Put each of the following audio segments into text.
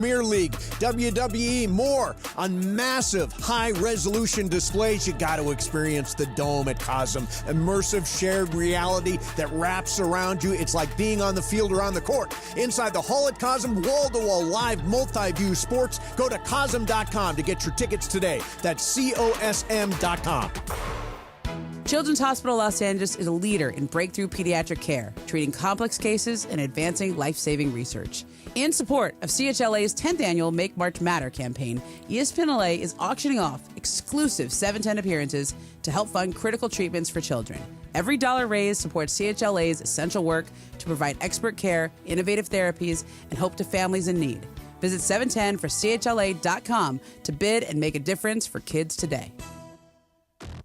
Premier League, WWE, more on massive high-resolution displays. You got to experience the Dome at Cosm. Immersive shared reality that wraps around you. It's like being on the field or on the court. Inside the hall at Cosm, wall-to-wall live multi-view sports. Go to Cosm.com to get your tickets today. That's COSM.com. Children's Hospital Los Angeles is a leader in breakthrough pediatric care, treating complex cases and advancing life-saving research. In support of CHLA's 10th annual Make March Matter campaign, ESPN LA is auctioning off exclusive 710 appearances to help fund critical treatments for children. Every dollar raised supports CHLA's essential work to provide expert care, innovative therapies, and hope to families in need. Visit 710forchla.com to bid and make a difference for kids today.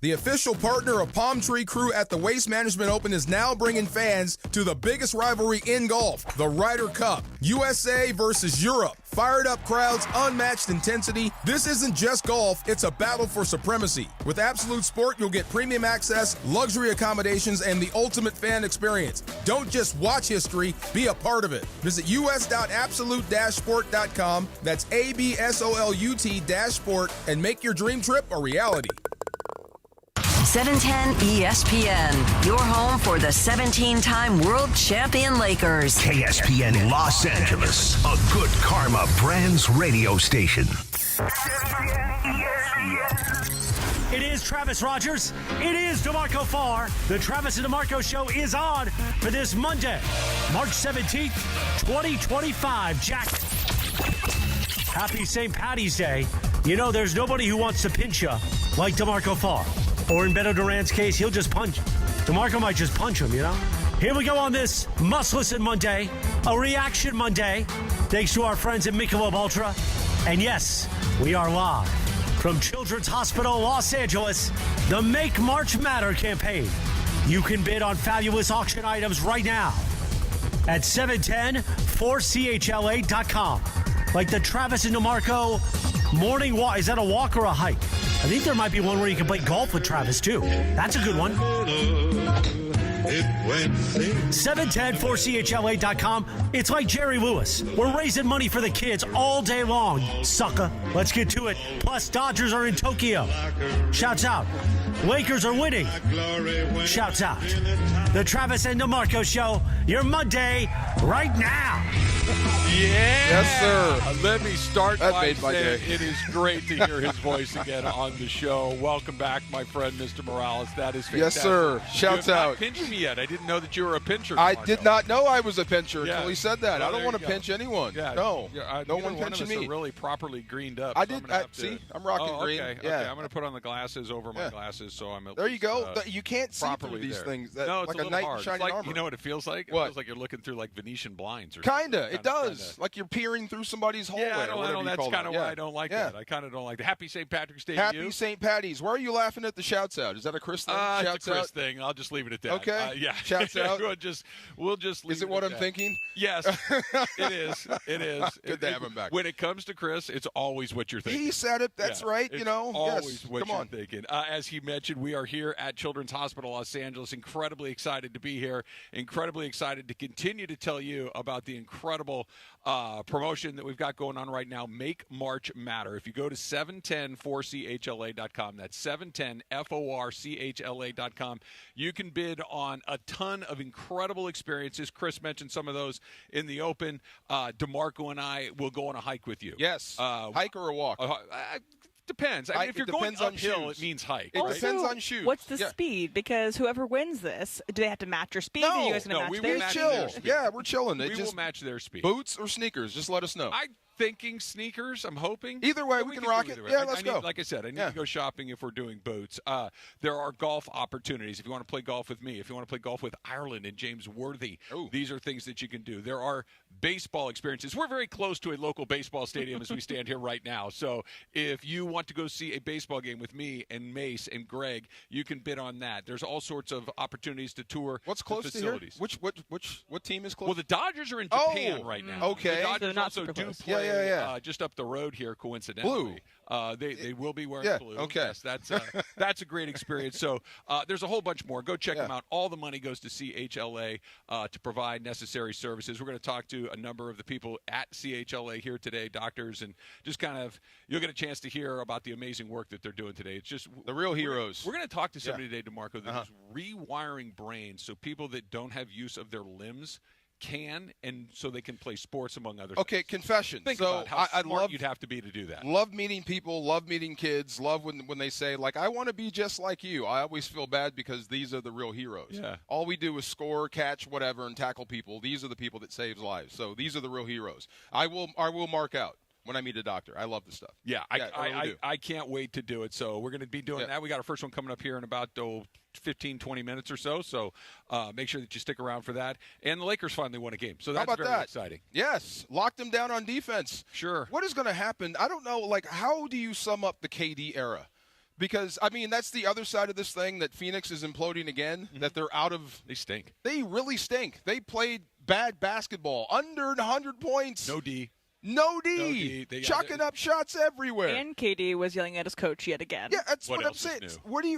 The official partner of Palm Tree Crew at the Waste Management Open is now bringing fans to the biggest rivalry in golf, the Ryder Cup. USA versus Europe. Fired up crowds, unmatched intensity. This isn't just golf, it's a battle for supremacy. With Absolute Sport, you'll get premium access, luxury accommodations, and the ultimate fan experience. Don't just watch history, be a part of it. Visit us.absolute-sport.com. That's ABSOLUT-sport and make your dream trip a reality. 710 ESPN, your home for the 17-time world champion Lakers. KSPN Los Angeles, a Good Karma Brands radio station. It is Travis Rogers. It is DeMarco Farr. The Travis and DeMarco Show is on for this Monday, March 17th, 2025. Jack, happy St. Paddy's Day. You know, there's nobody who wants to pinch you like DeMarco Farr. Or in Beto Duran's case, he'll just punch. DeMarco might just punch him, you know? Here we go on this Must Listen Monday, a reaction Monday, thanks to our friends at Michelob Ultra. And yes, we are live from Children's Hospital, Los Angeles, the Make March Matter campaign. You can bid on fabulous auction items right now at 710forchla.com. Like the Travis and DeMarco morning walk. Is that a walk or a hike? I think there might be one where you can play golf with Travis, too. That's a good one. 710forchla.com. It's like Jerry Lewis. We're raising money for the kids all day long, sucker. Let's get to it. Plus, Dodgers are in Tokyo. Shouts out. Lakers are winning. Shouts out. The Travis and DeMarco Show, your Monday right now. Yeah. Yes, sir. Let me start that by made my saying day. It is great to hear his voice again on the show. Welcome back, my friend, Mr. Morales. That is fantastic. Yes, sir. Shouts you have out. not pinched me yet. I didn't know that you were a pincher. I DeMarco. did not know I was a pincher until he said that. Well, I don't there want to you go. pinch anyone. Yeah. No. No one pinching me. Are really properly greened up. I so I'm did. gonna have to- See, I'm rocking green. Okay. Yeah. Okay. I'm going to put on the glasses over my glasses so I'm at There you least, go. You can't see through properly these there. things. No, it's like a little knight in hard. shining It's like, armor. you know what it feels like? What? It feels like you're looking through like Venetian blinds or something. Kinda. It does. Like you're peering through somebody's hallway. Yeah, I or don't, whatever you that's call kind of that. why I don't like that. I kind of don't like that. Happy St. Patrick's Day to Happy you. St. Patty's. Why are you laughing at the shouts out? Is that a Chris thing? It's Shouts a Chris out? thing. I'll just leave it at that. Okay. Yeah. Shouts out. we'll just leave Is it what at I'm that. thinking? Yes, it is. It is. Good to have him back. When it comes to Chris, it's always what you're thinking. He said it. That's right. It's You know. always Yes. what Come you're on. thinking. As he mentioned, we are here at Children's Hospital Los Angeles. Incredibly excited to be here. Incredibly excited to continue to tell you about the incredible promotion that we've got going on right now. Make March Matter. If you go to 710forchla.com, that's 710forchla.com, you can bid on a ton of incredible experiences. Chris mentioned some of those in the open. DeMarco and I will go on a hike with you. Yes. Hike or a walk? Depends. I mean, if you're going depends on uphill, shoes. it means hike. It right? depends on shoes. What's the Yeah. speed? Because whoever wins this, do they have to match your speed? Are you guys going to match we their will match speed? their Chill. speed. Yeah, we're chilling. We will match their speed. Boots or sneakers? Just let us know. I'm thinking sneakers. I'm hoping. Either way, But we can do rock either it. way. Yeah, I let's need, go. Like I said, I need Yeah. to go shopping if we're doing boots. There are golf opportunities. If you want to play golf with me, if you want to play golf with Ireland and James Worthy, these are things that you can do. There are baseball experiences. We're very close to a local baseball stadium as we stand here right now. So if you want to go see a baseball game with me and Mace and Greg, you can bid on that. There's all sorts of opportunities to tour What's the close to here? facilities. What team is close? Well, the Dodgers are in Japan right now. Okay. The So Dodgers not also super do close. play Yeah. Just up the road here, coincidentally. Blue. They will be wearing blue. Okay. Yes, that's a great experience. So there's a whole bunch more. Go check them out. All the money goes to CHLA to provide necessary services. We're going to talk to a number of the people at CHLA here today, doctors, and just kind of you'll get a chance to hear about the amazing work that they're doing today. It's just the real heroes. We're going to talk to somebody today, DeMarco, that is rewiring brains so people that don't have use of their limbs can, and so they can play sports, among other things. Okay, confession. Think so about how I smart love, you'd have to be to do that. Love meeting people, love meeting kids, love when they say, like, I want to be just like you. I always feel bad because these are the real heroes. Yeah. All we do is score, catch, whatever, and tackle people. These are the people that saves lives. So these are the real heroes. I will mark out when I meet a doctor. I love this stuff. Yeah, I really do. I can't wait to do it. So we're going to be doing that. We got our first one coming up here in about 15, 20 minutes or so. So make sure that you stick around for that. And the Lakers finally won a game. So that's very exciting. Yes. Locked them down on defense. Sure. What is going to happen? I don't know. Like, how do you sum up the KD era? Because, I mean, that's the other side of this thing, that Phoenix is imploding again, that they're out of – They stink. They really stink. They played bad basketball, under 100 points. No D. No D. Chucking up shots everywhere. And KD was yelling at his coach yet again. Yeah, that's what I'm saying.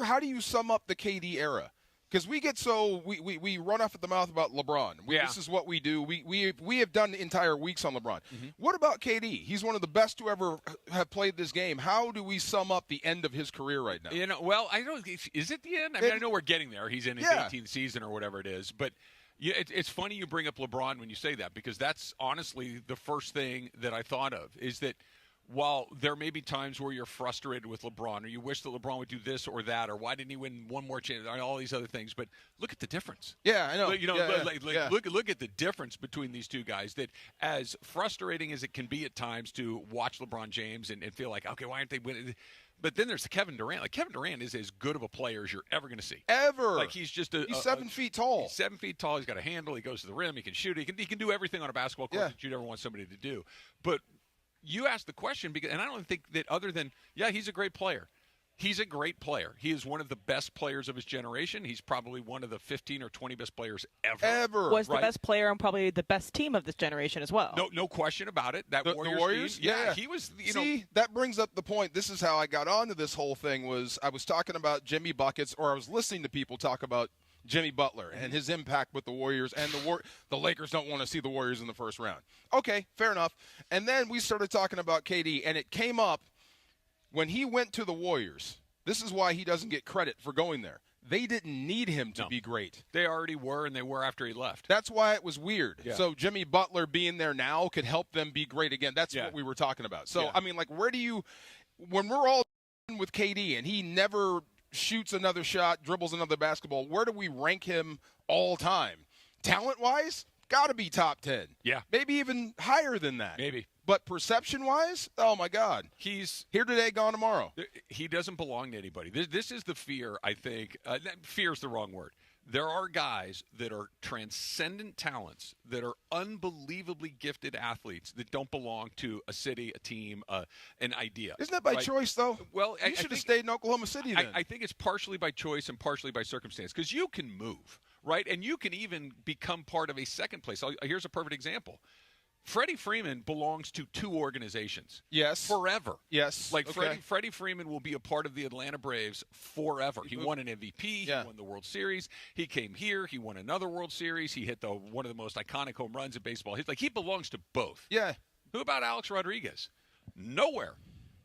How do you sum up the KD era? Because we get we run off at the mouth about LeBron. This is what we do. We have done entire weeks on LeBron. What about KD? He's one of the best to ever have played this game. How do we sum up the end of his career right now? You know, well, I don't. Is it the end? I mean, I know we're getting there. He's in his 18th season or whatever it is, but. Yeah, it's funny you bring up LeBron when you say that, because that's honestly the first thing that I thought of, is that while there may be times where you're frustrated with LeBron or you wish that LeBron would do this or that or why didn't he win one more chance, all these other things, but look at the difference. Yeah, I know. Look at the difference between these two guys, that as frustrating as it can be at times to watch LeBron James and feel like, okay, why aren't they winning? But then there's Kevin Durant. Like, Kevin Durant is as good of a player as you're ever going to see. Ever. Like, he's just he's 7 feet tall. He's 7 feet tall. He's got a handle. He goes to the rim. He can shoot. He can do everything on a basketball court that you'd ever want somebody to do. But you asked the question, and I don't think that other than, he's a great player. He's a great player. He is one of the best players of his generation. He's probably one of the 15 or 20 best players ever. Was the best player and probably the best team of this generation as well. No question about it. That the Warriors? Team, he was. See, that brings up the point. This is how I got onto this whole thing. I was talking about Jimmy Buckets, or I was listening to people talk about Jimmy Butler and his impact with the Warriors, and the Lakers don't want to see the Warriors in the first round. Okay, fair enough. And then we started talking about KD, and it came up. When he went to the Warriors, this is why he doesn't get credit for going there. They didn't need him to be great. They already were, and they were after he left. That's why it was weird. Yeah. So Jimmy Butler being there now could help them be great again. That's what we were talking about. So, I mean, like, where do you – when we're all with KD and he never shoots another shot, dribbles another basketball, where do we rank him all time? Talent-wise, got to be top 10. Yeah. Maybe even higher than that. Maybe. But perception-wise, oh, my God. He's here today, gone tomorrow. He doesn't belong to anybody. This is the fear, I think. Fear is the wrong word. There are guys that are transcendent talents, that are unbelievably gifted athletes that don't belong to a city, a team, an idea. Isn't that by choice, though? Well, you should have stayed in Oklahoma City then. I think it's partially by choice and partially by circumstance, because you can move, right? And you can even become part of a second place. Here's a perfect example. Freddie Freeman belongs to two organizations. Yes. Forever. Yes. Like Freddie Freeman will be a part of the Atlanta Braves forever. He won an MVP. He won the World Series. He came here. He won another World Series. He hit one of the most iconic home runs in baseball. He belongs to both. Yeah. Who about Alex Rodriguez? Nowhere.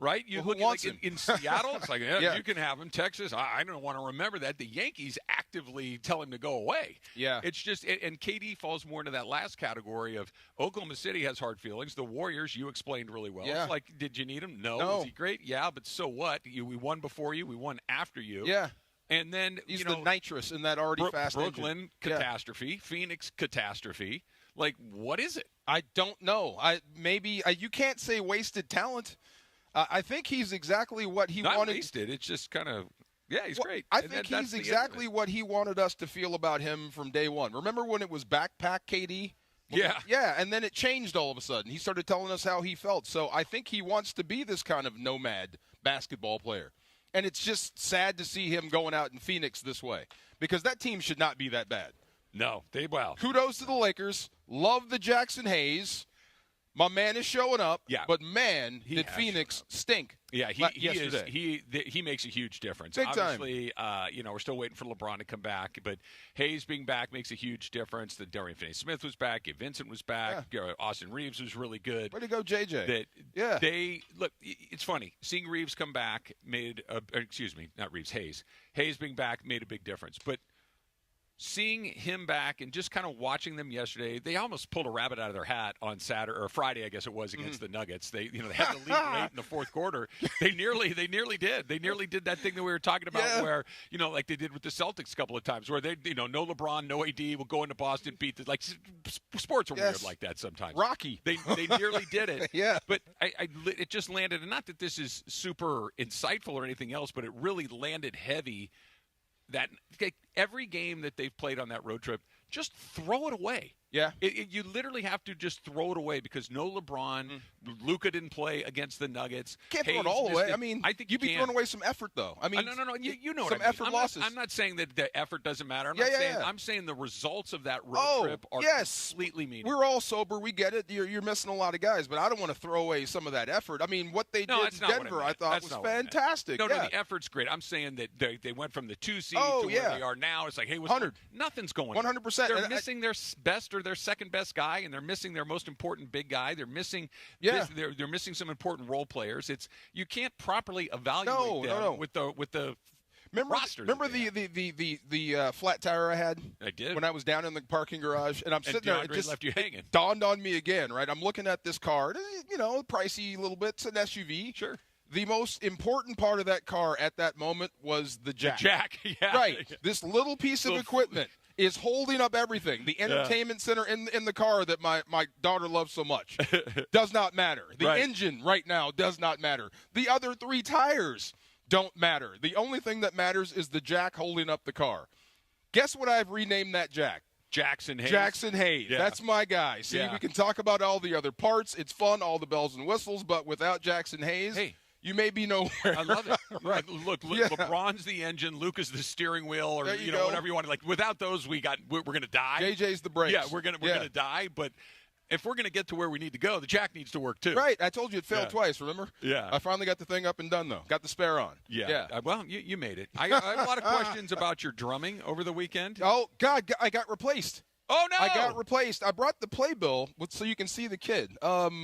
Right? You look in Seattle, it's like, you can have him. Texas, I don't want to remember that. The Yankees actively tell him to go away. Yeah. It's just, and KD falls more into that last category of Oklahoma City has hard feelings. The Warriors, you explained really well. Yeah. It's like, did you need him? No. Was he great? Yeah, but so what? We won before you. We won after you. Yeah. And then, he's the nitrous in that already fast Brooklyn engine. catastrophe, Phoenix catastrophe. Like, what is it? I don't know. You can't say wasted talent. I think he's exactly what he wanted. Not wasted. It's just kind of, he's great. I think he's exactly what he wanted us to feel about him from day one. Remember when it was backpack KD? Yeah. Yeah, and then it changed all of a sudden. He started telling us how he felt. So I think he wants to be this kind of nomad basketball player. And it's just sad to see him going out in Phoenix this way, because that team should not be that bad. No, Kudos to the Lakers. Love the Jackson Hayes. My man is showing up, Yeah. but man, did Phoenix stink. Yeah, yesterday. he makes a huge difference. Big time. Obviously, we're still waiting for LeBron to come back, but Hayes being back makes a huge difference. That Dorian Finney-Smith was back, Gabe Vincent was back, Austin Reeves was really good. Way to go, JJ. It's funny seeing Reeves come back Hayes being back made a big difference, but seeing him back and just kind of watching them yesterday, they almost pulled a rabbit out of their hat on Saturday or Friday, I guess it was, against the Nuggets. They had the lead late in the fourth quarter. They nearly did. They nearly did that thing that we were talking about where, like they did with the Celtics a couple of times where they, no LeBron, no AD, will go into Boston, beat the, like sports are weird like that sometimes. Rocky. They nearly did it. Yeah. But it just landed, and not that this is super insightful or anything else, but it really landed heavy. That every game that they've played on that road trip, just throw it away. Yeah. You literally have to just throw it away because no LeBron, Luka didn't play against the Nuggets. Can't throw it all away. I think you'd be throwing away some effort, though. No. You know what I some mean. effort losses. I'm not saying that the effort doesn't matter. I'm saying the results of that road trip are completely meaningless. We're all sober. We get it. You're missing a lot of guys, but I don't want to throw away some of that effort. I mean, what they did in Denver, I thought was fantastic. No, the effort's great. I'm saying that they went from the 2 seed to where they are now. It's like, hey, 100. Nothing's going on. 100%. They're missing their best or their second best guy, and they're missing their most important big guy. They're missing they're missing some important role players. You can't properly evaluate them with the roster. Remember the flat tire I had? I did. When I was down in the parking garage, and I'm sitting there. It just left you hanging. Dawned on me again, right? I'm looking at this car. Pricey a little bit. It's an SUV. Sure. The most important part of that car at that moment was the jack. The jack, yeah. Right. This little piece of equipment is holding up everything. The entertainment center in the car that my daughter loves so much does not matter. The engine right now does not matter. The other 3 tires don't matter. The only thing that matters is the jack holding up the car. Guess what I've renamed that jack? Jackson Hayes. Jackson Hayes. Yeah. That's my guy. See, we can talk about all the other parts. It's fun, all the bells and whistles, but without Jackson Hayes, you may be nowhere. I love it. Right. Look, LeBron's the engine, Luka's the steering wheel, or whatever you want. Like without those, we're going to die. JJ's the brakes. Yeah, we're going to die. But if we're going to get to where we need to go, the jack needs to work too. Right. I told you it failed twice. Remember? Yeah. I finally got the thing up and done though. Got the spare on. Yeah. Well, you made it. I have a lot of questions about your drumming over the weekend. Oh God, I got replaced. Oh, no! I got replaced. I brought the playbill so you can see the kid.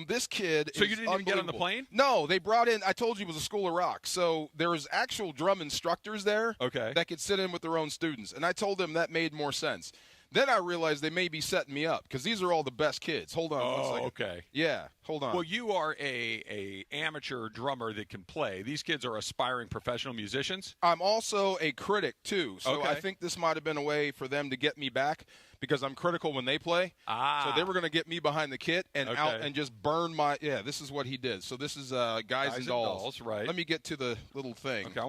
This kid So you didn't even get on the plane? No, they brought in, I told you it was a school of rock. So there was actual drum instructors there that could sit in with their own students. And I told them that made more sense. Then I realized they may be setting me up because these are all the best kids. Hold on 1 second. Okay. Yeah, hold on. Well, you are a amateur drummer that can play. These kids are aspiring professional musicians. I'm also a critic, too. So I think this might have been a way for them to get me back because I'm critical when they play. So they were going to get me behind the kit and out and just burn my – this is what he did. So this is Guys and Dolls. Right. Let me get to the little thing. Okay,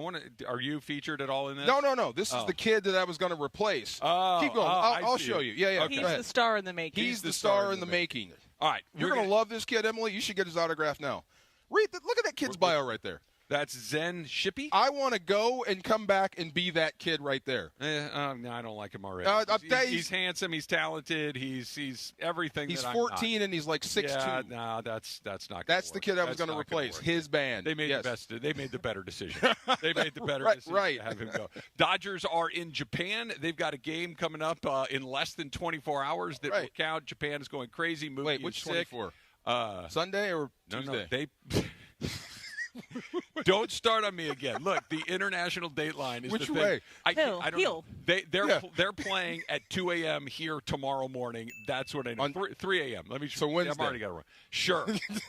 are you featured at all in this? No. This is the kid that I was going to replace. Keep going. I'll show you. Yeah. He's the star in the making. He's the star in the making. All right. You're going to love this kid, Emily. You should get his autograph now. Look at that kid's bio right there. That's Zen Shippey? I want to go and come back and be that kid right there. No, I don't like him already. He's handsome. He's talented. He's everything. He's 14 and he's like 6'2". Yeah, no, that's not. That's the kid I was going to replace. His band. They made They made the better decision. They made the better decision to have him go. Dodgers are in Japan. They've got a game coming up in less than 24 hours that will count. Japan is going crazy. Wait, which 24? Sunday or Tuesday? No. Don't start on me again. Look, the international dateline is which the way? thing. I don't know. They're playing at 2 a.m. here tomorrow morning. That's what I know. 3 a.m. Let me. So Wednesday. I've already got it wrong. Sure.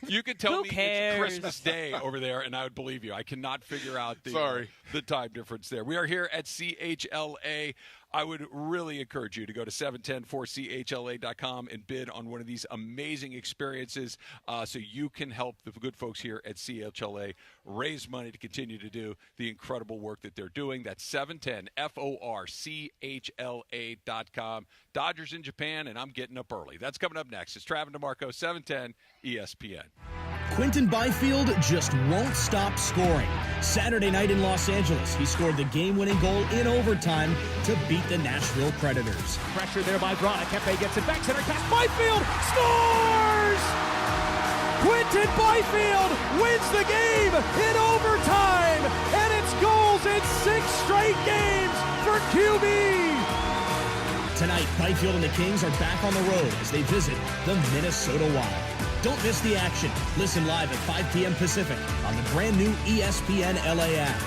You could tell me it's Christmas Day over there, and I would believe you. I cannot figure out the time difference there. We are here at CHLA. I would really encourage you to go to 710-4CHLA.com and bid on one of these amazing experiences so you can help the good folks here at CHLA raise money to continue to do the incredible work that they're doing. That's 710-FORCHLA.com. Dodgers in Japan, and I'm getting up early. That's coming up next. It's Travis DeMarco, 710 ESPN. Quentin Byfield just won't stop scoring. Saturday night in Los Angeles, he scored the game-winning goal in overtime to beat the Nashville Predators. Pressure there by Braun. Kempe gets it back center. Cast Byfield scores! Quinton Byfield wins the game in overtime, and it's goals in 6 straight games for QB. Tonight, Byfield and the Kings are back on the road as they visit the Minnesota Wild. Don't miss the action. Listen live at 5 p.m. Pacific on the brand new ESPN LA app.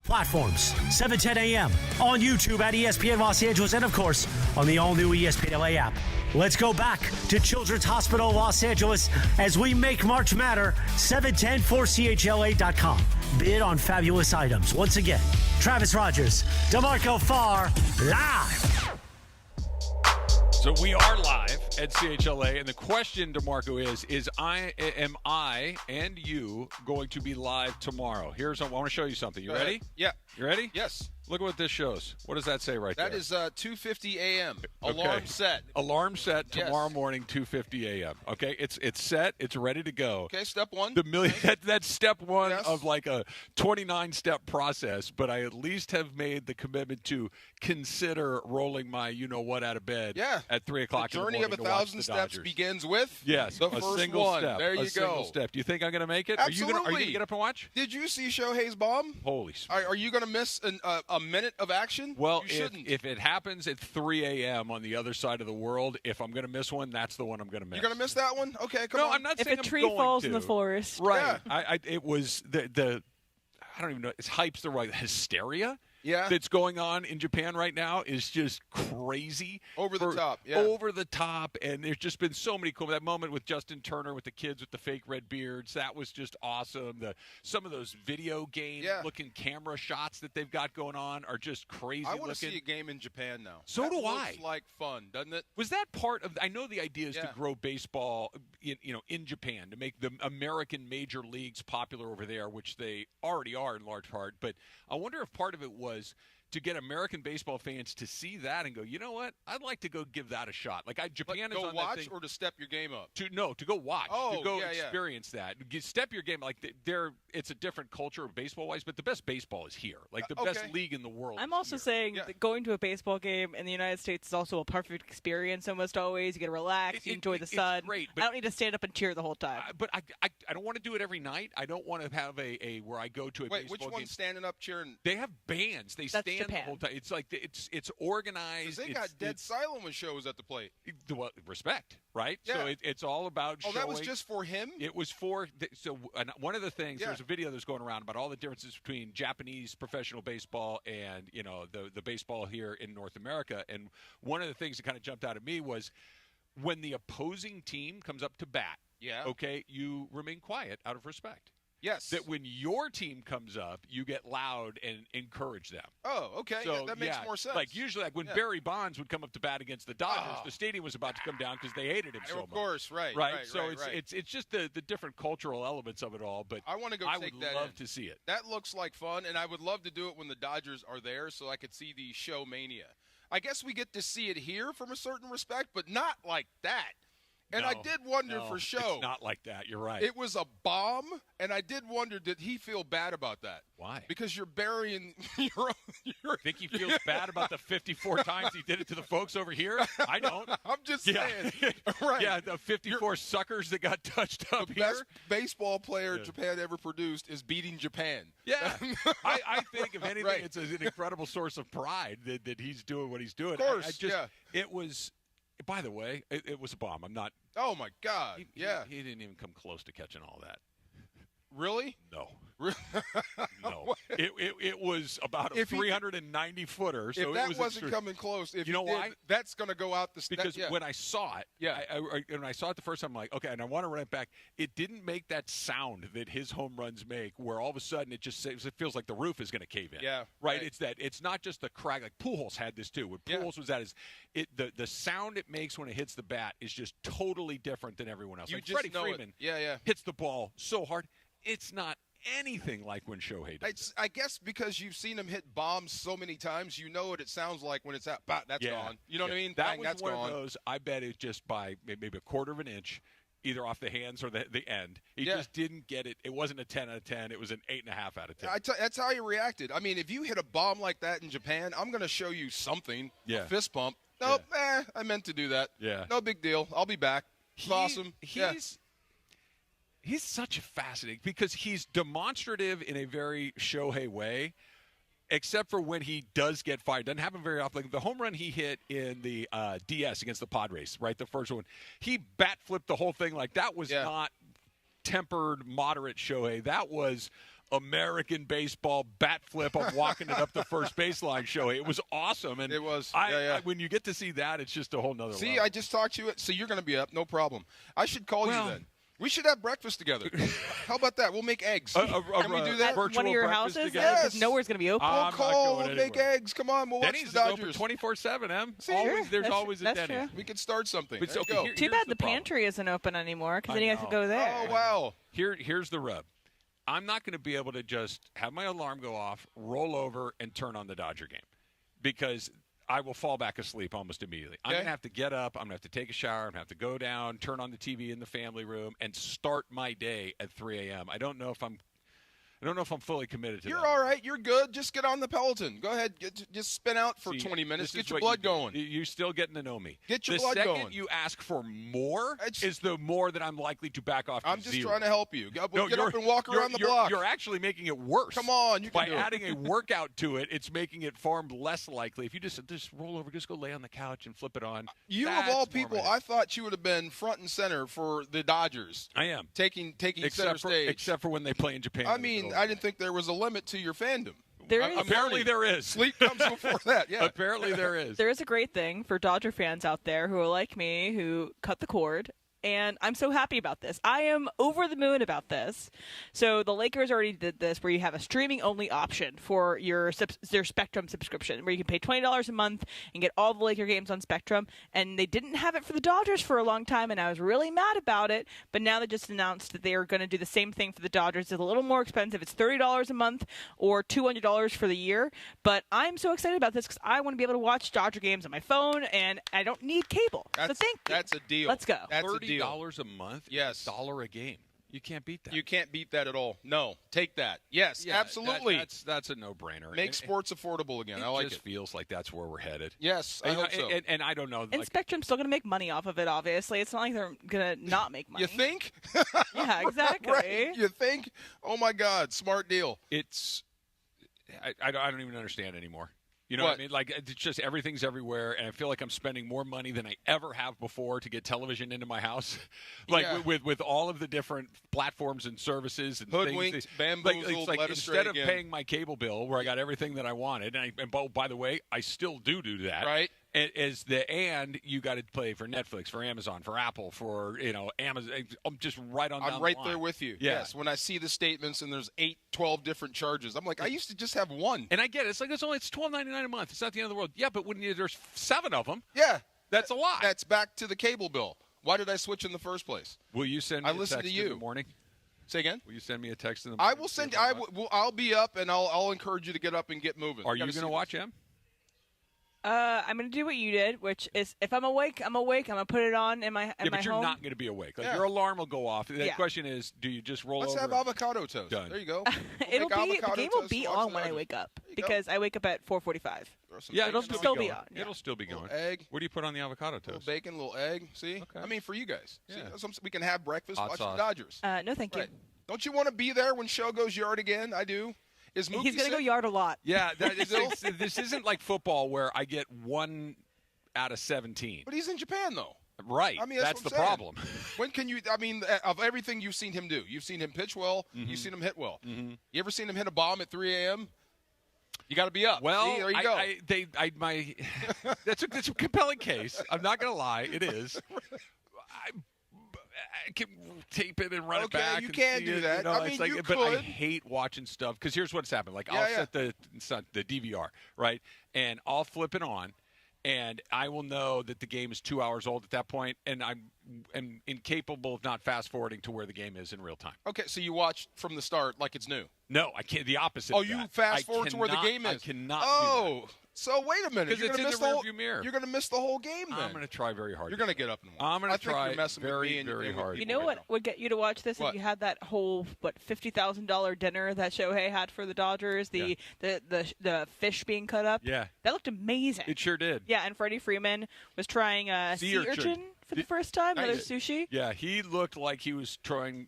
Platforms, 7:10 a.m. on YouTube at ESPN Los Angeles, and of course on the all-new ESPN LA app. Let's go back to Children's Hospital Los Angeles as we make March Matter. 710-4CHLA.com. Bid on fabulous items. Once again, Travis Rogers, DeMarco Farr, live. So we are live at CHLA, and the question, DeMarco, am I and you going to be live tomorrow? I want to show you something. You ready? Yeah. You ready? Yes. Look at what this shows. What does that say right there? That is 2:50 a.m. Alarm set. Alarm set tomorrow morning, 2:50 a.m. Okay, it's set. It's ready to go. Okay, step one. That's step one of like a 29-step process, but I at least have made the commitment to consider rolling my you-know-what out of bed at 3 o'clock in the morning. The journey of 1,000 steps begins with the first single one. Step. There you go. Single step. Do you think I'm going to make it? Absolutely. Are you going to get up and watch? Did you see Shohei's bomb? Holy smokes. Are you going to miss a minute of action? Well, you shouldn't. if it happens at 3 a.m. on the other side of the world, if I'm going to miss one, that's the one I'm going to miss. You're going to miss that one? Okay, come on. No, I'm not saying I'm going to. If a tree falls in the forest. Right. Yeah. It was the I don't even know. It's hype's the right hysteria. that's going on in Japan right now is just crazy. Over the top, Over the top, and there's just been so many cool. That moment with Justin Turner with the kids with the fake red beards, that was just awesome. Some of those video game-looking camera shots that they've got going on are just crazy looking. I want to see a game in Japan now. So do I. Looks like fun, doesn't it? Was that part of – I know the idea is to grow baseball in Japan, to make the American major leagues popular over there, which they already are in large part. But I wonder if part of it was to get American baseball fans to see that and go, you know what? I'd like to go give that a shot. Japan is on watch that thing. Or to step your game up? To go watch. Oh, to go experience that. Step your game. It's a different culture baseball-wise, but the best baseball is here. The best league in the world. I'm also saying that going to a baseball game in the United States is also a perfect experience almost always. You get to relax, you enjoy the sun. Great, I don't need to stand up and cheer the whole time. But I don't want to do it every night. I don't want to have a where I go to a baseball game. Which one's standing up cheering? They have bands. They That's stand Japan. the whole time. It's it's organized. They got dead silent when shows at the plate. Well, respect, right? Yeah. So it's all about showing. Oh, that was just for him? It was for one of the things. There's a video that's going around about all the differences between Japanese professional baseball and the baseball here in North America. And one of the things that kind of jumped out at me was when the opposing team comes up to bat. Yeah. Okay, you remain quiet out of respect. Yes. That when your team comes up, you get loud and encourage them. Oh, okay. So, that makes more sense. Usually, when Barry Bonds would come up to bat against the Dodgers, the stadium was about to come down because they hated him so much. Of course, right. So it's just the different cultural elements of it all. But I want to go take that. I would love to see it. That looks like fun, and I would love to do it when the Dodgers are there, so I could see the show mania. I guess we get to see it here from a certain respect, but not like that. And I did wonder for show. It's not like that. You're right. It was a bomb, and I did wonder, did he feel bad about that? Why? Because you're burying your think he feels bad about the 54 times he did it to the folks over here? I don't. I'm just saying. Right. Yeah, the 54 suckers that got touched up the here. Best baseball player Japan ever produced is beating Japan. Yeah. I think, if anything, it's an incredible source of pride that he's doing what he's doing. Of course, It was... By the way, it was a bomb. I'm not. Oh my God! He didn't even come close to catching all that. Really? No. No. It was about a 390 footer. So if that wasn't coming close, if you know why? That's going to go out the because when I saw it, when I saw it the first time, I'm like, okay, and I want to run it back. It didn't make that sound that his home runs make, where all of a sudden it feels like the roof is going to cave in. Yeah, right. It's not just the crack. Like Pujols had this too. What Pujols was at is the sound it makes when it hits the bat is just totally different than everyone else. You like just Freddie know Freeman hits the ball so hard. It's not anything like when Shohei does. I guess because you've seen him hit bombs so many times, you know what it sounds like when it's out. That's gone. You know what I mean? That was that's one gone. of those. I bet it's just by maybe a quarter of an inch, either off the hands or the end. He just didn't get it. It wasn't a 10 out of 10. It was an 8.5 out of 10. That's how he reacted. I mean, if you hit a bomb like that in Japan, I'm going to show you something. A fist bump. Nope, I meant to do that. Yeah. No big deal. I'll be back. It's awesome. He's such a fascinating because he's demonstrative in a very Shohei way, except for when he does get fired. Doesn't happen very often. Like the home run he hit in the DS against the Padres, right? The first one. He bat flipped the whole thing. Like that was not tempered, moderate Shohei. That was American baseball bat flip. I'm walking it up the first baseline Shohei. It was awesome. And it was. When you get to see that, it's just a whole nother See, level. I just talked to you. So you're going to be up. No problem. I should call you then. We should have breakfast together. How about that? We'll make eggs. Can we do that? At one of your houses? Because nowhere's going to be open. We'll call, we'll make eggs. Come on, we'll watch the Dodgers. 24/7, Em. See, there's always a Denny's. True. We could start something. But Too bad the pantry isn't open anymore, because then you have to go there. Oh, wow. Here's the rub. I'm not going to be able to just have my alarm go off, roll over, and turn on the Dodger game because I will fall back asleep almost immediately. I'm going to have to get up. I'm going to have to take a shower. I'm going to have to go down, turn on the TV in the family room, and start my day at 3 a.m. I don't know if I'm fully committed to that. You're all right. You're good. Just get on the Peloton. Go ahead. Just spin out for 20 minutes. Get your blood going. You're still getting to know me. Get your blood going. The second you ask for more is the more that I'm likely to back off to I'm just zero. trying to help you. Get up and walk around the block. You're actually making it worse. Come on. You can By do it. adding a workout to it, it's making it far less likely. If you just roll over, just go lay on the couch and flip it on. You, of all people, I thought you would have been front and center for the Dodgers. I am. Taking center stage. Except for when they play in Japan. I mean, I didn't think there was a limit to your fandom. Apparently there is. Sleep comes before that, yeah. Apparently there is. There is a great thing for Dodger fans out there who are like me, who cut the cord. And I'm so happy about this. I am over the moon about this. So the Lakers already did this, where you have a streaming-only option for your Spectrum subscription, where you can pay $20 a month and get all the Laker games on Spectrum. And they didn't have it for the Dodgers for a long time, and I was really mad about it. But now they just announced that they are going to do the same thing for the Dodgers. It's a little more expensive. It's $30 a month or $200 for the year. But I'm so excited about this because I want to be able to watch Dodger games on my phone, and I don't need cable. So thank you. That's a deal. Let's go. That's a deal. $30 a month? Yes. $1 a game. You can't beat that. You can't beat that at all. No. Take that. Yes, Yeah, absolutely. That's a no-brainer. Make sports affordable again. I like it. It just feels like that's where we're headed. Yes, I hope so. And I don't know. And Spectrum's still going to make money off of it, obviously. It's not like they're going to not make money. You think? Yeah, exactly. Right. You think? Oh, my God. Smart deal. It's – I don't even understand anymore. You know what I mean? Like, it's just everything's everywhere, and I feel like I'm spending more money than I ever have before to get television into my house. Like, with all of the different platforms and services and hoodwinked, bamboozled, like led astray instead of paying my cable bill where I got everything that I wanted, and by the way, I still do that. Right. And you got to play for Netflix, for Amazon, for Apple, for Amazon. I'm just right on. I'm right there with you. Yeah. Yes. When I see the statements and there's 12 different charges, I'm like, I used to just have one. And I get it. It's like it's $12.99 a month. It's not the end of the world. Yeah, but when there's 7 of them, that's a lot. That's back to the cable bill. Why did I switch in the first place? Will you send me a text in the morning? Say again? Will you send me a text in the morning? I will send. I'll be up and I'll encourage you to get up and get moving. Are you going to watch him? I'm going to do what you did, which is if I'm awake, I'm awake. I'm going to put it on in my home. Yeah, but you're not going to be awake. Like, your alarm will go off. The question is, do you just roll over? Let's have avocado toast. Done. There you go. The game will be on when I wake up because I wake up at 4:45. Yeah, it'll still be on. It'll still be going. Egg. What do you put on the avocado toast? Little bacon, little egg. See? Okay. I mean, for you guys. Yeah. See, we can have breakfast, watch the Dodgers. No, thank you. Don't you want to be there when show goes yard again? I do. He's going to go yard a lot. Yeah, this isn't like football where I get 1 out of 17. But he's in Japan, though. Right. I mean, that's the problem. When can you – I mean, of everything you've seen him do, you've seen him pitch well, you've seen him hit well. Mm-hmm. You ever seen him hit a bomb at 3 a.m.? You got to be up. Well, see, there you go. That's a compelling case. I'm not going to lie. It is. I can tape it and run it back. You can do that. I mean, you could. But I hate watching stuff because here's what's happened. Like, I'll set the DVR, right, and I'll flip it on, and I will know that the game is 2 hours old at that point, and I'm incapable of not fast-forwarding to where the game is in real time. Okay, so you watch from the start like it's new. No, I can't. The opposite. Oh, you fast-forward to where the game is. I cannot do that. So wait a minute. Because it's in the rearview mirror. You're going to miss the whole game then. I'm going to try very hard. You're going to get up and watch. I'm going to try very, very hard. You know what would get you to watch this? If you had that whole, $50,000 dinner that Shohei had for the Dodgers, the fish being cut up? Yeah. That looked amazing. It sure did. Yeah, and Freddie Freeman was trying sea urchin for the first time, another sushi. Yeah, he looked like he was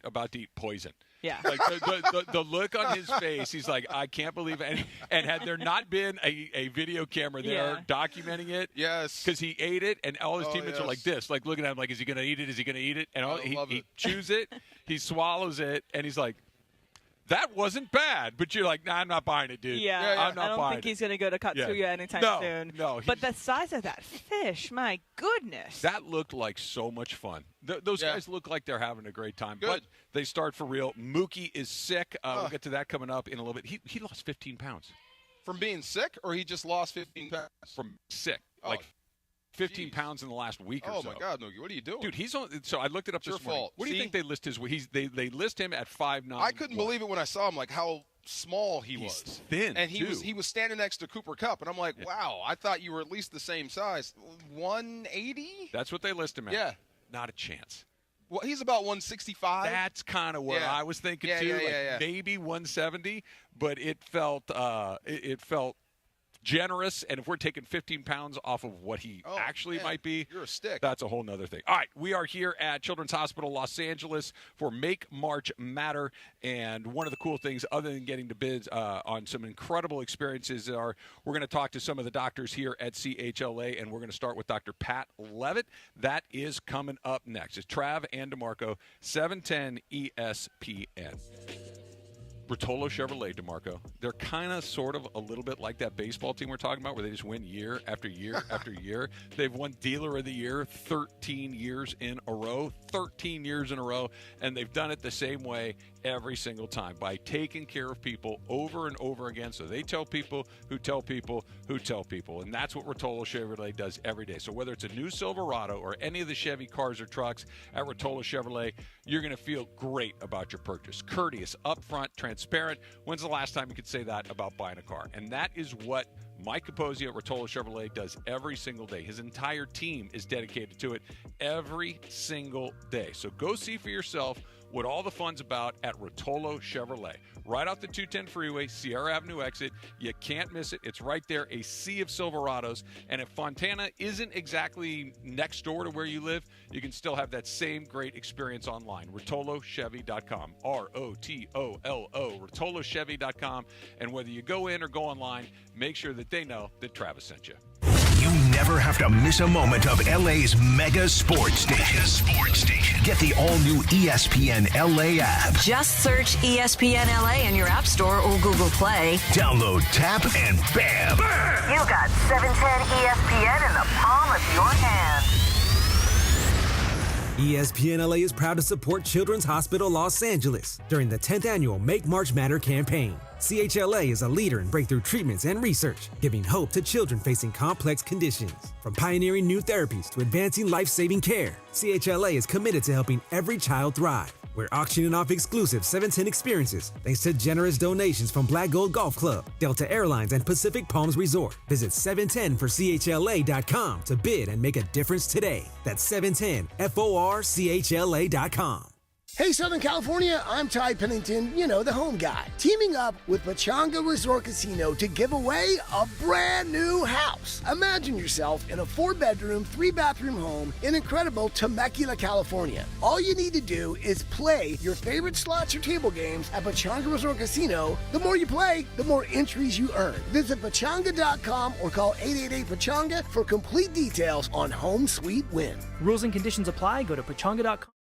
about to eat poison. Yeah. Like the look on his face, he's like, I can't believe it. And had there not been a video camera there documenting it, yes, because he ate it, and all his teammates are like this, like looking at him like, is he going to eat it? Is he going to eat it? And he chews it, he swallows it, and he's like, that wasn't bad. But you're like, nah, I'm not buying it, dude. Yeah, I'm not buying it. I don't think he's going to go to Katsuya anytime soon. No. But the size of that fish, my goodness. That looked like so much fun. Those guys look like they're having a great time. Good. But they start for real. Mookie is sick. We'll get to that coming up in a little bit. He lost 15 pounds. From being sick, or he just lost 15 pounds? From sick. 15 pounds in the last week or so. Oh, my God, Mookie, what are you doing? Dude, he's on. So I looked it up this morning. Fault. What do you think they list his weight? They list him at 5'9". I couldn't believe it when I saw him, like how small he was. He's thin, and he was standing next to Cooper Kupp, and I'm like, wow, I thought you were at least the same size. 180? That's what they list him at. Yeah. Not a chance. Well, he's about 165. That's kind of where I was thinking too. Maybe 170, but it felt generous, and if we're taking 15 pounds off of what he might be, you're a stick. That's a whole nother thing. All right, we are here at Children's Hospital Los Angeles for Make March Matter, and one of the cool things, other than getting to bids on some incredible experiences, we're going to talk to some of the doctors here at CHLA, and we're going to start with Dr. Pat Leavitt. That is coming up next. It's Trav and DeMarco, 710 ESPN. Rotolo Chevrolet, DeMarco, they're kind of sort of a little bit like that baseball team we're talking about where they just win year after year after year. They've won Dealer of the Year 13 years in a row, and they've done it the same way every single time by taking care of people over and over again. So they tell people who tell people who tell people, and that's what Rotolo Chevrolet does every day. So whether it's a new Silverado or any of the Chevy cars or trucks at Rotolo Chevrolet, you're going to feel great about your purchase. Courteous, upfront, transparent. When's the last time you could say that about buying a car? And that is what Mike Capozzi at Rotolo Chevrolet does every single day. His entire team is dedicated to it every single day. So go see for yourself what all the fun's about at Rotolo Chevrolet. Right off the 210 freeway, Sierra Avenue exit. You can't miss it. It's right there, a sea of Silverados. And if Fontana isn't exactly next door to where you live, you can still have that same great experience online. RotoloChevy.com. R-O-T-O-L-O. RotoloChevy.com. And whether you go in or go online, make sure that they know that Travis sent you. You never have to miss a moment of LA's mega sports station. Get the all-new ESPN LA app. Just search ESPN LA in your App Store or Google Play. Download, tap, and bam! You got 710 ESPN in the palm of your hand. ESPN LA is proud to support Children's Hospital Los Angeles during the 10th annual Make March Matter campaign. CHLA is a leader in breakthrough treatments and research, giving hope to children facing complex conditions. From pioneering new therapies to advancing life-saving care, CHLA is committed to helping every child thrive. We're auctioning off exclusive 710 experiences thanks to generous donations from Black Gold Golf Club, Delta Airlines, and Pacific Palms Resort. Visit 710forchla.com to bid and make a difference today. That's 710forchla.com. Hey, Southern California, I'm Ty Pennington, the home guy. Teaming up with Pechanga Resort Casino to give away a brand new house. Imagine yourself in a 4-bedroom, 3-bathroom home in incredible Temecula, California. All you need to do is play your favorite slots or table games at Pechanga Resort Casino. The more you play, the more entries you earn. Visit Pechanga.com or call 888-PECHANGA for complete details on Home Sweet Win. Rules and conditions apply. Go to Pechanga.com.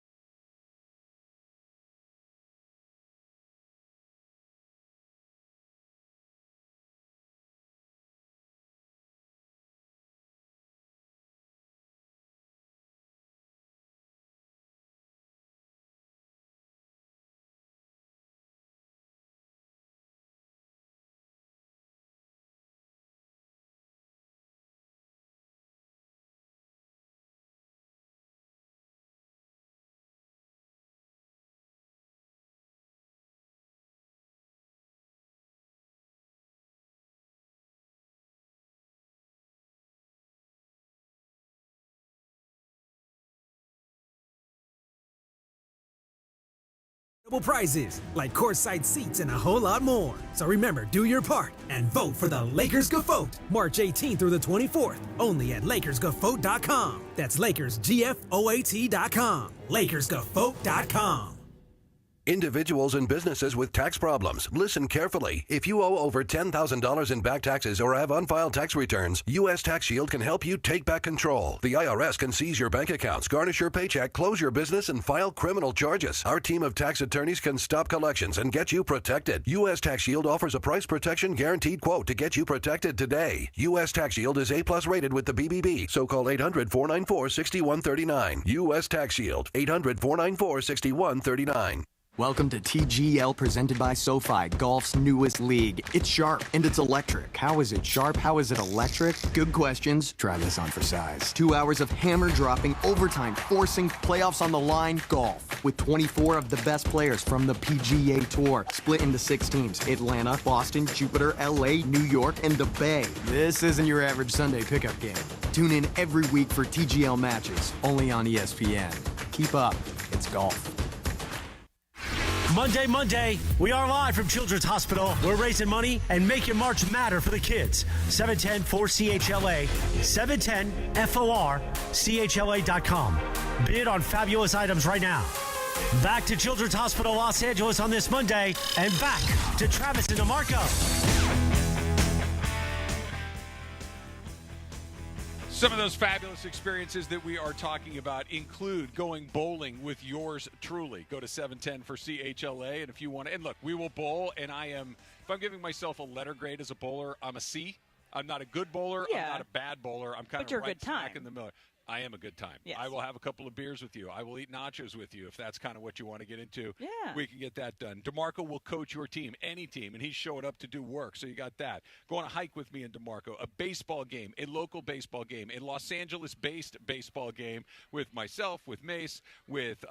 Prizes like courtside seats and a whole lot more. So remember, do your part and vote for the Lakers Gafote, March 18th through the 24th, only at LakersGafote.com. That's LakersGFOAT.com. LakersGafote.com. Individuals and businesses with tax problems, listen carefully. If you owe over $10,000 in back taxes or have unfiled tax returns, U.S. Tax Shield can help you take back control. The IRS can seize your bank accounts, garnish your paycheck, close your business, and file criminal charges. Our team of tax attorneys can stop collections and get you protected. U.S. Tax Shield offers a price protection guaranteed quote to get you protected today. U.S. Tax Shield is A+ rated with the BBB, so call 800-494-6139. U.S. Tax Shield, 800-494-6139. Welcome to TGL, presented by SoFi, golf's newest league. It's sharp and it's electric. How is it sharp? How is it electric? Good questions. Try this on for size. 2 hours of hammer dropping, overtime, forcing, playoffs on the line, golf. With 24 of the best players from the PGA Tour, split into 6 teams. Atlanta, Boston, Jupiter, LA, New York, and the Bay. This isn't your average Sunday pickup game. Tune in every week for TGL matches, only on ESPN. Keep up. It's golf. Monday, we are live from Children's Hospital. We're raising money and making March matter for the kids. 710-4CHLA, 710-FOR-CHLA.com. Bid on fabulous items right now. Back to Children's Hospital Los Angeles on this Monday, and back to Travis and DeMarco. Some of those fabulous experiences that we are talking about include going bowling with yours truly. Go to 710 for CHLA, and if you want to, and look, we will bowl, and if I'm giving myself a letter grade as a bowler, I'm a C. I'm not a good bowler. Yeah. I'm not a bad bowler. I'm kind But you're of a right good time. smack in the middle. I am a good time. Yes. I will have a couple of beers with you. I will eat nachos with you if that's kind of what you want to get into. Yeah. We can get that done. DeMarco will coach your team, any team, and he's showing up to do work, so you got that. Go on a hike with me and DeMarco, a baseball game, a local baseball game, a Los Angeles-based baseball game with myself, with Mace, with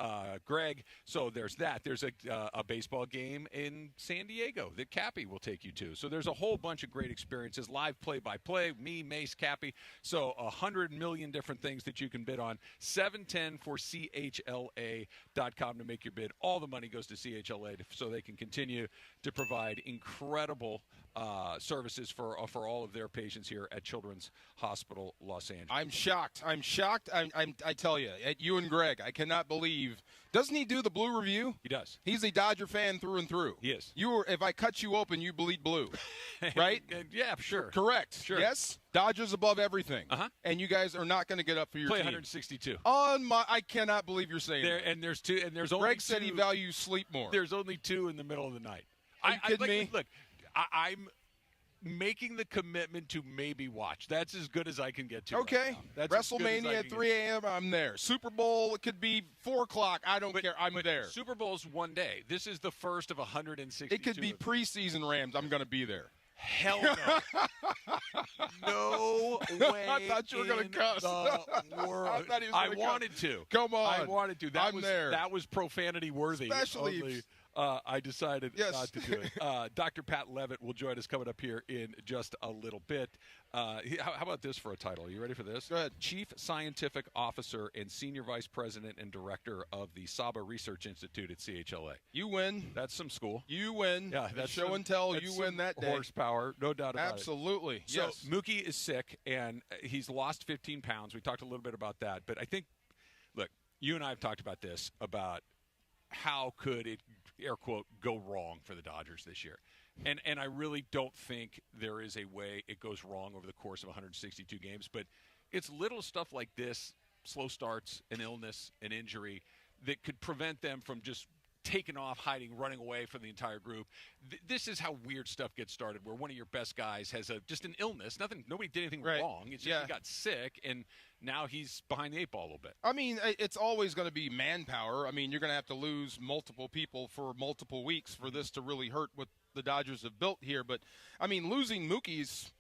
Greg. So there's that. There's a baseball game in San Diego that Cappy will take you to. So there's a whole bunch of great experiences, live play-by-play, me, Mace, Cappy. So 100 million different things that you can bid on. 710 for CHLA.com to make your bid. All the money goes to CHLA so they can continue to provide incredible services for all of their patients here at Children's Hospital Los Angeles. I'm shocked. I tell you, at you and Greg, I cannot believe. Doesn't he do the blue review? He does. He's a Dodger fan through and through. He is. If I cut you open, you bleed blue, right? Yeah, sure. Correct. Sure. Yes. Dodgers above everything. Uh-huh. And you guys are not going to get up for your Play team. 162. I cannot believe you're saying that. And there's two. And there's only Greg said he values sleep more. There's only 2 in the middle of the night. Are you kidding me? Look, I'm making the commitment to maybe watch. That's as good as I can get to. Okay. Right now. That's as good as I WrestleMania can at get. 3 a.m., I'm there. Super Bowl, it could be 4 o'clock. I don't care. I'm there. Super Bowl's one day. This is the first of 162. It could be preseason Rams. I'm going to be there. Hell no. No way. I thought you were going to cuss. The world. I thought he was I gonna wanted cuss. to. Come on. I wanted to. I'm there. That was profanity worthy. Especially Only, I decided not to do it. Dr. Pat Leavitt will join us coming up here in just a little bit. How about this for a title? Are you ready for this? Go ahead. Chief Scientific Officer and Senior Vice President and Director of the Saban Research Institute at CHLA. You win. That's some school. You win. Yeah, that's show and tell. You win that day. Horsepower, no doubt about Absolutely. it. So yes. Mookie is sick, and he's lost 15 pounds. We talked a little bit about that. But I think, look, you and I have talked about this, about how could it, air quote, go wrong for the Dodgers this year. And I really don't think there is a way it goes wrong over the course of 162 games. But it's little stuff like this, slow starts, an illness, an injury, that could prevent them from just taking off, hiding, running away from the entire group. This is how weird stuff gets started, where one of your best guys has just an illness. Nobody did anything wrong. It's just he got sick, and now he's behind the 8 ball a little bit. I mean, it's always going to be manpower. I mean, you're going to have to lose multiple people for multiple weeks for this to really hurt what the Dodgers have built here. But, I mean, losing Mookie's,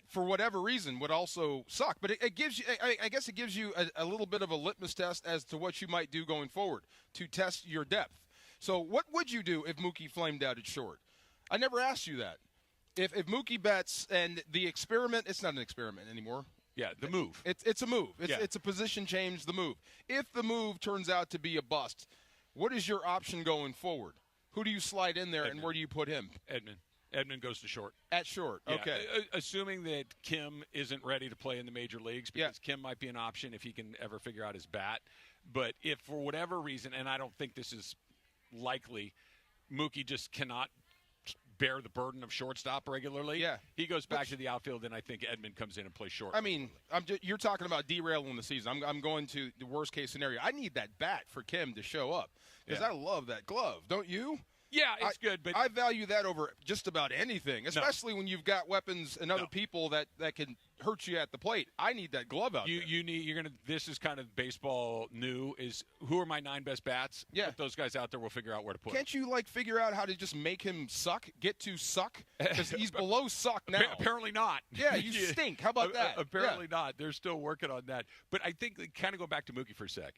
for whatever reason, would also suck. But it gives you, I guess it gives you a little bit of a litmus test as to what you might do going forward to test your depth. So what would you do if Mookie flamed out at short? I never asked you that. If Mookie bets and the experiment, it's not an experiment anymore. Yeah, the move. It's a move. It's a position change, the move. If the move turns out to be a bust, what is your option going forward? Who do you slide in there, and where do you put him? Edmund goes to short. At short, okay. Yeah. Assuming that Kim isn't ready to play in the major leagues, because Kim might be an option if he can ever figure out his bat. But if for whatever reason, and I don't think this is likely, Mookie just cannot bear the burden of shortstop regularly. Yeah. He goes back to the outfield, and I think Edmund comes in and plays short. I mean, you're talking about derailing the season. I'm going to the worst case scenario. I need that bat for Kim to show up, because I love that glove. Don't you? Yeah, it's good, but I value that over just about anything, especially when you've got weapons and other people that can hurt you at the plate. I need that glove out there. This is kind of baseball new, is who are my 9 best bats? Yeah. Put those guys out there, we'll figure out where to put Can't them. you figure out how to just make him suck, get to suck? Because he's below suck now. Apparently not. Yeah, you stink. How about that? Apparently not. They're still working on that. But I think, kind of go back to Mookie for a sec.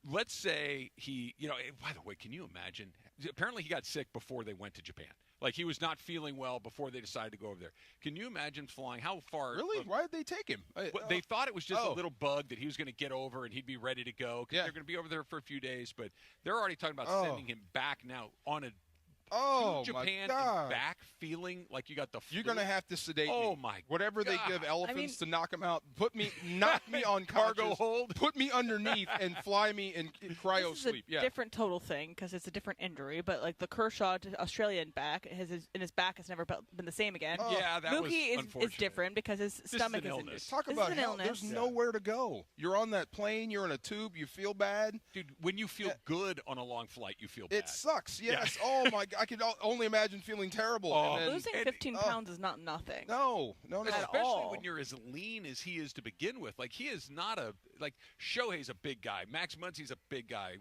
Let's say he, by the way, can you imagine? Apparently he got sick before they went to Japan. Like, he was not feeling well before they decided to go over there. Can you imagine flying? How far? Really? Why did they take him? They thought it was just a little bug that he was going to get over and he'd be ready to go. Because they're going to be over there for a few days. But they're already talking about sending him back now on a Oh, Japan my God. and back feeling like you got the flu. You're going to have to sedate Oh, me. my Whatever God. they give elephants to knock them out, knock me on Cargo hold. Put me underneath and fly me in cryo This is sleep. a different total thing because it's a different injury. But like the Kershaw to Australian back, his back has never been the same again. Yeah, that was Mookie is unfortunate. different because his stomach is an injured. illness. Talk This about is an hell. illness. There's nowhere to go. You're on that plane. You're in a tube. You feel bad. Dude, when you feel good on a long flight, you feel bad. It sucks. Yes. Yeah. Oh, my God. I can only imagine feeling terrible. Oh. And then, Losing 15 pounds is not nothing. No. Especially when you're as lean as he is to begin with. Like, he is not Shohei's a big guy. Max Muncy's a big guy.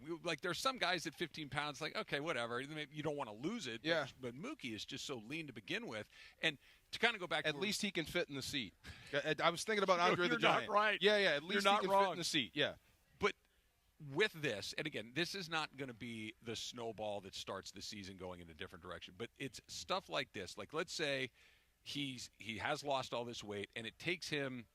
There's some guys at 15 pounds, like, okay, whatever. You don't want to lose it. Yeah. But Mookie is just so lean to begin with. And to kind of go back to at least he can fit in the seat. I was thinking about Andre the Giant. Not right. Yeah, at least you're he can fit in the seat. Yeah. But with this, and again, this is not going to be the snowball that starts the season going in a different direction, but it's stuff like this. Like, let's say he has lost all this weight, and it takes him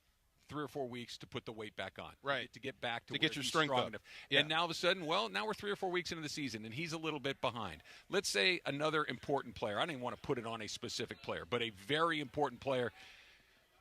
3 or 4 weeks to put the weight back on, right? To get back to get your strength strong up. enough. Yeah. And now all of a sudden, now we're 3 or 4 weeks into the season, and he's a little bit behind. Let's say another important player. I don't even want to put it on a specific player, but a very important player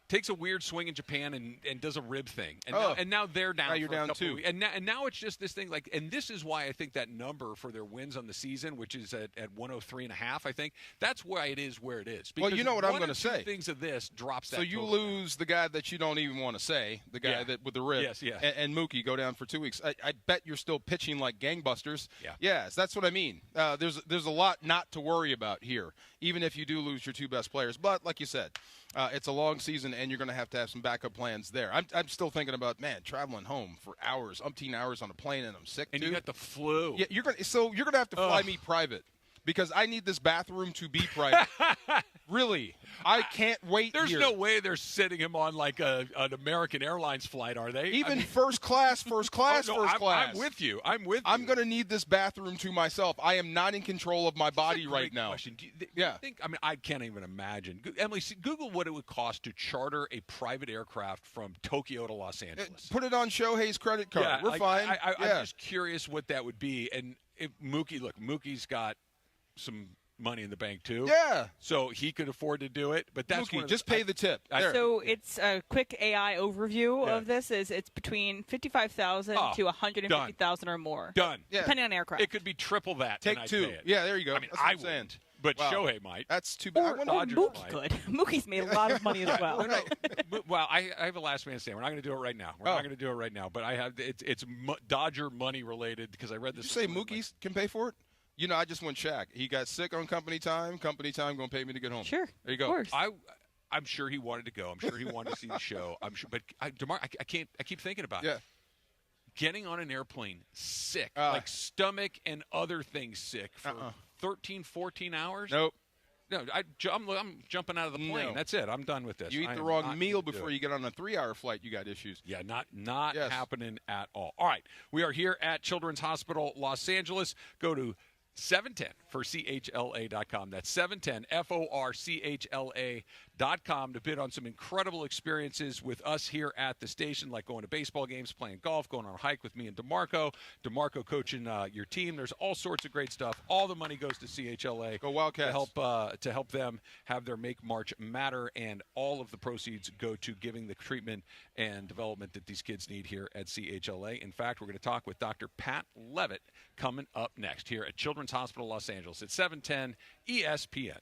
takes a weird swing in Japan and does a rib thing, and now they're down. Now you're for a down couple 2. of weeks. And now it's just this thing and this is why I think that number for their wins on the season, which is at 103.5, I think that's why it is where it is. Well, you know what I'm going to say. say. Things of this drops that. So you total lose the guy that you don't even want to say, the guy that with the rib. Yes, yeah. And Mookie go down for 2 weeks. I bet you're still pitching like gangbusters. Yeah. Yes, that's what I mean. There's a lot not to worry about here, even if you do lose your 2 best players. But like you said, it's a long season, and you're going to have some backup plans there. I'm still thinking about, traveling home for hours, umpteen hours on a plane, and I'm sick. And too. you got the flu. Yeah, you're gonna have to fly me private because I need this bathroom to be private. Really, I can't wait. There's here. no way they're sitting him on like an American Airlines flight, are they? Even first class. I'm with you. I'm going to need this bathroom to myself. I am not in control of my body right now. Do you think, I can't even imagine. Emily, Google what it would cost to charter a private aircraft from Tokyo to Los Angeles. Put it on Shohei's credit card. Yeah, We're fine. I'm just curious what that would be. And if Mookie's got some money in the bank too. Yeah. So he could afford to do it, but that's Mookie, just pay the tip. So it's a quick AI overview of this. It's between 55,000 to 150,000 or more. Done. Yeah. Depending on aircraft. It could be triple that. Take 2. Yeah, there you go. I mean, that's what I'm saying. wouldn't, but Shohei might. That's too bad. Or Mookie could. Mookie's made a lot of money as well. Well, I have a last man stand. We're not going to do it right now. But I have it's Dodger money related because I read this. Did you say Mookie can pay for it? I just went Shaq. He got sick on company time. Company time going to pay me to get home. Sure. There you go. Of course. I'm sure he wanted to go. I'm sure he wanted to see the show. I'm sure, but DeMar, I can't. I keep thinking about it. Getting on an airplane sick, like stomach and other things sick for 13, 14 hours. Nope. No, I'm jumping out of the plane. No. That's it. I'm done with this. You eat the wrong meal before you get on a 3-hour flight. You got issues. Yeah, not happening at all. All right, we are here at Children's Hospital Los Angeles. Go to 710 for CHLA.com. That's 710 FORCHLA.com to bid on some incredible experiences with us here at the station, like going to baseball games, playing golf, going on a hike with me and DeMarco coaching your team. There's all sorts of great stuff. All the money goes to CHLA. Go Wildcats. To help them have their Make March Matter, and all of the proceeds go to giving the treatment and development that these kids need here at CHLA. In fact, we're going to talk with Dr. Pat Leavitt coming up next here at Children's Hospital Los Angeles at 710 ESPN.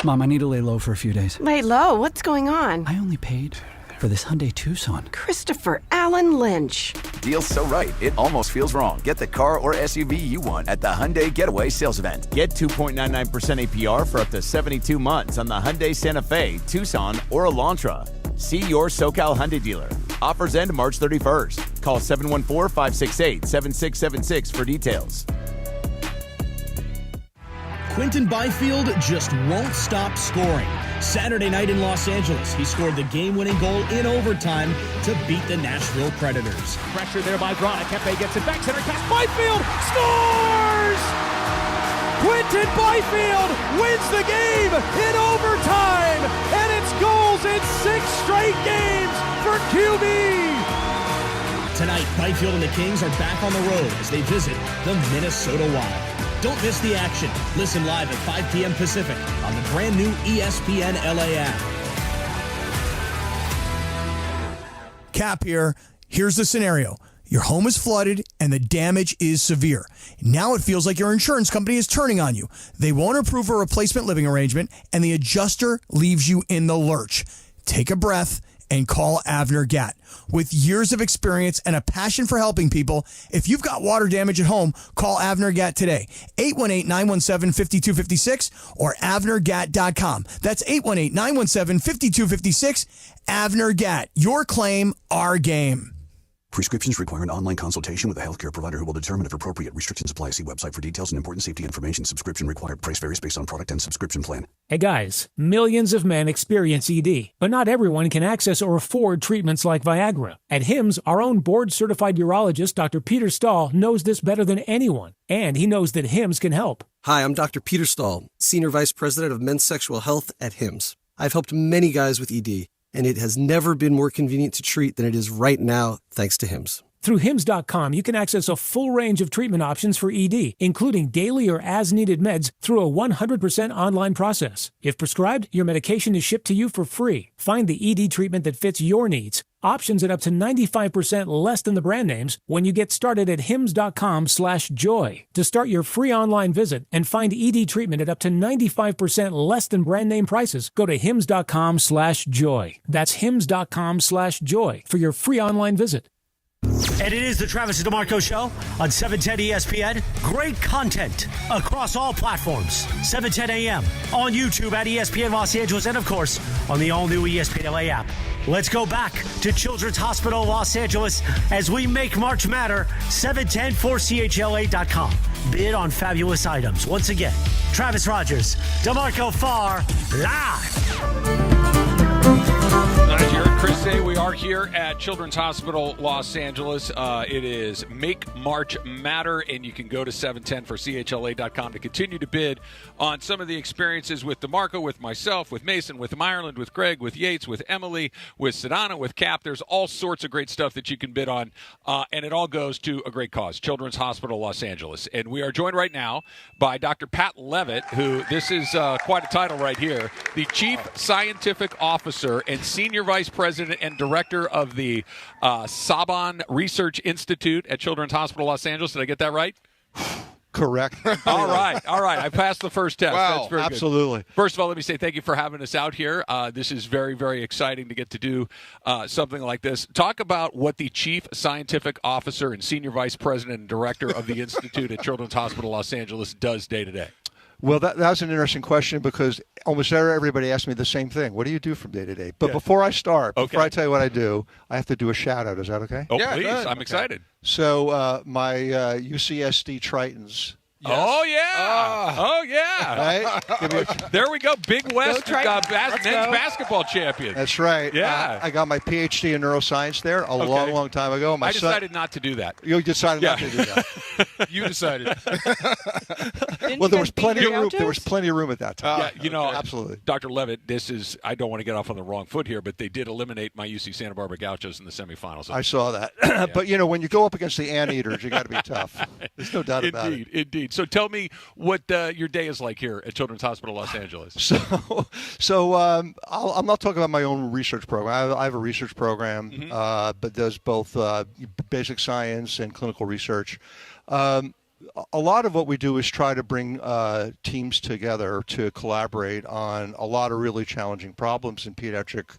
Mom, I need to lay low for a few days. Lay low? What's going on? I only paid for this Hyundai Tucson. Christopher Allen Lynch. Deal's so right, it almost feels wrong. Get the car or SUV you want at the Hyundai Getaway Sales Event. Get 2.99% APR for up to 72 months on the Hyundai Santa Fe, Tucson, or Elantra. See your SoCal Hyundai dealer. Offers end March 31st. Call 714-568-7676 for details. Quinton Byfield just won't stop scoring. Saturday night in Los Angeles, he scored the game-winning goal in overtime to beat the Nashville Predators. Pressure there by Grana. Kempe gets it back center. Cast Byfield scores! Quinton Byfield wins the game in overtime, and it's goals in 6 straight games for QB. Tonight, Byfield and the Kings are back on the road as they visit the Minnesota Wild. Don't miss the action. Listen live at 5 p.m. Pacific on the brand new ESPN LA app. Cap here. Here's the scenario. Your home is flooded and the damage is severe. Now it feels like your insurance company is turning on you. They won't approve a replacement living arrangement and the adjuster leaves you in the lurch. Take a breath and call Avner Gatt. With years of experience and a passion for helping people, if you've got water damage at home, call Avner Gatt today. 818-917-5256 or avnergatt.com. That's 818-917-5256. Avner Gatt. Your claim, our game. Prescriptions require an online consultation with a healthcare provider who will determine if appropriate. Restrictions apply. See website for details and important safety information. Subscription required. Price varies based on product and subscription plan. Hey guys, millions of men experience ED, but not everyone can access or afford treatments like Viagra. At HIMSS, our own board-certified urologist, Dr. Peter Stahl, knows this better than anyone, and he knows that HIMSS can help. Hi, I'm Dr. Peter Stahl, Senior Vice President of Men's Sexual Health at HIMSS. I've helped many guys with ED, and it has never been more convenient to treat than it is right now, thanks to HIMSS. Through HIMSS.com, you can access a full range of treatment options for ED, including daily or as-needed meds through a 100% online process. If prescribed, your medication is shipped to you for free. Find the ED treatment that fits your needs. Options at up to 95% less than the brand names when you get started at hims.com/joy. To start your free online visit and find ED treatment at up to 95% less than brand name prices, go to hims.com/joy. That's hims.com/joy for your free online visit. And it is the Travis and DeMarco Show on 710 ESPN. Great content across all platforms. 710 a.m. on YouTube at ESPN Los Angeles and, of course, on the all-new ESPN LA app. Let's go back to Children's Hospital Los Angeles as we make March Matter. 710-4CHLA.com. Bid on fabulous items. Once again, Travis Rogers, DeMarco Farr, live. As you heard Chris say, we are here at Children's Hospital Los Angeles. It is Make March Matter, and you can go to 710-4CHLA.com to continue to bid on some of the experiences with DeMarco, with myself, with Mason, with Ireland, with Greg, with Yates, with Emily, with Santana, with Cap. There's all sorts of great stuff that you can bid on, and it all goes to a great cause, Children's Hospital Los Angeles. And we are joined right now by Dr. Pat Leavitt, who, this is quite a title right here, the Chief Scientific Officer and Senior Vice President and Director of the Saban Research Institute at Children's Hospital Los Angeles. Did I get that right? Correct. All right. I passed the first test. Wow, that's very absolutely. Good. First of all, let me say thank you for having us out here. This is very, very exciting to get to do something like this. Talk about what the Chief Scientific Officer and Senior Vice President and Director of the Institute at Children's Hospital Los Angeles does day to day. Well, that's an interesting question because almost everybody asks me the same thing. What do you do from day to day? But before I start, before I tell you what I do, I have to do a shout-out. Is that okay? Oh, yeah, please. I'm excited. So my UCSD Tritons. Yes. Oh, yeah. Oh, yeah. Right? There we go. Big West men's basketball champion. That's right. Yeah. I got my PhD in neuroscience there a long, long time ago. I decided not to do that. You decided not to do that. You decided. Well, there was plenty of room. There was plenty of room at that time. Yeah, absolutely. Dr. Leavitt, I don't want to get off on the wrong foot here, but they did eliminate my UC Santa Barbara Gauchos in the semifinals. I saw that. But, when you go up against the anteaters, you got to be tough. There's no doubt about it. Indeed. So tell me what your day is like here at Children's Hospital Los Angeles. So I'm not talking about my own research program. I have a research program, but does both basic science and clinical research. A lot of what we do is try to bring teams together to collaborate on a lot of really challenging problems in pediatric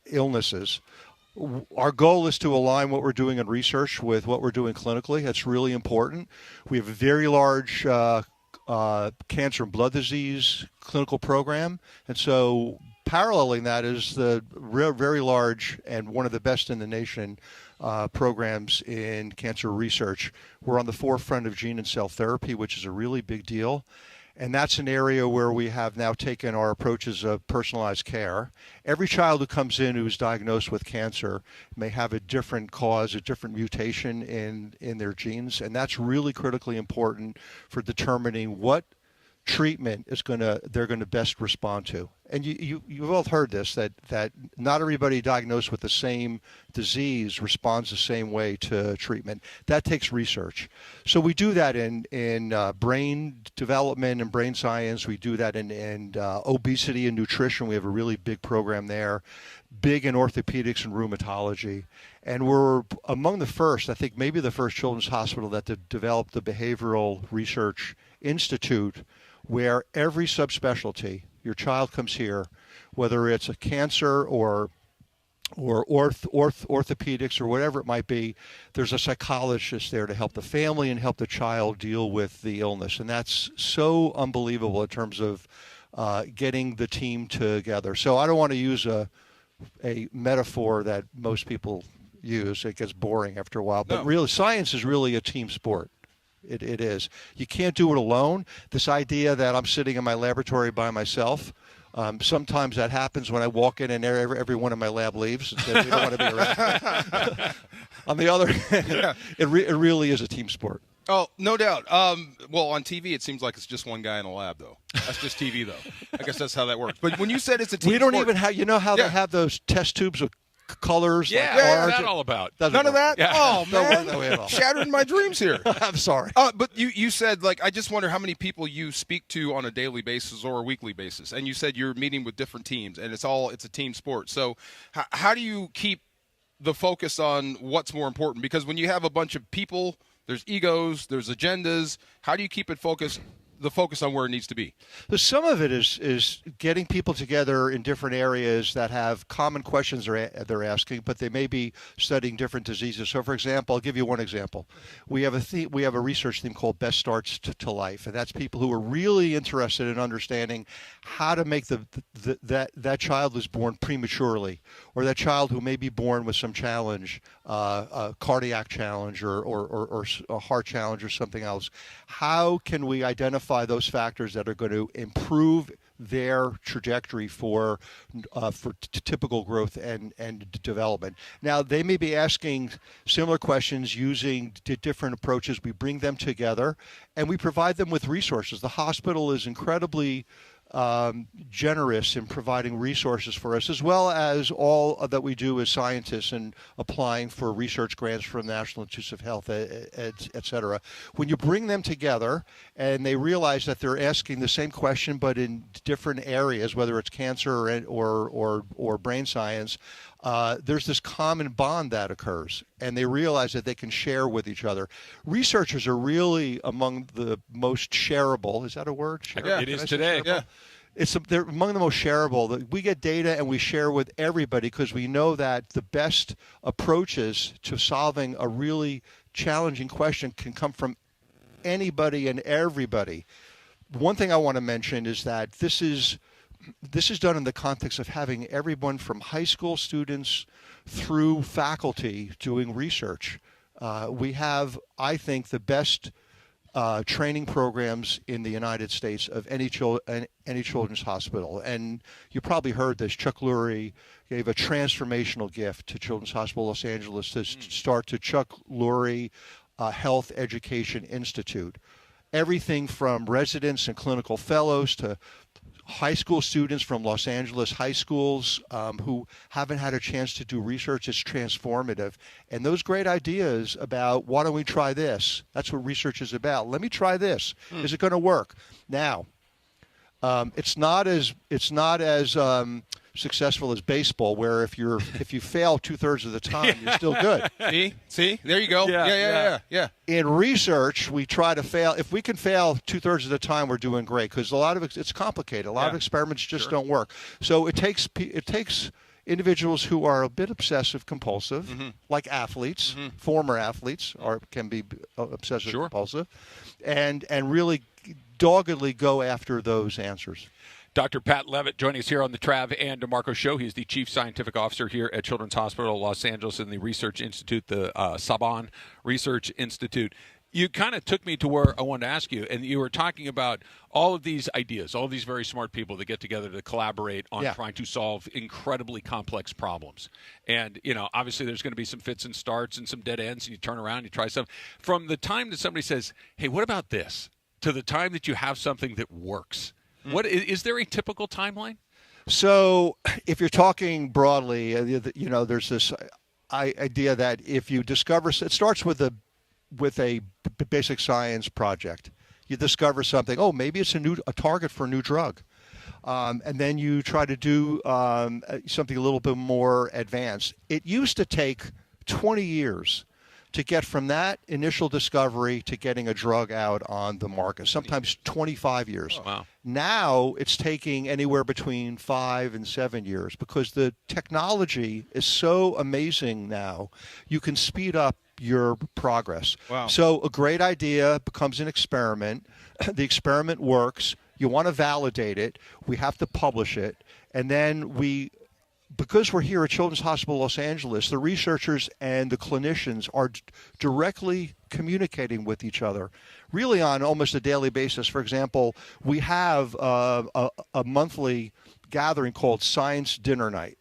illnesses. Our goal is to align what we're doing in research with what we're doing clinically. That's really important. We have a very large cancer and blood disease clinical program, and so paralleling that is the very large and one of the best in the nation programs in cancer research. We're on the forefront of gene and cell therapy, which is a really big deal. And that's an area where we have now taken our approaches of personalized care. Every child who comes in who's diagnosed with cancer may have a different cause, a different mutation in their genes, and that's really critically important for determining what treatment they're going to best respond to. And you've all heard this, that not everybody diagnosed with the same disease responds the same way to treatment. That takes research. So we do that in brain development and brain science. We do that in obesity and nutrition. We have a really big program there, big in orthopedics and rheumatology. And we're among the first, I think maybe the first children's hospital that developed the Behavioral Research Institute, where every subspecialty, your child comes here, whether it's a cancer or orthopedics or whatever it might be, there's a psychologist there to help the family and help the child deal with the illness. And that's so unbelievable in terms of getting the team together. So I don't want to use a metaphor that most people use. It gets boring after a while. But really, science is really a team sport. It is. You can't do it alone. This idea that I'm sitting in my laboratory by myself, sometimes that happens when I walk in and everyone in my lab leaves. They don't want to be around. On the other hand, it really is a team sport. Oh, no doubt. Well, on TV, it seems like it's just one guy in a lab, though. That's just TV, though. I guess that's how that works. But when you said it's a team we don't sport, even have, you know how they have those test tubes with colors? Yeah, like what's that all about? None of that? Yeah. Oh, man. Don't work that way Shattering my dreams here. I'm sorry. But you said, like, I just wonder how many people you speak to on a daily basis or a weekly basis. And you said you're meeting with different teams, and it's a team sport. So how do you keep the focus on what's more important? Because when you have a bunch of people, there's egos, there's agendas. How do you keep the focus on where it needs to be? So some of it is getting people together in different areas that have common questions they're asking, but they may be studying different diseases. So, for example, I'll give you one example. We have a research theme called Best Starts to Life, and that's people who are really interested in understanding how to make that child who's born prematurely, or that child who may be born with some challenge, a cardiac challenge or a heart challenge or something else. How can we identify those factors that are going to improve their trajectory for typical growth and development? Now, they may be asking similar questions using different approaches. We bring them together, and we provide them with resources. The hospital is incredibly generous in providing resources for us, as well as all that we do as scientists and applying for research grants from the National Institutes of Health, et cetera. When you bring them together and they realize that they're asking the same question but in different areas, whether it's cancer or brain science, there's this common bond that occurs, and they realize that they can share with each other. Researchers are really among the most shareable. Is that a word? Yeah, it is today. Yeah. They're among the most shareable. We get data and we share with everybody because we know that the best approaches to solving a really challenging question can come from anybody and everybody. One thing I want to mention is that this is done in the context of having everyone from high school students through faculty doing research. We have, I think, the best training programs in the United States of any children's hospital. And you probably heard this. Chuck Lurie gave a transformational gift to Children's Hospital Los Angeles to start to Chuck Lurie Health Education Institute. Everything from residents and clinical fellows to high school students from Los Angeles high schools who haven't had a chance to do research is transformative. And those great ideas about, why don't we try this? That's what research is about. Let me try this. Is it going to work? Now, it's not as successful as baseball, where if you fail 2/3 of the time, you're still good. See, there you go. Yeah. In research, we try to fail. If we can fail 2/3 of the time, we're doing great, because a lot of it's complicated. A lot of experiments just don't work. So it takes individuals who are a bit obsessive compulsive, like athletes, former athletes, or can be obsessive compulsive, and really doggedly go after those answers. Dr. Pat Leavitt joining us here on the Trav and DeMarco Show. He's the Chief Scientific Officer here at Children's Hospital Los Angeles and the Research Institute, the Saban Research Institute. You kind of took me to where I wanted to ask you, and you were talking about all of these ideas, all of these very smart people that get together to collaborate on trying to solve incredibly complex problems. And, obviously there's going to be some fits and starts and some dead ends, and you turn around, you try something. From the time that somebody says, hey, what about this? to the time that you have something that works? What is there a typical timeline? So if you're talking broadly, there's this idea that if you discover, it starts with a basic science project. You discover something. Oh, maybe it's a target for a new drug. And then you try to do something a little bit more advanced. It used to take 20 years to get from that initial discovery to getting a drug out on the market, sometimes 25 years. Oh, wow. Now it's taking anywhere between 5 and 7 years because the technology is so amazing now. You can speed up your progress. Wow. So a great idea becomes an experiment. The experiment works. You want to validate it. We have to publish it. And then because we're here at Children's Hospital Los Angeles, the researchers and the clinicians are directly communicating with each other, really on almost a daily basis. For example, we have a monthly gathering called Science Dinner Night.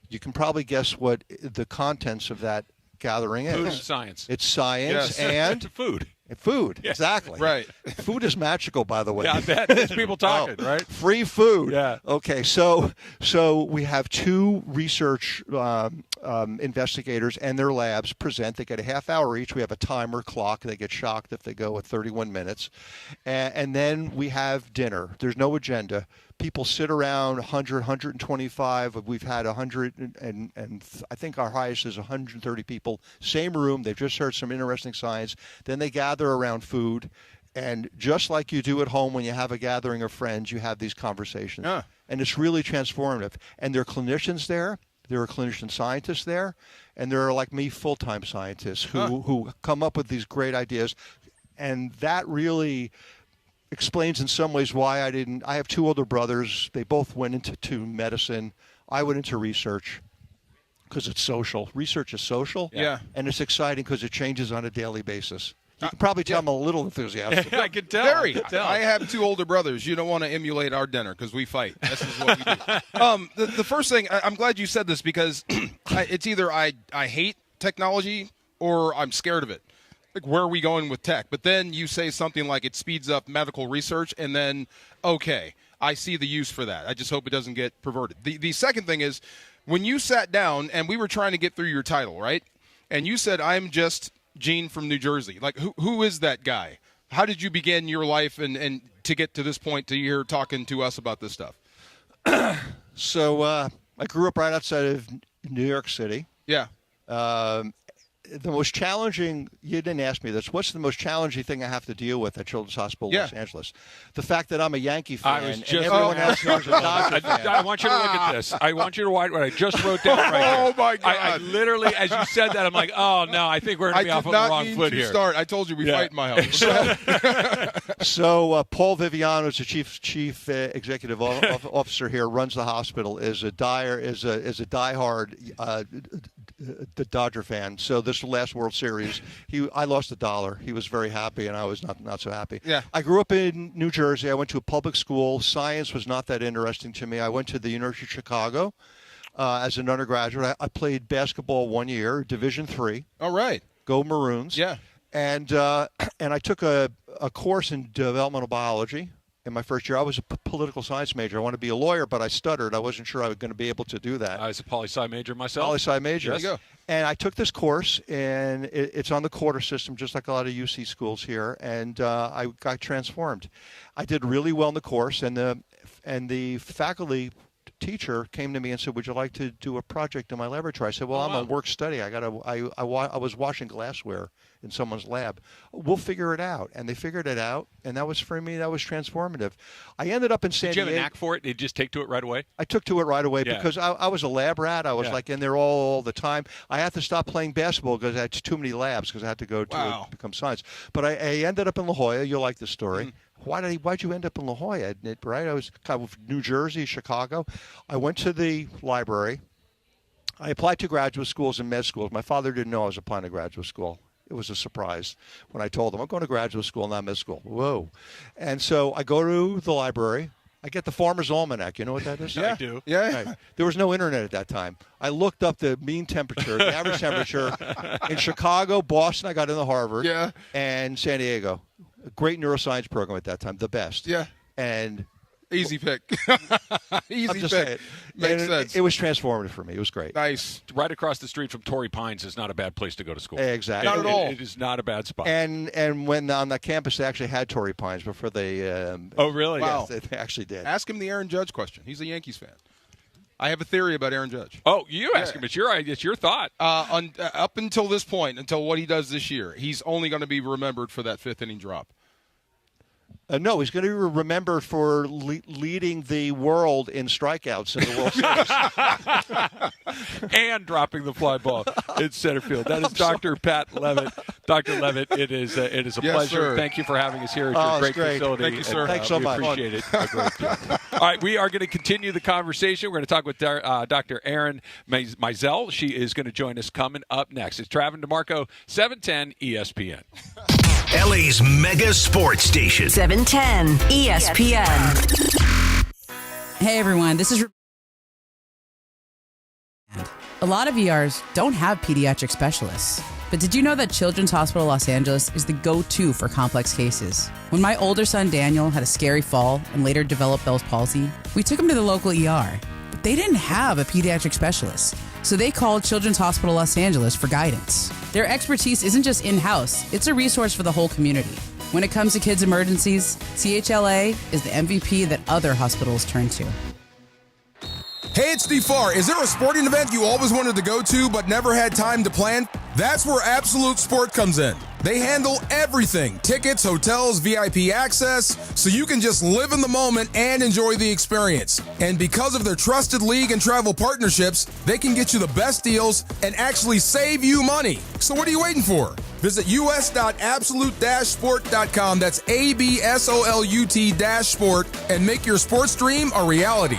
You can probably guess what the contents of that gathering is. Food and science. It's science and food. Food, Yeah. exactly. Right. Food is magical, by the way. Yeah, I bet. There's people talking, right? Free food. Yeah. Okay, so we have 2 research investigators and their labs present. They get a half hour each. We have a timer clock. They get shocked if they go at 31 minutes. And then we have dinner. There's no agenda. People sit around 100, 125. We've had 100, and I think our highest is 130 people. Same room. They've just heard some interesting science. Then they gather around food. And just like you do at home when you have a gathering of friends, you have these conversations. Yeah. And it's really transformative. And there are clinicians there. There are clinician scientists there. And there are, like me, full-time scientists who come up with these great ideas. And that really explains in some ways why I have 2 older brothers. They both went into medicine. I went into research because it's social. Research is social. Yeah. And it's exciting because it changes on a daily basis. You can probably tell I'm a little enthusiastic. I can tell. Very. I can tell. I have 2 older brothers. You don't want to emulate our dinner because we fight. This is what we do. The first thing, I'm glad you said this because it's either I hate technology or I'm scared of it. Like, where are we going with tech? But then you say something like it speeds up medical research, and then, okay, I see the use for that. I just hope it doesn't get perverted. The second thing is, when you sat down, and we were trying to get through your title, right? And you said, I'm just Gene from New Jersey. Like, who is that guy? How did you begin your life and to get to this point to here talking to us about this stuff? So I grew up right outside of New York City. Yeah. The most challenging, you didn't ask me this, what's the most challenging thing I have to deal with at Children's Hospital Los Angeles? The fact that I'm a Yankee fan and everyone else is a Dodger fan. I want you to look at this. I want you to write what I just wrote down right here. Oh, my God. I literally, as you said that, I'm like, oh, no, I think we're going to be off on the wrong foot here. Start. I told you we fight in my house. So Paul Viviano is the chief executive officer here, runs the hospital, is a diehard the Dodger fan. So this last World Series, I lost $1. He was very happy, and I was not so happy. Yeah. I grew up in New Jersey. I went to a public school. Science was not that interesting to me. I went to the University of Chicago as an undergraduate. I played basketball 1 year, Division III. All right. Go Maroons. Yeah. And I took a course in developmental biology. In my first year, I was a political science major. I wanted to be a lawyer, but I stuttered. I wasn't sure I was going to be able to do that. I was a poli-sci major myself. Poli-sci major. Yes. There you go. And I took this course, and it's on the quarter system, just like a lot of UC schools here, and I got transformed. I did really well in the course, and the faculty teacher came to me and said, "Would you like to do a project in my laboratory?" I said, "Well, I'm a work study. I was washing glassware in someone's lab. We'll figure it out." And they figured it out, and that was, for me, that was transformative. I ended up in San Diego. Did you have a knack for it? Did you just take to it right away? I took to it right away because I was a lab rat. I was like in there all the time. I had to stop playing basketball because I had too many labs because I had to go to become science. But I ended up in La Jolla. You'll like the story. Why'd you end up in La Jolla? Right? I was kind of New Jersey, Chicago. I went to the library. I applied to graduate schools and med schools. My father didn't know I was applying to graduate school. It was a surprise when I told him, I'm going to graduate school, not med school. Whoa. And so I go to the library. I get the Farmer's Almanac. You know what that is? Yeah, I do. Yeah. Right. There was no internet at that time. I looked up the mean temperature, the average temperature in Chicago, Boston. I got into Harvard. Yeah. And San Diego. Great neuroscience program at that time, the best. Yeah. And easy pick. Easy pick. Saying, Makes sense. It was transformative for me. It was great. Nice. Right across the street from Torrey Pines is not a bad place to go to school. Exactly. Not at all. It is not a bad spot. And when on that campus, they actually had Torrey Pines before they. Oh, really? Wow. Yes, they actually did. Ask him the Aaron Judge question. He's a Yankees fan. I have a theory about Aaron Judge. Oh, you ask him. It's your thought. Up until this point, until what he does this year, he's only going to be remembered for that 5th inning drop. No, he's going to be remembered for leading the world in strikeouts in the World Series. And dropping the fly ball in center field. That is Dr. Pat Leavitt. Dr. Leavitt, it is a pleasure. Sir. Thank you for having us here at your great facility. Thank you, sir. Thanks so much. Appreciate it. A great deal. All right, we are going to continue the conversation. We're going to talk with Dr. Erin Meisel. She is going to join us coming up next. It's Travis DeMarco, 710 ESPN. LA's mega sports station. 710 ESPN. Hey everyone, this is a lot of ERs don't have pediatric specialists. But did you know that Children's Hospital Los Angeles is the go-to for complex cases? When my older son Daniel had a scary fall and later developed Bell's palsy, we took him to the local ER. But they didn't have a pediatric specialist, so they called Children's Hospital Los Angeles for guidance. Their expertise isn't just in-house, it's a resource for the whole community. When it comes to kids' emergencies, CHLA is the MVP that other hospitals turn to. Hey, it's Steve Farr. Is there a sporting event you always wanted to go to but never had time to plan? That's where Absolute Sport comes in. They handle everything, tickets, hotels, VIP access, so you can just live in the moment and enjoy the experience. And because of their trusted league and travel partnerships, they can get you the best deals and actually save you money. So what are you waiting for? Visit us.absolute-sport.com, that's ABSOLUT-sport, and make your sports dream a reality.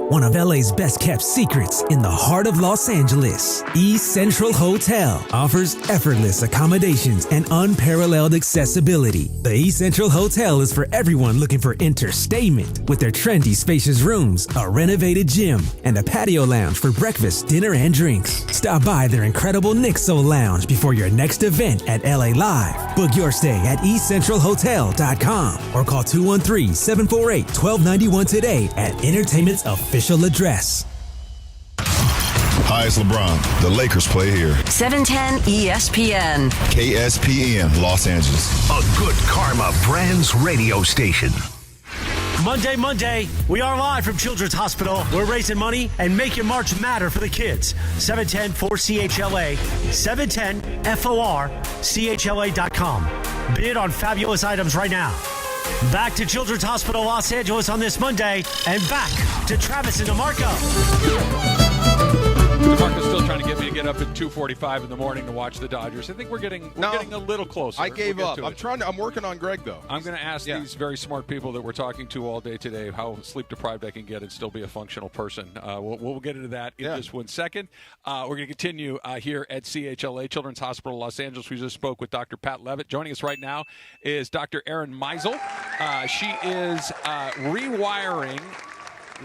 One of LA's best kept secrets in the heart of Los Angeles, East Central Hotel offers effortless accommodations and unparalleled accessibility. The East Central Hotel is for everyone looking for entertainment with their trendy spacious rooms, a renovated gym, and a patio lounge for breakfast, dinner, and drinks. Stop by their incredible Nixo Lounge before your next event at LA Live. Book your stay at eastcentralhotel.com or call 213-748-1291 today at Entertainment's official address. Hi, it's LeBron. The Lakers play here. 710 ESPN. KSPN, Los Angeles. A good karma brands radio station. Monday, we are live from Children's Hospital. We're raising money and Make Your March Matter for the kids. 710 for CHLA, 710 FOR, CHLA.com. Bid on fabulous items right now. Back to Children's Hospital Los Angeles on this Monday, and back to Travis and DeMarco. DeMarco's still trying to get me to get up at 2:45 in the morning to watch the Dodgers. I think we're getting a little closer. I gave up. I'm working on Greg though. I'm going to ask these very smart people that we're talking to all day today how sleep deprived I can get and still be a functional person. We'll get into that in just 1 second. We're going to continue here at CHLA Children's Hospital Los Angeles. We just spoke with Dr. Pat Leavitt. Joining us right now is Dr. Erin Meisel. She is rewiring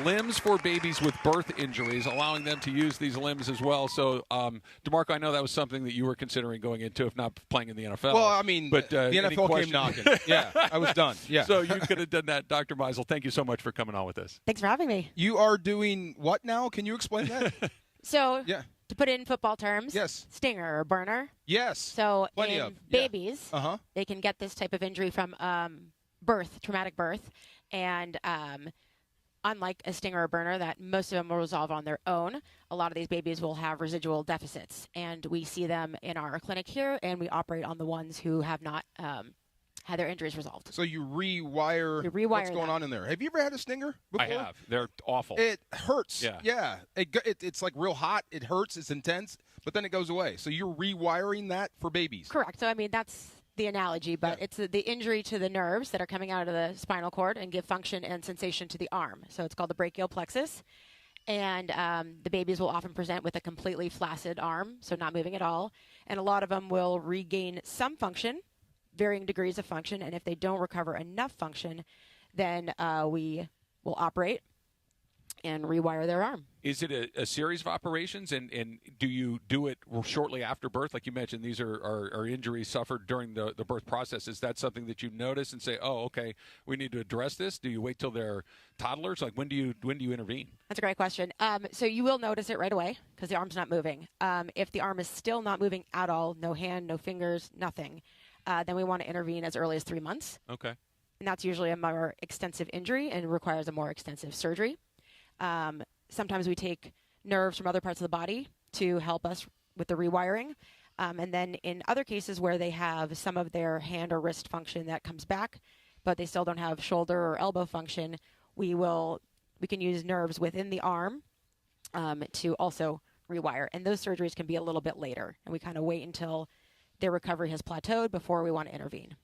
limbs for babies with birth injuries, allowing them to use these limbs as well. So, DeMarco, I know that was something that you were considering going into, if not playing in the NFL. Well, I mean, but the NFL came knocking. Yeah, I was done. Yeah. So you could have done that. Dr. Meisel, thank you so much for coming on with us. Thanks for having me. You are doing what now? Can you explain that? So, to put it in football terms, yes, stinger or burner. Yes. So in babies, they can get this type of injury from birth, traumatic birth, and unlike a stinger or burner that most of them will resolve on their own, a lot of these babies will have residual deficits. And we see them in our clinic here, and we operate on the ones who have not had their injuries resolved. So you rewire what's going on in there. Have you ever had a stinger before? I have. They're awful. It hurts. Yeah. It's like real hot. It hurts. It's intense, but then it goes away. So you're rewiring that for babies. Correct. So, I mean, that's the analogy, but it's the injury to the nerves that are coming out of the spinal cord and give function and sensation to the arm. So it's called the brachial plexus. And the babies will often present with a completely flaccid arm, so not moving at all. And a lot of them will regain some function, varying degrees of function. And if they don't recover enough function, then we will operate and rewire their arm. Is it a series of operations, and do you do it shortly after birth? Like you mentioned, these are injuries suffered during the birth process. Is that something that you notice and say, oh, okay, we need to address this? Do you wait till they're toddlers? Like when do you intervene? That's a great question. So you will notice it right away because the arm's not moving. If the arm is still not moving at all, no hand, no fingers, nothing, then we want to intervene as early as 3 months. Okay. And that's usually a more extensive injury and requires a more extensive surgery. Sometimes we take nerves from other parts of the body to help us with the rewiring. And then in other cases where they have some of their hand or wrist function that comes back, but they still don't have shoulder or elbow function, we can use nerves within the arm to also rewire. And those surgeries can be a little bit later. And we kind of wait until their recovery has plateaued before we want to intervene.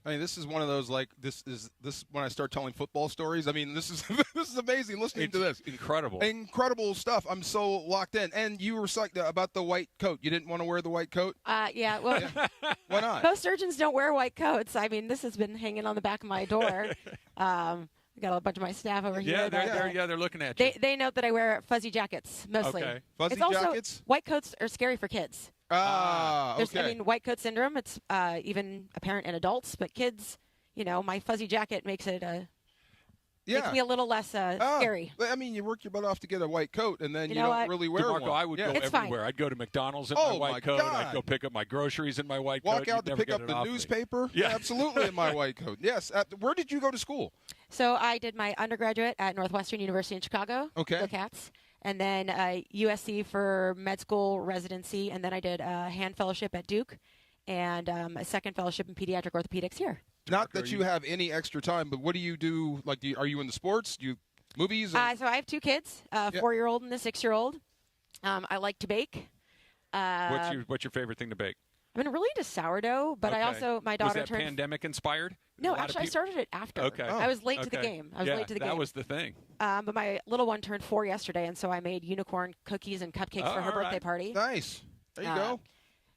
I mean, this is one of those, like, this when I start telling football stories. I mean, this is this is amazing listening to this. Incredible stuff. I'm so locked in. And you were about the white coat. You didn't want to wear the white coat? Yeah. Well, why not? Most surgeons don't wear white coats. I mean, this has been hanging on the back of my door. I got a bunch of my staff over here. They're looking at you. They note that I wear fuzzy jackets mostly. Okay. Fuzzy jackets? White coats are scary for kids. Okay. I mean, white coat syndrome, it's even apparent in adults, but kids, my fuzzy jacket makes it makes me a little less scary. I mean, you work your butt off to get a white coat, and then you don't really wear DeMarco, one. I would go It's everywhere. fine. I'd go to McDonald's in my white coat. God. I'd go pick up my groceries in my white Walk coat. out to pick up the newspaper? Yeah. Absolutely in my white coat. Yes. Where did you go to school? So I did my undergraduate at Northwestern University in Chicago. Okay. Go Cats. And then USC for med school residency, and then I did a hand fellowship at Duke, and a second fellowship in pediatric orthopedics here. Not that you have any extra time, but what do you do? Like, are you in the sports? Do you movies? So I have 2 kids, a 4-year-old and a 6-year-old. I like to bake. What's your favorite thing to bake? I've been really into sourdough, but I also, my daughter was that pandemic inspired? No, actually, I started it after. Okay. I was late to the game. That was the thing. But my little one turned 4 yesterday, and so I made unicorn cookies and cupcakes for her birthday party. Nice. There you go.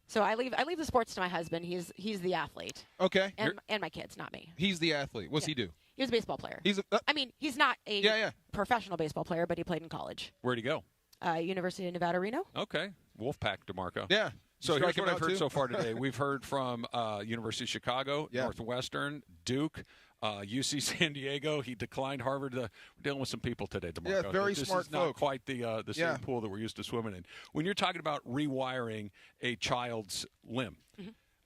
So I leave the sports to my husband. He's the athlete. Okay. And my kids, not me. He's the athlete. What's he do? He was a baseball player. He's not a professional baseball player, but he played in college. Where'd he go? University of Nevada, Reno. Okay. Wolfpack, DeMarco. Yeah. So here's what I've heard so far today. We've heard from University of Chicago, Northwestern, Duke, UC San Diego. He declined Harvard. We're dealing with some people today, DeMarco. Yeah, very smart This is not quite the same pool that we're used to swimming in. When you're talking about rewiring a child's limb,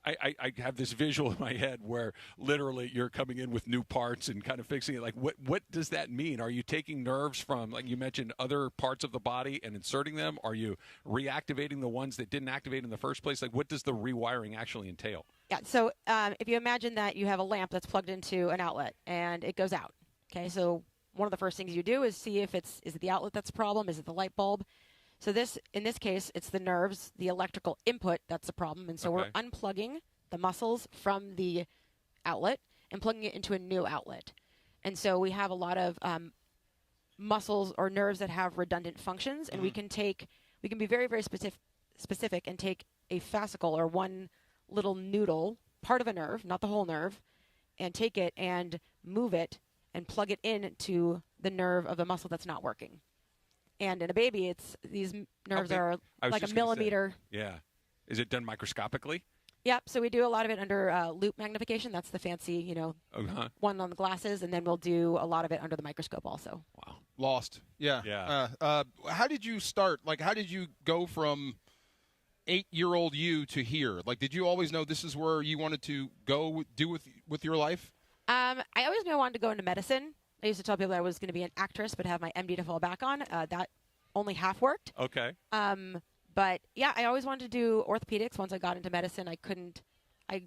I have this visual in my head where literally you're coming in with new parts and kind of fixing it. Like, what does that mean? Are you taking nerves from, like you mentioned, other parts of the body and inserting them? Are you reactivating the ones that didn't activate in the first place? Like, what does the rewiring actually entail? Yeah, so if you imagine that you have a lamp that's plugged into an outlet and it goes out, okay? So one of the first things you do is see if is it the outlet that's the problem? Is it the light bulb? So in this case, it's the nerves, the electrical input that's the problem. And so we're unplugging the muscles from the outlet and plugging it into a new outlet. And so we have a lot of muscles or nerves that have redundant functions, and we can be very, very specific and take a fascicle or one little noodle, part of a nerve, not the whole nerve, and take it and move it and plug it into the nerve of the muscle that's not working. And in a baby, these nerves are like a millimeter. Yeah. Is it done microscopically? Yep. So we do a lot of it under loop magnification. That's the fancy, one on the glasses. And then we'll do a lot of it under the microscope also. Wow. Lost. Yeah. Yeah. How did you start? Like, how did you go from 8-year-old you to here? Like, did you always know this is where you wanted to go do with your life? I always knew I wanted to go into medicine. I used to tell people I was going to be an actress, but have my MD to fall back on. That only half worked. Okay. But yeah, I always wanted to do orthopedics. Once I got into medicine, I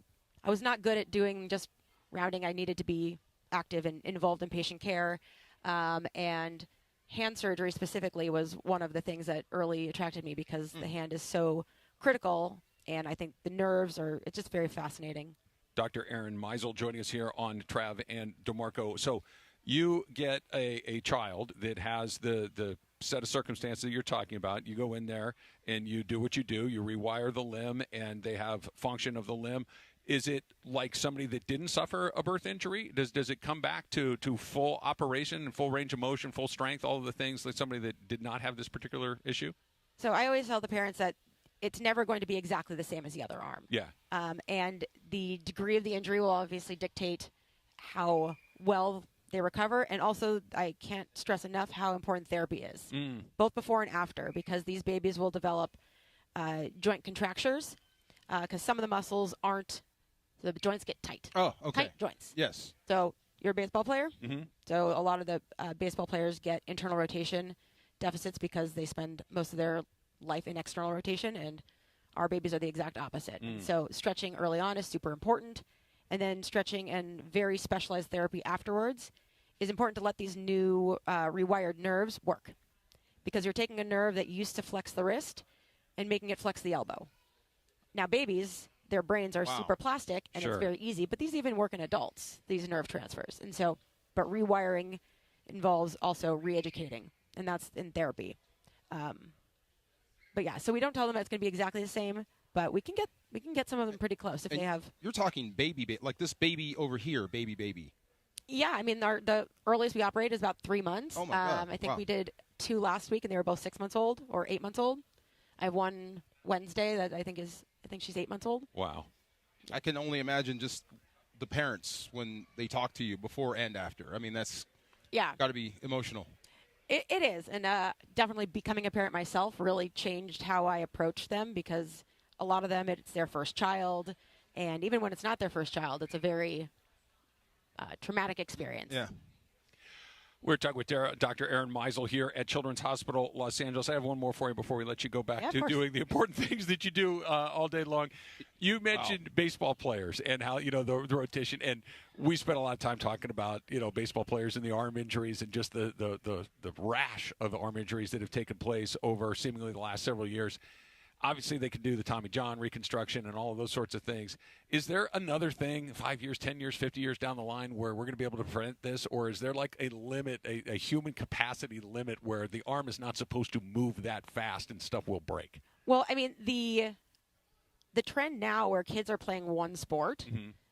was not good at doing just rounding. I needed to be active and involved in patient care. And hand surgery specifically was one of the things that early attracted me because the hand is so critical. And I think the nerves it's just very fascinating. Dr. Erin Meisel joining us here on Trav and DeMarco. So you get a child that has the set of circumstances that you're talking about. You go in there and you do what you do. You rewire the limb, and they have function of the limb. Is it like somebody that didn't suffer a birth injury? Does it come back to full operation and full range of motion, full strength, all of the things like somebody that did not have this particular issue? So I always tell the parents that it's never going to be exactly the same as the other arm. Yeah. And the degree of the injury will obviously dictate how well they recover. And also, I can't stress enough how important therapy is, both before and after, because these babies will develop joint contractures because some of the muscles aren't, the joints get tight. Oh, okay. Tight joints. Yes. So you're a baseball player? Mm-hmm. So a lot of the baseball players get internal rotation deficits because they spend most of their life in external rotation, and our babies are the exact opposite. So stretching early on is super important, and then stretching and very specialized therapy afterwards is important to let these new rewired nerves work, because you're taking a nerve that used to flex the wrist and making it flex the elbow. Now babies, their brains are super plastic, and it's very easy, but these even work in adults, these nerve transfers. And so, but rewiring involves also re-educating, and that's in therapy. But yeah, so we don't tell them it's going to be exactly the same, but we can get some of them pretty close if they have. You're talking baby, like this baby over here, baby. Yeah, I mean, the earliest we operate is about 3 months. Oh my God. I think we did 2 last week, and they were both 6 months old or 8 months old. I have one Wednesday that I think she's 8 months old. Wow. I can only imagine just the parents when they talk to you before and after. I mean, that's got to be emotional. It is, and definitely becoming a parent myself really changed how I approach them, because a lot of them, it's their first child, and even when it's not their first child, it's a very traumatic experience. Yeah. We're talking with Dr. Erin Meisel here at Children's Hospital Los Angeles. I have one more for you before we let you go back to doing the important things that you do all day long. You mentioned baseball players and how, the rotation, and we spent a lot of time talking about, baseball players and the arm injuries and just the rash of arm injuries that have taken place over seemingly the last several years. Obviously, they can do the Tommy John reconstruction and all of those sorts of things. Is there another thing 5 years, 10 years, 50 years down the line where we're going to be able to prevent this? Or is there like a limit, a human capacity limit where the arm is not supposed to move that fast and stuff will break? Well, I mean, the trend now where kids are playing one sport,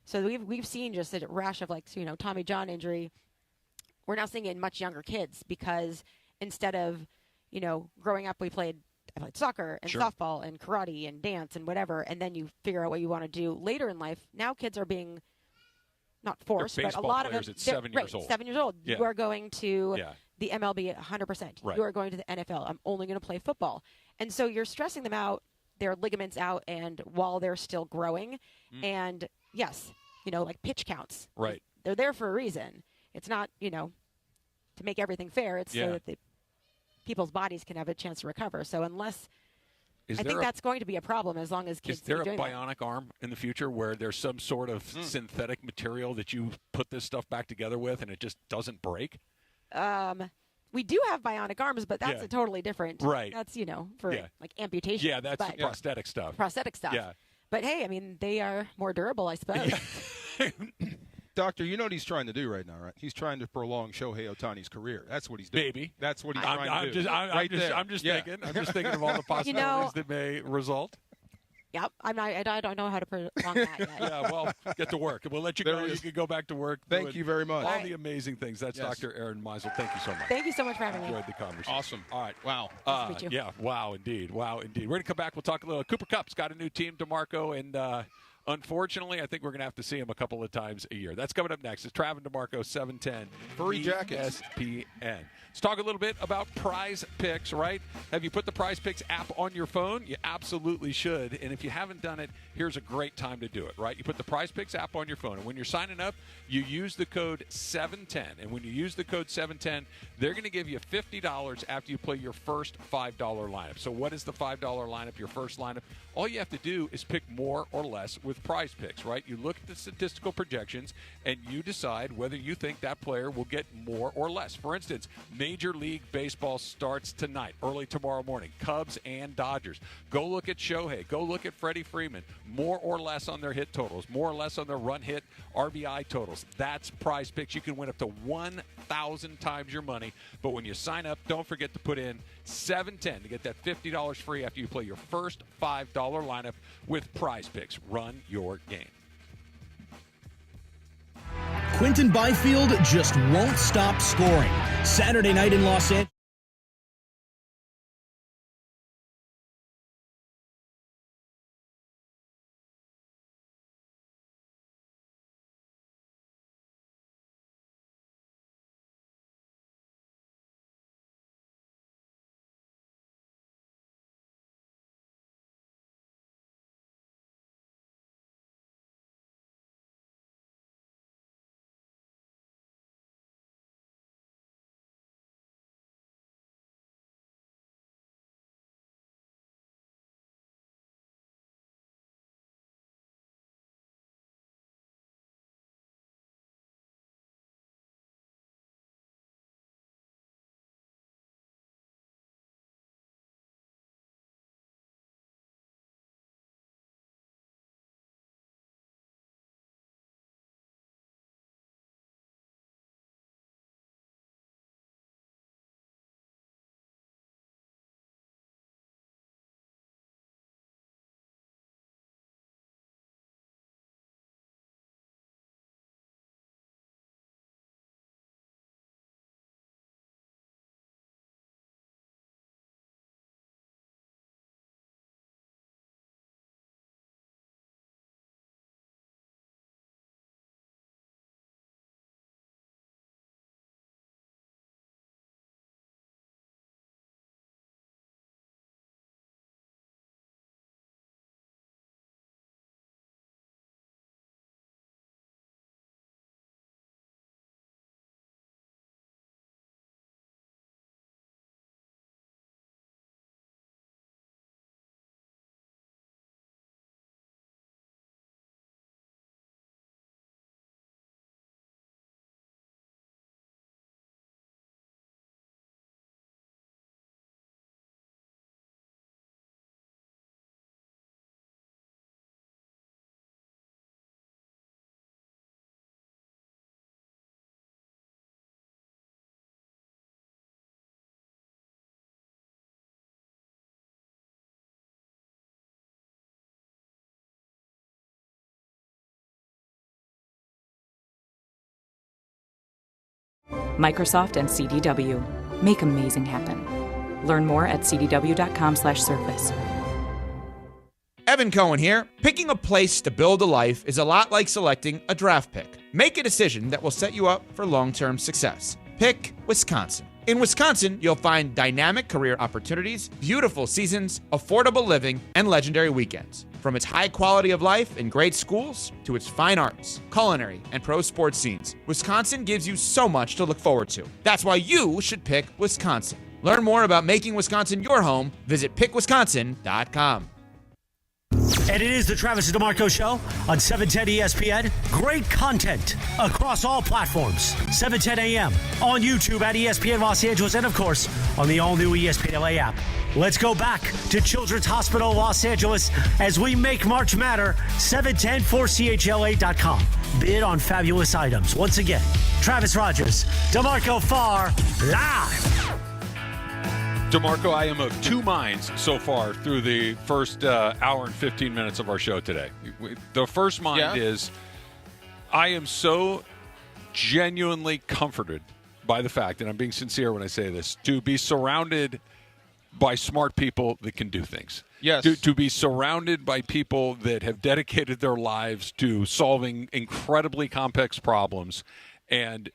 so we've seen just a rash of Tommy John injury. We're now seeing it in much younger kids because instead of, growing up I played soccer and softball and karate and dance and whatever, and then you figure out what you want to do later in life. Now kids are being not forced, but a lot of them. At 7 years old. 7 years old. Yeah. You are going to the MLB 100%. Right. You are going to the NFL. I'm only going to play football. And so you're stressing them out, their ligaments out, and while they're still growing. And yes, like pitch counts. Right. They're there for a reason. It's not, to make everything fair. It's so that people's bodies can have a chance to recover. So unless I think that's going to be a problem as long as kids Is there keep a doing bionic arm in the future where there's some sort of synthetic material that you put this stuff back together with and it just doesn't break? We do have bionic arms, but that's a totally different. Right. That's, for like amputation. Yeah, that's prosthetic stuff. Prosthetic stuff. Yeah. But hey, I mean, they are more durable, I suppose. Doctor, you know what he's trying to do right now, right? He's trying to prolong Shohei Ohtani's career. That's what he's doing. Maybe. That's what he's trying to do. I'm just thinking of all the possibilities that may result. Yep. I don't know how to prolong that yet. Yeah, well, get to work. We'll let you go. You can go back to work. Thank you very much. All the amazing things. That's Dr. Erin Meisel. Thank you so much. Thank you so much for having me. Enjoyed the conversation. Awesome. All right. Wow. Nice to meet you. Yeah, wow, indeed. Wow, indeed. We're going to come back. We'll talk a little. Cooper Kupp's got a new team, DeMarco, and unfortunately, I think we're going to have to see him a couple of times a year. That's coming up next. It's Trav and DeMarco, 710. Furry jackets. ESPN. Let's talk a little bit about Prize Picks, right? Have you put the Prize Picks app on your phone? You absolutely should. And if you haven't done it, here's a great time to do it, right? You put the Prize Picks app on your phone, and when you're signing up, you use the code 710. And when you use the code 710, they're going to give you $50 after you play your first $5 lineup. So what is the $5 lineup, your first lineup? All you have to do is pick more or less with Prize Picks, right? You look at the statistical projections, and you decide whether you think that player will get more or less. For instance, Major League Baseball starts tonight, early tomorrow morning. Cubs and Dodgers. Go look at Shohei. Go look at Freddie Freeman. More or less on their hit totals. More or less on their run hit RBI totals. That's Prize Picks. You can win up to 1,000 times your money. But when you sign up, don't forget to put in 710 to get that $50 free after you play your first $5 lineup with Prize Picks. Run your game. Quinton Byfield just won't stop scoring. Saturday night in Los Angeles. Microsoft and CDW. Make amazing happen. Learn more at cdw.com/surface. Evan Cohen here. Picking a place to build a life is a lot like selecting a draft pick. Make a decision that will set you up for long-term success. Pick Wisconsin. In Wisconsin, you'll find dynamic career opportunities, beautiful seasons, affordable living, and legendary weekends. From its high quality of life and great schools to its fine arts, culinary, and pro sports scenes, Wisconsin gives you so much to look forward to. That's why you should pick Wisconsin. Learn more about making Wisconsin your home. Visit pickwisconsin.com. And it is the Travis and DeMarco Show on 710 ESPN. Great content across all platforms. 710 a.m. on YouTube at ESPN Los Angeles and, of course, on the all-new ESPN LA app. Let's go back to Children's Hospital Los Angeles as we make March matter. 710-4CHLA.com. Bid on fabulous items. Once again, Travis Rogers, DeMarco Farr, live. DeMarco, I am of two minds so far through the first hour and 15 minutes of our show today. The first mind is I am so genuinely comforted by the fact, and I'm being sincere when I say this, to be surrounded by smart people that can do things. Yes. To be surrounded by people that have dedicated their lives to solving incredibly complex problems and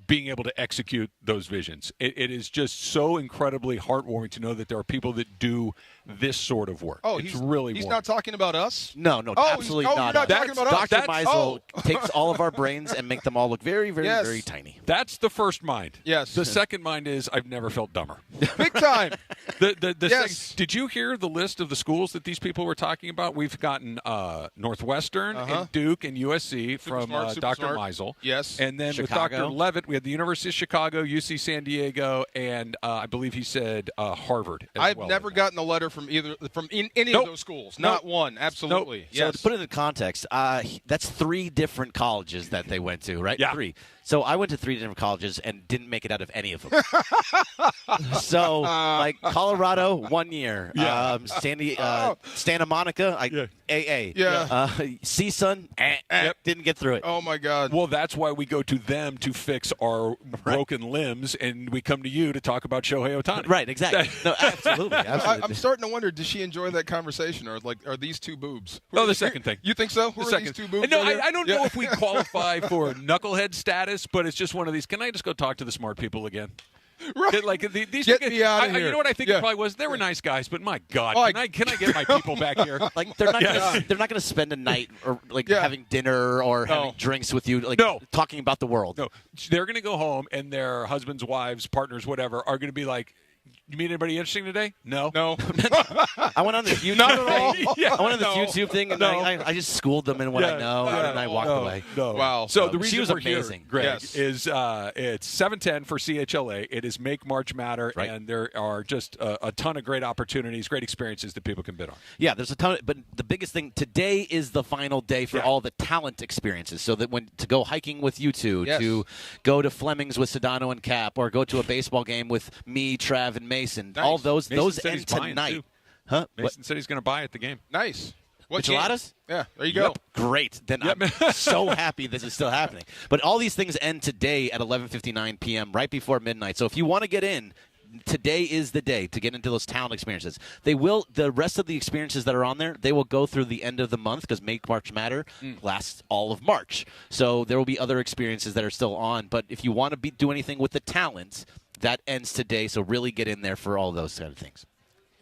being able to execute those visions. It is just so incredibly heartwarming to know that there are people that do this sort of work. Oh, it's he's really he's warm. not talking about us? No, absolutely not. You're not talking about us. Dr. Meisel takes all of our brains and make them all look very, very, very tiny. That's the first mind. Yes. The second mind is I've never felt dumber. Big time. Did you hear the list of the schools that these people were talking about? We've gotten Northwestern and Duke and USC from Dr. Meisel. Yes. And then Chicago. with Dr. Leavitt, we had the University of Chicago, UC San Diego, and I believe he said Harvard as I've well. never gotten a letter from any of those schools. Not one. Absolutely. So to put it in context, that's 3 different colleges that they went to, right? Yeah. 3. So I went to 3 different colleges and didn't make it out of any of them. So, like, Colorado, 1 year. Yeah. Santa Monica, AA. Yeah. CSUN, didn't get through it. Oh, my God. Well, that's why we go to them to fix our broken limbs, and we come to you to talk about Shohei Ohtani. Right, exactly. No, absolutely. I'm starting to wonder, does she enjoy that conversation, or are these two boobs? Oh, the second thing. You think so? Who The are these two boobs? No, right here? I don't know if we qualify for knucklehead status, but it's just one of these. Can I just go talk to the smart people again? Right. Like these Get me out of here. You know what I think it probably was? They were nice guys, but my God, can I get my people back here? Like they're not going to spend a night or having dinner or having drinks with you, talking about the world. No, they're going to go home, and their husbands, wives, partners, whatever, are going to be like, "You meet anybody interesting today?" No. I went on this YouTube thing. I went on this YouTube thing, and I just schooled them in what I know, and then I walked away. No. Wow. So the reason she was we're amazing. here, Greg, is it's 7:10 for CHLA. It is Make March Matter, and there are just a ton of great opportunities, great experiences that people can bid on. Yeah, there's a ton. But the biggest thing today is the final day for all the talent experiences. So that to go hiking with you two, to go to Fleming's with Sedano and Cap, or go to a baseball game with me, Trav, and Mason. Nice. All those Mason end tonight. Huh? Mason said he's going to buy at the game. Nice. What Micheladas? Yeah, there you go. Yep. Great. Then I'm so happy this is still happening. But all these things end today at 11:59 p.m., right before midnight. So if you want to get in, today is the day to get into those talent experiences. The rest of the experiences that are on there, they will go through the end of the month because Make March Matter lasts all of March. So there will be other experiences that are still on. But if you want to do anything with the talent, that ends today. So really get in there for all those kind of things.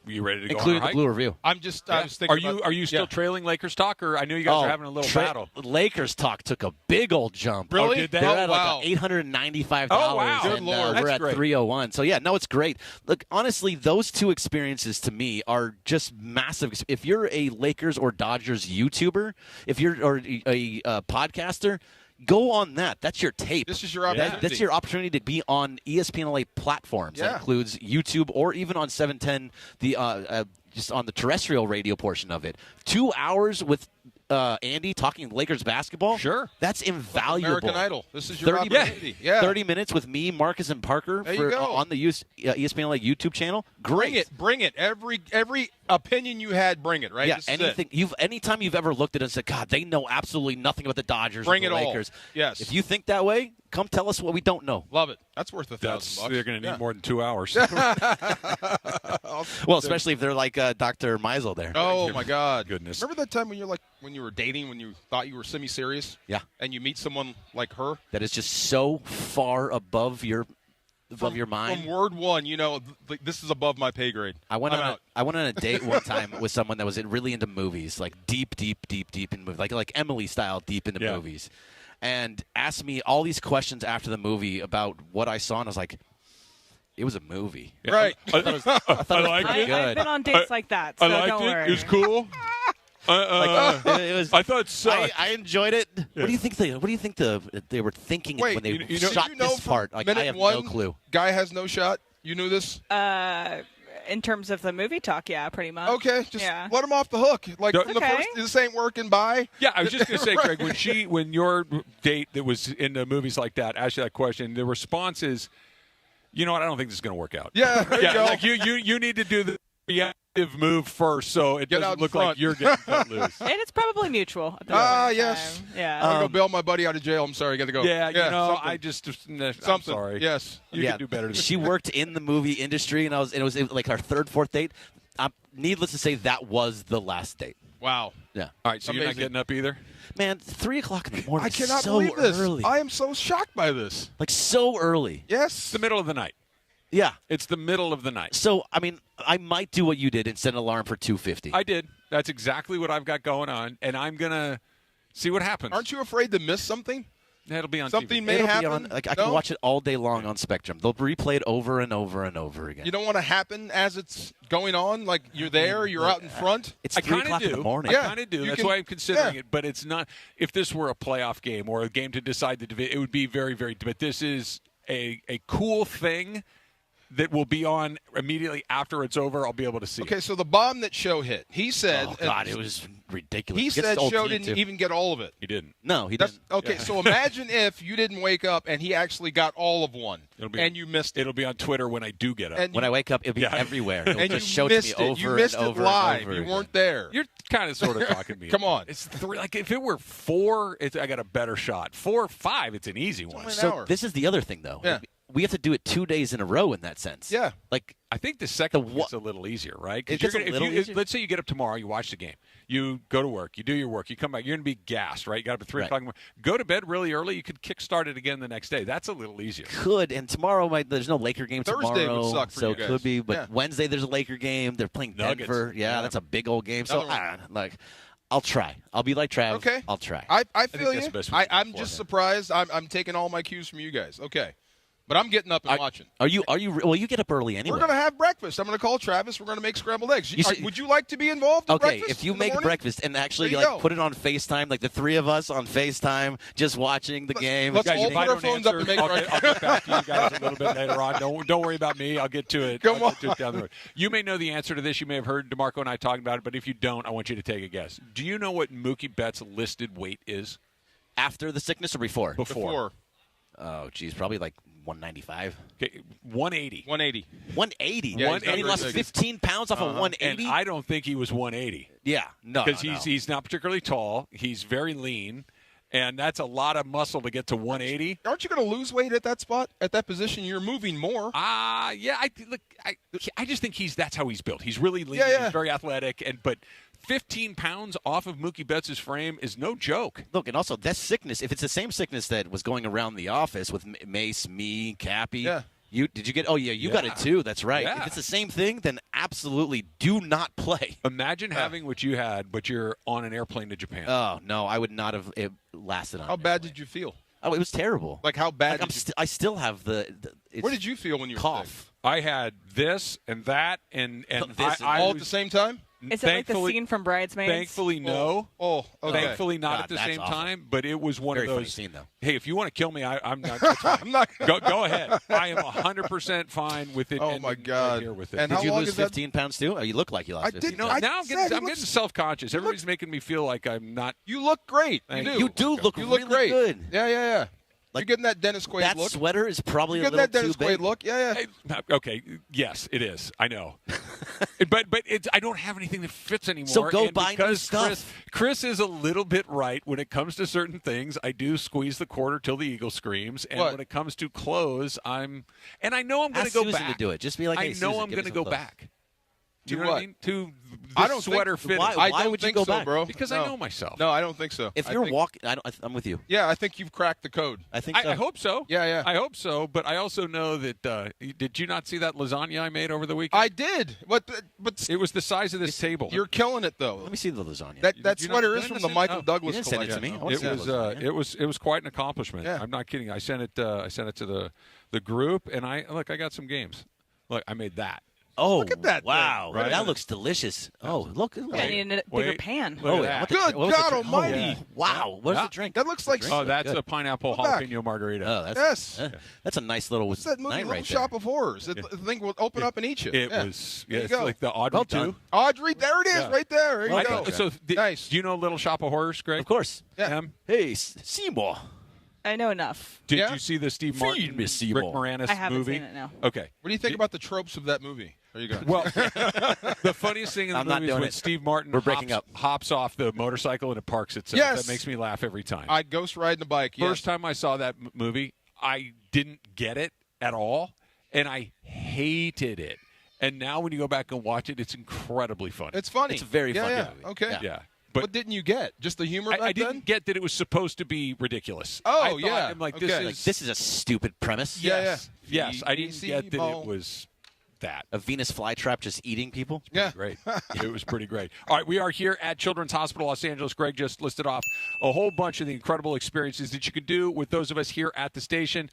Are you ready to go including on the Blue Review? I was thinking. Are you still trailing Lakers talk, or I knew you guys were having a little battle? Lakers talk took a big old jump. Really? Oh, did they? They're at like $895. Oh, wow. And, Good Lord. we're That's at great. 301. So, yeah, no, it's great. Look, honestly, those two experiences to me are just massive. If you're a Lakers or Dodgers YouTuber, if you're a podcaster, go on that. That's your tape. This is your opportunity. That's your opportunity to be on ESPN LA platforms. That includes YouTube or even on 710, just on the terrestrial radio portion of it. 2 hours with Andy talking Lakers basketball. Sure. That's invaluable. American Idol. This is your opportunity. 30 minutes with me, Marcus, and Parker on the ESPN LA YouTube channel. Great. Bring it. Every opinion you had, bring it, right? Yeah, this is anytime you've ever looked at it and said, God, they know absolutely nothing about the Dodgers or the Lakers. All. Yes. If you think that way, come tell us what we don't know. Love it. That's worth $1,000. You're going to need more than 2 hours. Well, especially if they're like Dr. Meisel there. Oh, my God. Goodness. Remember that time when you were dating, when you thought you were semi-serious? Yeah. And you meet someone like her? That is just so far above your mind. From word one, this is above my pay grade. I went on a date one time with someone that was really into movies, like deep in movies, like Emily style, deep into movies, and asked me all these questions after the movie about what I saw, and I was like, it was a movie. Yeah. Right. I thought it was pretty good. I've been on dates like that, so I liked don't worry. It was cool. It was. I thought it sucked. I enjoyed it. Yeah. What do you think they were thinking when they shot this part? Like, I have no clue. Guy has no shot. You knew this? In terms of the movie talk, yeah, pretty much. Okay, just let him off the hook. Like from the first, this ain't working. Bye. Yeah, I was just gonna say, Greg, when your date that was into movies like that asked you that question, the response is, you know what? I don't think this is gonna work out. Yeah, there you go. Like you need to do the reactive move first, so it doesn't look like you're getting cut loose. And it's probably mutual. Yes. Time. Yeah. I'm gonna go bail my buddy out of jail. I'm sorry, I got to go. Yeah, something. I just I'm sorry. Yes, you can do better than she worked in the movie industry, and it was like our third, fourth date. Needless to say, that was the last date. Wow. Yeah. All right, so you're not getting up either? Man, 3 o'clock in the morning. I cannot so believe this. Early. I am so shocked by this. Like so early. Yes. It's the middle of the night. Yeah. It's the middle of the night. So, I mean, I might do what you did and set an alarm for 2:50. I did. That's exactly what I've got going on, and I'm going to see what happens. Aren't you afraid to miss something? It'll be on Something TV. may It'll happen. be on, I can watch it all day long on Spectrum. They'll replay it over and over and over again. You don't want to happen as it's going on? Like you're there, you're out in front? It's 3 o'clock in the morning. I kind of do. That's why I'm considering it. But it's not. If this were a playoff game or a game to decide the division, it would be very, very. But this is a cool thing that will be on immediately after it's over. I'll be able to see. Okay, so the bomb that Show hit, he said. Oh God, it was ridiculous. He said Show didn't even get all of it. He didn't. No, he didn't. Okay, so imagine if you didn't wake up and he actually got all of one, and you missed it. It'll be on Twitter when I do get up. And when I wake up, it'll be everywhere. It'll and just you show it to missed me it. over You missed and over it live. and over You again. weren't there. You're kind of sort of talking to me. Come on. It's 3. Like if it were 4, I got a better shot. 4 or 5, it's an easy one. So this is the other thing, though. Yeah. We have to do it 2 days in a row in that sense. Yeah. Like I think the second one gets a little easier, right? 'Cause It gets a little easier? Let's say you get up tomorrow, you watch the game, you go to work, you do your work, you come back, you're going to be gassed, right? You got up at 3 o'clock in the morning. Go to bed really early. You could kickstart it again the next day. That's a little easier. Could, and tomorrow there's no Laker game Thursday tomorrow. would suck for so you guys. could be, but Yeah. Wednesday there's a Laker game. They're playing Nuggets. Denver. Yeah, that's a big old game. So Another one. I'll try. I'll be like Trav. Okay. I'll try. I think feel that's you. the best we can do I'm for just him. surprised. I'm taking all my cues from you guys. Okay. But I'm getting up and watching. Are you? Well, you get up early anyway. We're going to have breakfast. I'm going to call Travis. We're going to make scrambled eggs. You see- Would you like to be involved in Okay, breakfast if you in the make morning? breakfast and actually There you go. put it on FaceTime, like the 3 of us on FaceTime, just watching the game. let's Guys, all if I put our don't phones up and answer, make I'll breakfast. get back to you guys a little bit later on. Don't worry about me. I'll get to it. Come I'll get to it down the road. You may know the answer to this. You may have heard DeMarco and I talking about it, but if you don't, I want you to take a guess. Do you know what Mookie Betts' listed weight is? After the sickness or before? Before. Oh, geez, probably like 195. Okay, 180. 180. 180. Yeah, he's not he very lost big. 15 pounds off of 180. And I don't think he was 180. Yeah, no, Because no. he's not particularly tall. He's very lean, and that's a lot of muscle to get to 180. Aren't you going to lose weight at that spot, at that position? You're moving more. Yeah. I just think that's how he's built. He's really lean. Yeah. He's very athletic, but 15 pounds off of Mookie Betts' frame is no joke. Look, and also that sickness, if it's the same sickness that was going around the office with Mace, me, Cappy. Yeah. Did you get? Oh yeah, you got it too. That's right. Yeah. If it's the same thing, then absolutely do not play. Imagine having what you had, but you're on an airplane to Japan. Oh no, I would not have it lasted on. How bad did you feel? Oh, it was terrible. Like how bad? Like I still have the Where did you feel when you were cough? sick? I had this and that and This I All was, at the same time? Is it like the scene from Bridesmaids? Thankfully, no. Oh, okay. Thankfully, not God, at the that's same awful. time. But it was one Very of funny those. scene, though. Hey, if you want to kill me, I'm not. That's fine. I'm not. Go ahead. I am 100% fine with it. Oh, and my right God. here with it. And Did how you long lose is that? 15 pounds too? Oh, you look like you lost I 15 didn't. No, pounds. now I'm said getting he looks- self-conscious. Everybody's making me feel like I'm not. You look great. Thank You you. do. You do look You look really great. good. Yeah. Like, You're getting that Dennis Quaid That look. sweater is probably You're a getting little that Dennis too Quaid big. look. Yeah. Hey, okay. Yes, it is. I know. but I don't have anything that fits anymore. So go and buy new because stuff. Chris is a little bit right when it comes to certain things. I do squeeze the quarter till the eagle screams, and What? when it comes to clothes, I know I'm going to Ask go Susan back. to do it. Just be like, I hey, know Susan, I'm give going me to some go clothes. back. Do you To know what I what? mean? To I the don't sweater think, fit. Why I would don't you think go so, back? bro. Because no. I know myself. No, I don't think so. If I you're think- walking, I'm with you. Yeah, I think you've cracked the code. I think so. I hope so. Yeah. I hope so, but I also know that. Did you not see that lasagna I made over the weekend? I did. But It was the size of this table. you're killing it, though. Let me see the lasagna. That Did you not- sweater did is I from not the send- Michael oh, Douglas you didn't send it to collection. me. I though. wanna It see that was lasagna. it was quite an accomplishment. Yeah. I'm not kidding. I sent it to the group, and I got some games. Look, I made that. Oh, Look at that Wow, thing, right? that looks delicious. Oh, look. I need a bigger Wait. pan. Look at Oh, that. what the- Good what was the God drink? almighty. Oh, wow. What's Yeah. the drink? That looks like Oh, that's Good. a pineapple Go back. jalapeno margarita. Oh, Yes. that's a nice little What's that movie, night Little right Shop there. of Horrors? The thing will open up and eat you. It Yeah. was. There you It's go. like the Audrey Well 2. done. Audrey, there it is, Yeah. right there. There you Well go. done. So, Nice. Do you know Little Shop of Horrors, Greg? Of course. Yeah. Em? Hey, Seymour. I know enough. Did Yeah? you see the Steve Feed Martin, me, Rick Seymour. Moranis I haven't movie? seen it, no. Okay. What do you think about the tropes of that movie? There you go. Well, the funniest thing in the I'm not movie is doing when it. Steve Martin We're breaking hops off the motorcycle and it parks itself. Yes. That makes me laugh every time. I ghost riding the bike. Yes. First time I saw that movie, I didn't get it at all, and I hated it. And now when you go back and watch it, it's incredibly funny. It's funny. It's a very yeah, funny yeah. movie. Okay. Yeah. What didn't you get? Just the humor back I didn't then? get that it was supposed to be ridiculous. Oh, I thought, yeah. I'm like, Okay. this like, is This is a stupid premise. Yeah, yes. I didn't get that it was that. A Venus flytrap just eating people? Yeah. Great. It was pretty great. All right, we are here at Children's Hospital Los Angeles. Greg just listed off a whole bunch of the incredible experiences that you can do with those of us here at the station.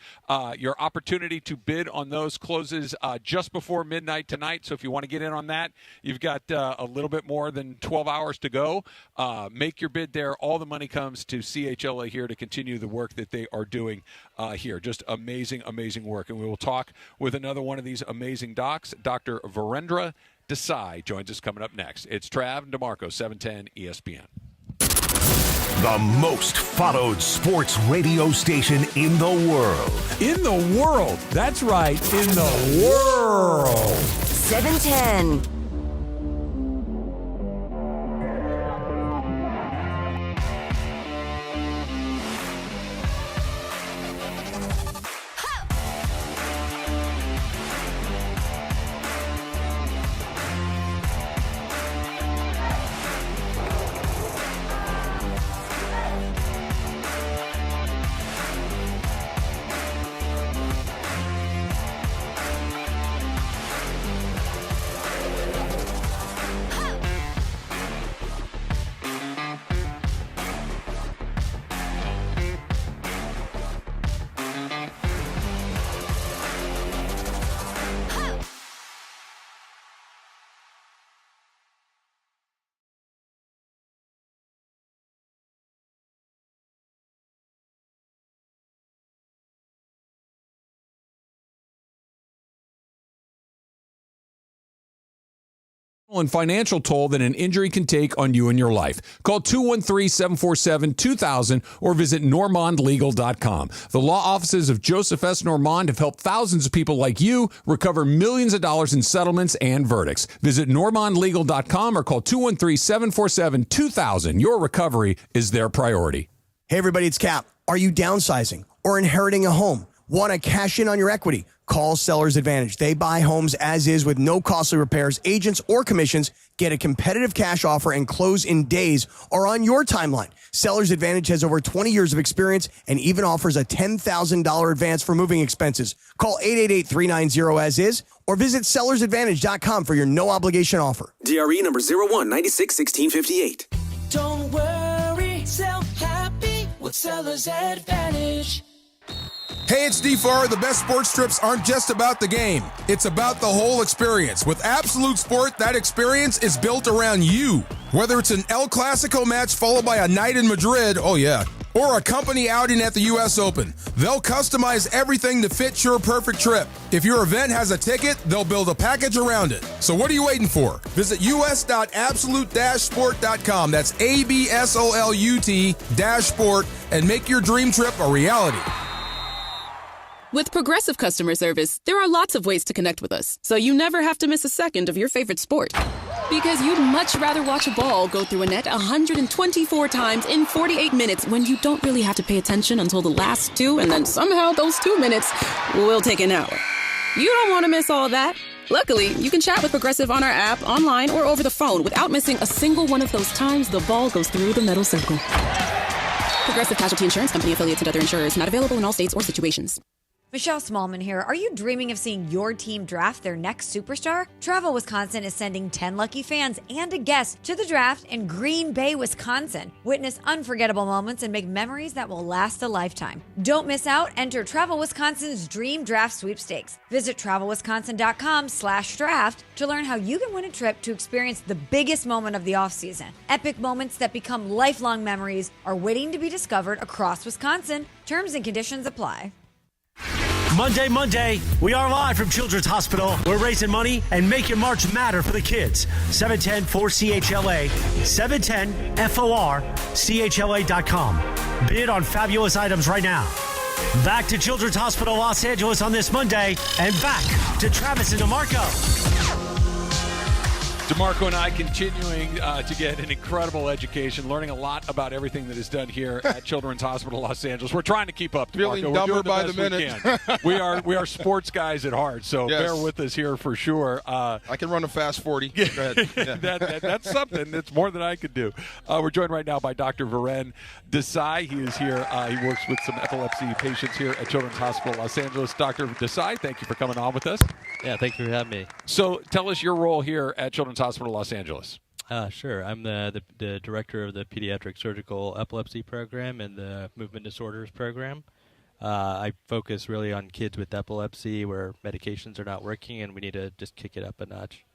Your opportunity to bid on those closes just before midnight tonight. So if you want to get in on that, you've got a little bit more than 12 hours to go. Make your bid there. All the money comes to CHLA here to continue the work that they are doing here. Just amazing, amazing work. And we will talk with another one of these amazing docs. Dr. Virendra Desai joins us coming up next. It's Trav and DeMarco, 710 ESPN. The most followed sports radio station in the world. In the world. That's right. In the world. 710. And financial toll that an injury can take on you and your life. Call 213-747-2000 or visit normandlegal.com. The law offices of Joseph S. Normand have helped thousands of people like you recover millions of dollars in settlements and verdicts. Visit normandlegal.com or call 213-747-2000. Your recovery is their priority. Hey, everybody, it's Cap. Are you downsizing or inheriting a home? Want to cash in on your equity? Call Sellers Advantage. They buy homes as is with no costly repairs, agents, or commissions. Get a competitive cash offer and close in days or on your timeline. Sellers Advantage has over 20 years of experience and even offers a $10,000 advance for moving expenses. Call 888-390-AS-IS or visit sellersadvantage.com for your no-obligation offer. DRE number 01961658. Don't worry, sell happy with Sellers Advantage. Hey, it's DFAR. The best sports trips aren't just about the game. It's about the whole experience. With Absolute Sport, that experience is built around you. Whether it's an El Clasico match followed by a night in Madrid, oh yeah, or a company outing at the U.S. Open, they'll customize everything to fit your perfect trip. If your event has a ticket, they'll build a package around it. So what are you waiting for? Visit us.absolute-sport.com. That's ABSOLUT-sport and make your dream trip a reality. With Progressive Customer Service, there are lots of ways to connect with us, so you never have to miss a second of your favorite sport. Because you'd much rather watch a ball go through a net 124 times in 48 minutes when you don't really have to pay attention until the last two, and then somehow those 2 minutes will take an hour. You don't want to miss all that. Luckily, you can chat with Progressive on our app, online, or over the phone without missing a single one of those times the ball goes through the metal circle. Progressive Casualty Insurance Company, affiliates, and other insurers. Not available in all states or situations. Michelle Smallman here. Are you dreaming of seeing your team draft their next superstar? Travel Wisconsin is sending 10 lucky fans and a guest to the draft in Green Bay, Wisconsin. Witness unforgettable moments and make memories that will last a lifetime. Don't miss out. Enter Travel Wisconsin's Dream Draft Sweepstakes. Visit travelwisconsin.com/draft to learn how you can win a trip to experience the biggest moment of the offseason. Epic moments that become lifelong memories are waiting to be discovered across Wisconsin. Terms and conditions apply. Monday, we are live from Children's Hospital. We're raising money and making March matter for the kids. 710 for CHLA, 710 FOR, CHLA.com. Bid on fabulous items right now. Back to Children's Hospital Los Angeles on this Monday, and back to Travis and DeMarco. DeMarco and I continuing to get an incredible education, learning a lot about everything that is done here at Children's Hospital Los Angeles. We're trying to keep up, DeMarco. Feeling dumber by the minute. We are sports guys at heart, so Yes. bear with us here for sure. I can run a fast 40. Go ahead. Yeah. That's something. That's more than I could do. We're joined right now by Dr. Virendra Desai. He is here. He works with some epilepsy patients here at Children's Hospital Los Angeles. Dr. Desai, thank you for coming on with us. Yeah, thank you for having me. So tell us your role here at Children's Hospital Los Angeles. Sure. I'm the director of the Pediatric Surgical Epilepsy Program and the Movement Disorders Program. I focus really on kids with epilepsy where medications are not working and we need to just kick it up a notch.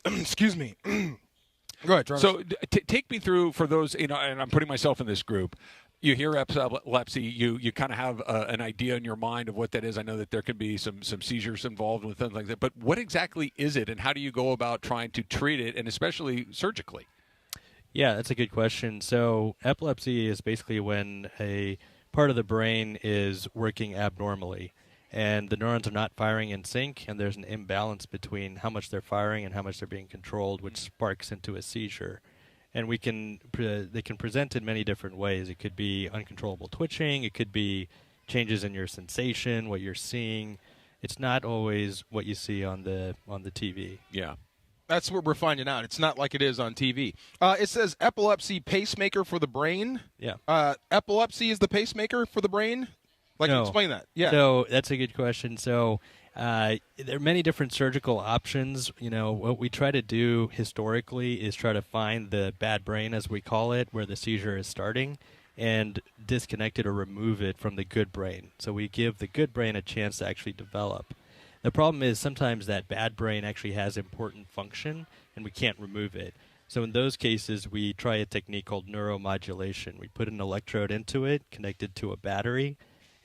Excuse me. Go ahead, Travis. So take me through, for those, and I'm putting myself in this group. You hear epilepsy, you kind of have an idea in your mind of what that is. I know that there can be some seizures involved with things like that, but what exactly is it, and how do you go about trying to treat it, and especially surgically? Yeah, that's a good question. So epilepsy is basically when a part of the brain is working abnormally, and the neurons are not firing in sync, and there's an imbalance between how much they're firing and how much they're being controlled, which sparks into a seizure. And they can present in many different ways. It could be uncontrollable twitching. It could be changes in your sensation, what you're seeing. It's not always what you see on the TV. Yeah. That's what we're finding out. It's not like it is on TV. It says epilepsy pacemaker for the brain. Yeah. Epilepsy is the pacemaker for the brain? No. Explain that. Yeah. So that's a good question. So there are many different surgical options. What we try to do historically is try to find the bad brain, as we call it, where the seizure is starting, and disconnect it or remove it from the good brain. So we give the good brain a chance to actually develop. The problem is sometimes that bad brain actually has important function, and we can't remove it. So in those cases, we try a technique called neuromodulation. We put an electrode into it, connected to a battery,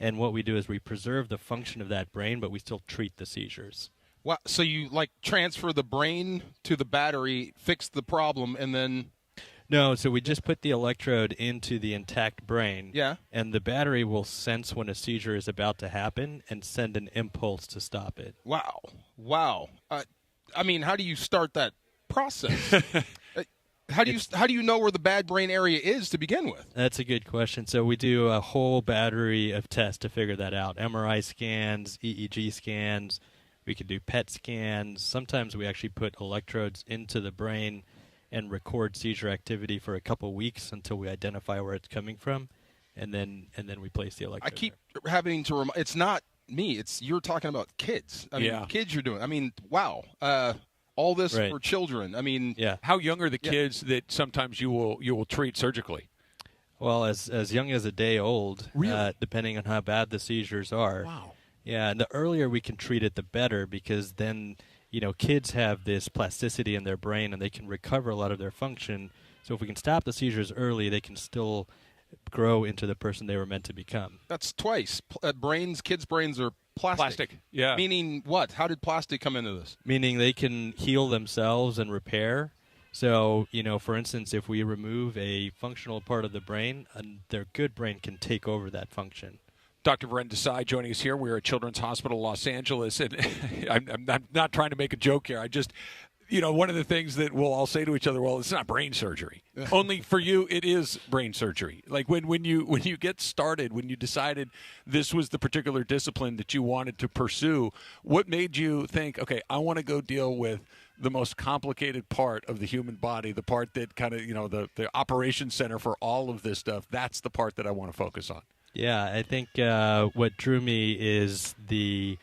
and what we do is we preserve the function of that brain, but we still treat the seizures. Wow. So you transfer the brain to the battery, fix the problem, and then... No, so we just put the electrode into the intact brain. Yeah. And the battery will sense when a seizure is about to happen and send an impulse to stop it. Wow. How do you start that process? How do you know where the bad brain area is to begin with? That's a good question. So we do a whole battery of tests to figure that out. MRI scans, EEG scans. We could do PET scans. Sometimes we actually put electrodes into the brain and record seizure activity for a couple weeks until we identify where it's coming from, and then we place the electrode. I keep having to remind. It's not me. You're talking about kids. Kids you're doing. Wow. All this for children. How young are the kids that sometimes you will treat surgically? Well, as young as a day old, really? Depending on how bad the seizures are. Wow. Yeah, and the earlier we can treat it, the better, because then kids have this plasticity in their brain and they can recover a lot of their function. So if we can stop the seizures early, they can still grow into the person they were meant to become. That's twice. Kids' brains are plastic. Yeah. Meaning what? How did plastic come into this? Meaning they can heal themselves and repair. So, for instance, if we remove a functional part of the brain, their good brain can take over that function. Dr. Virendra Desai joining us here. We're at Children's Hospital Los Angeles, and I'm not trying to make a joke here. I just, one of the things that we'll all say to each other, well, it's not brain surgery. Only for you, it is brain surgery. Like when you get started, when you decided this was the particular discipline that you wanted to pursue, what made you think, okay, I want to go deal with the most complicated part of the human body, the part that kind of, the operation center for all of this stuff, that's the part that I want to focus on? Yeah, I think what drew me is the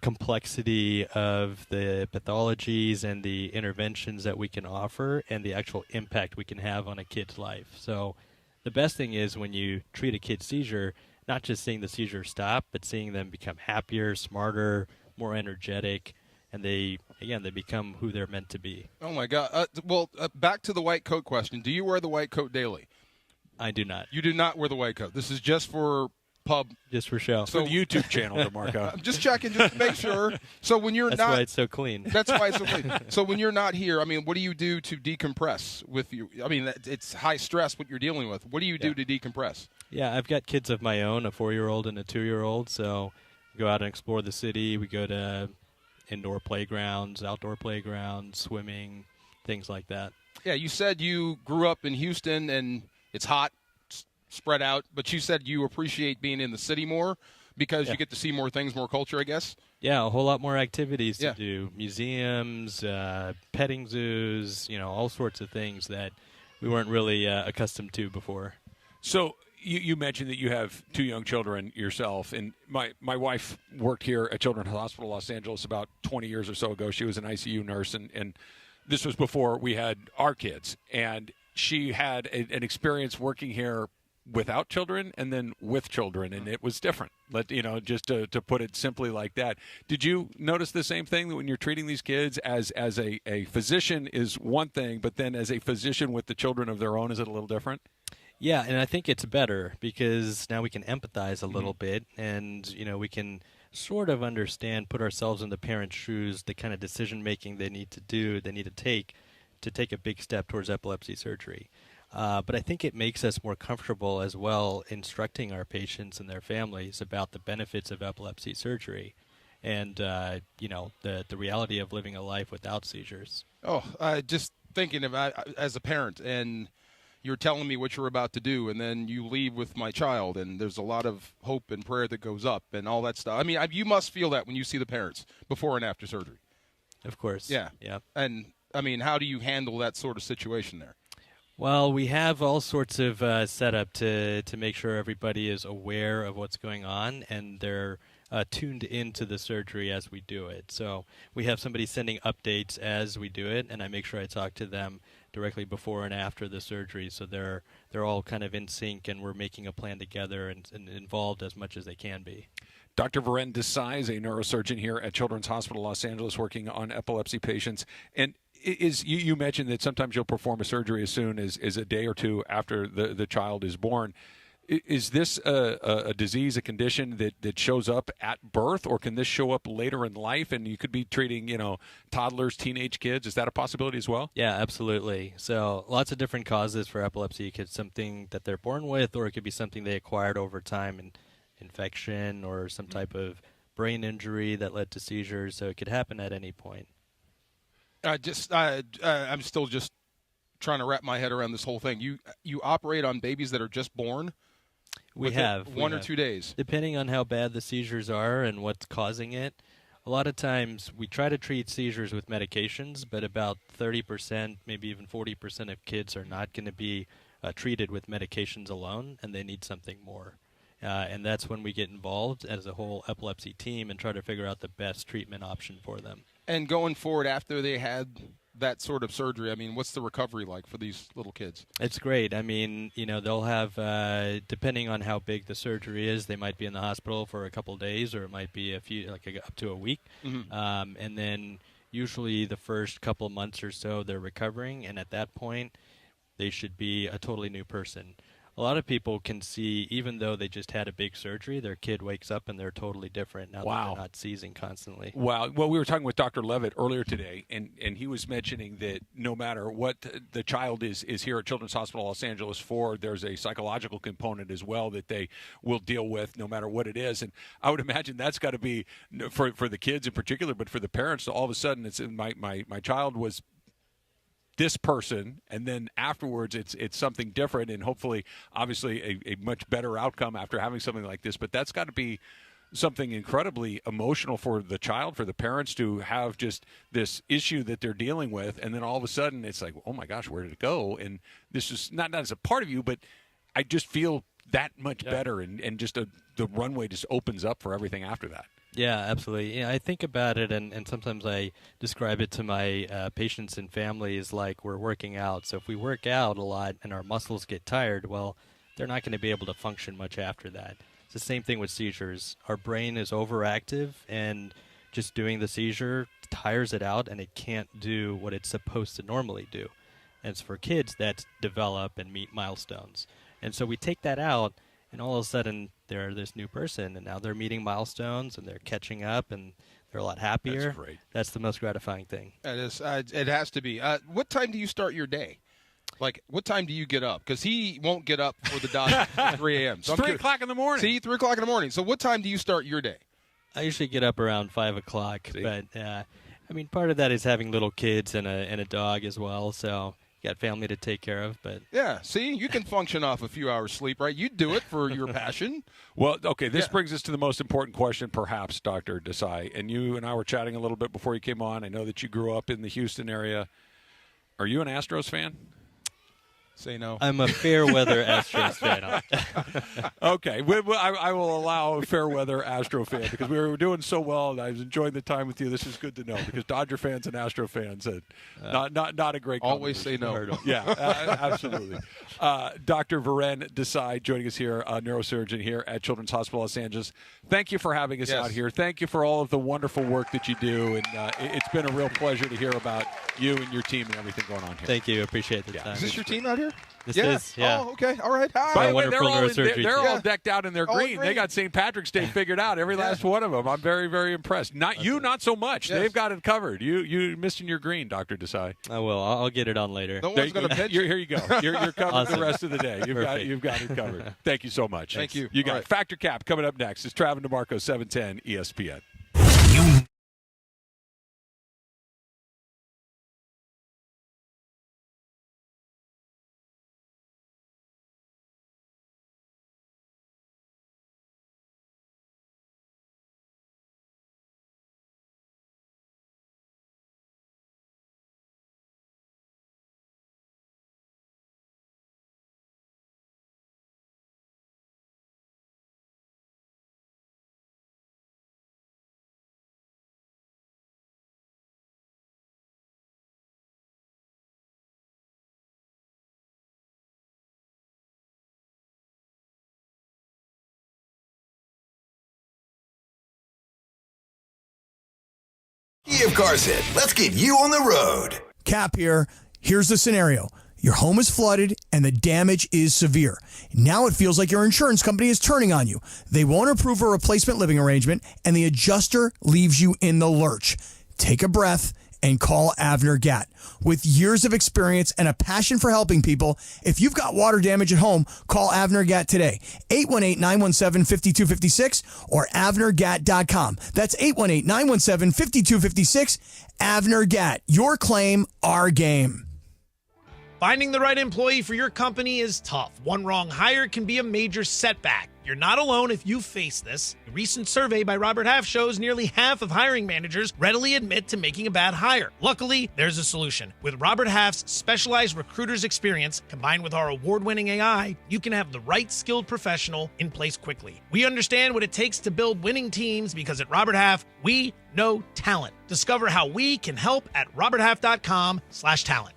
complexity of the pathologies and the interventions that we can offer and the actual impact we can have on a kid's life. So the best thing is when you treat a kid's seizure, not just seeing the seizure stop, but seeing them become happier, smarter, more energetic, and they become who they're meant to be. Oh, my God. Back to the white coat question. Do you wear the white coat daily? I do not. You do not wear the white coat. This is just for pub. Just for show. So the YouTube channel, DeMarco. I'm just checking just to make sure. So when you're That's not. why it's so clean. That's why it's so clean. So when you're not here, what do you do to decompress with you? It's high stress what you're dealing with. What do you do to decompress? Yeah, I've got kids of my own, a 4-year-old and a 2-year-old. So we go out and explore the city. We go to indoor playgrounds, outdoor playgrounds, swimming, things like that. Yeah, you said you grew up in Houston and it's hot, spread out, but you said you appreciate being in the city more because you get to see more things, more culture, I guess? Yeah, a whole lot more activities to do. Museums, petting zoos, all sorts of things that we weren't really accustomed to before. So you mentioned that you have 2 young children yourself, and my wife worked here at Children's Hospital Los Angeles about 20 years or so ago. She was an ICU nurse, and this was before we had our kids. And she had an experience working here without children and then with children, and it was different. Just to put it simply like that. Did you notice the same thing, that when you're treating these kids as a physician is one thing, but then as a physician with the children of their own, is it a little different? Yeah, and I think it's better because now we can empathize a little bit, and we can sort of understand, put ourselves in the parents' shoes, the kind of decision making they need to take a big step towards epilepsy surgery. But I think it makes us more comfortable as well instructing our patients and their families about the benefits of epilepsy surgery and, the reality of living a life without seizures. Just thinking about as a parent, and you're telling me what you're about to do, and then you leave with my child, and there's a lot of hope and prayer that goes up and all that stuff. I mean, you must feel that when you see the parents before and after surgery. Of course. Yeah. Yeah. And, I mean, how do you handle that sort of situation there? Well, we have all sorts of setup to make sure everybody is aware of what's going on and they're tuned into the surgery as we do it. So we have somebody sending updates as we do it, and I make sure I talk to them directly before and after the surgery, so they're all kind of in sync, and we're making a plan together and involved as much as they can be. Dr. Virendra Desai is a neurosurgeon here at Children's Hospital Los Angeles working on epilepsy patients. And you mentioned that sometimes you'll perform a surgery as soon as a day or two after the child is born. Is this a disease, a condition that shows up at birth, or can this show up later in life and you could be treating, toddlers, teenage kids? Is that a possibility as well? Yeah, absolutely. So lots of different causes for epilepsy. It could be something that they're born with, or it could be something they acquired over time, an infection or some type of brain injury that led to seizures. So it could happen at any point. I'm still just trying to wrap my head around this whole thing. You operate on babies that are just born? We have. One or 2 days. Depending on how bad the seizures are and what's causing it. A lot of times we try to treat seizures with medications, but about 30%, maybe even 40% of kids are not going to be treated with medications alone, and they need something more. And that's when we get involved as a whole epilepsy team and try to figure out the best treatment option for them. And going forward after they had that sort of surgery, I mean, what's the recovery like for these little kids? It's great. I mean, they'll have, depending on how big the surgery is, they might be in the hospital for a couple of days, or it might be up to a week. Mm-hmm. And then usually the first couple of months or so, they're recovering, and at that point, they should be a totally new person. A lot of people can see, even though they just had a big surgery, their kid wakes up and they're totally different now that they're not seizing constantly. Wow. Well, we were talking with Dr. Leavitt earlier today, and he was mentioning that no matter what the child is here at Children's Hospital Los Angeles for, there's a psychological component as well that they will deal with no matter what it is. And I would imagine that's got to be, for the kids in particular, but for the parents, all of a sudden, it's my child was this person, and then afterwards it's something different, and hopefully, obviously, a much better outcome after having something like this. But that's got to be something incredibly emotional for the child, for the parents to have just this issue that they're dealing with, and then all of a sudden it's like, oh my gosh, where did it go? And this is not as a part of you, but I just feel that much better, and just the runway just opens up for everything after that. Yeah, absolutely. I think about it, and sometimes I describe it to my patients and families like we're working out. So if we work out a lot and our muscles get tired, well, they're not going to be able to function much after that. It's the same thing with seizures. Our brain is overactive, and just doing the seizure tires it out, and it can't do what it's supposed to normally do. And it's for kids that develop and meet milestones. And so we take that out, and all of a sudden, they're this new person, and now they're meeting milestones, and they're catching up, and they're a lot happier. That's great. That's the most gratifying thing. It is. It has to be. What time do you start your day? Like, what time do you get up? Because he won't get up for the Dodgers at 3 a.m. So 3 o'clock in the morning. See, 3 o'clock in the morning. So what time do you start your day? I usually get up around 5 o'clock, but I mean, part of that is having little kids and a dog as well, so got family to take care of. But yeah, see, you can function off a few hours sleep, right? You do it for your passion. Well, okay, this brings us to the most important question, perhaps, Dr. Desai. And you and I were chatting a little bit before you came on. I know that you grew up in the Houston area. Are you an Astros fan? Say no. I'm a fair weather Astros fan. Okay, I will allow a fair weather Astro fan because we were doing so well and I was enjoying the time with you. This is good to know because Dodger fans and Astro fans, not a great. Always say no. Yeah, absolutely. Dr. Virendra Desai joining us here, a neurosurgeon here at Children's Hospital Los Angeles. Thank you for having us out here. Thank you for all of the wonderful work that you do, and it's been a real pleasure to hear about you and your team and everything going on here. Thank you. Appreciate the time. Is this your team out here? This is, yeah. Oh, okay. All right. Hi. By the way, they're all decked out in their green. Great. They got St. Patrick's Day figured out, every last one of them. I'm very, very impressed. Not you, not so much. Yes. They've got it covered. You missing your green, Dr. Desai. I will. I'll get it on later. No one's going to pitch. Here you go. You're covered Awesome. the rest of the day. You've got it covered. Thank you so much. Thank you. You got it. Factor Cap coming up next. It's Travis DeMarco, 710 ESPN. Of Carson, let's get you on the road. Cap here. Here's the scenario. Your home is flooded and the damage is severe. Now it feels like your insurance company is turning on you. They won't approve a replacement living arrangement and the adjuster leaves you in the lurch. Take a breath and call Avner Gatt. With years of experience and a passion for helping people, if you've got water damage at home, call Avner Gatt today. 818-917-5256 or avnergatt.com. That's 818-917-5256. Avner Gatt. Your claim, our game. Finding the right employee for your company is tough. One wrong hire can be a major setback. You're not alone if you face this. A recent survey by Robert Half shows nearly half of hiring managers readily admit to making a bad hire. Luckily, there's a solution. With Robert Half's specialized recruiter's experience, combined with our award-winning AI, you can have the right skilled professional in place quickly. We understand what it takes to build winning teams because at Robert Half, we know talent. Discover how we can help at roberthalf.com/talent.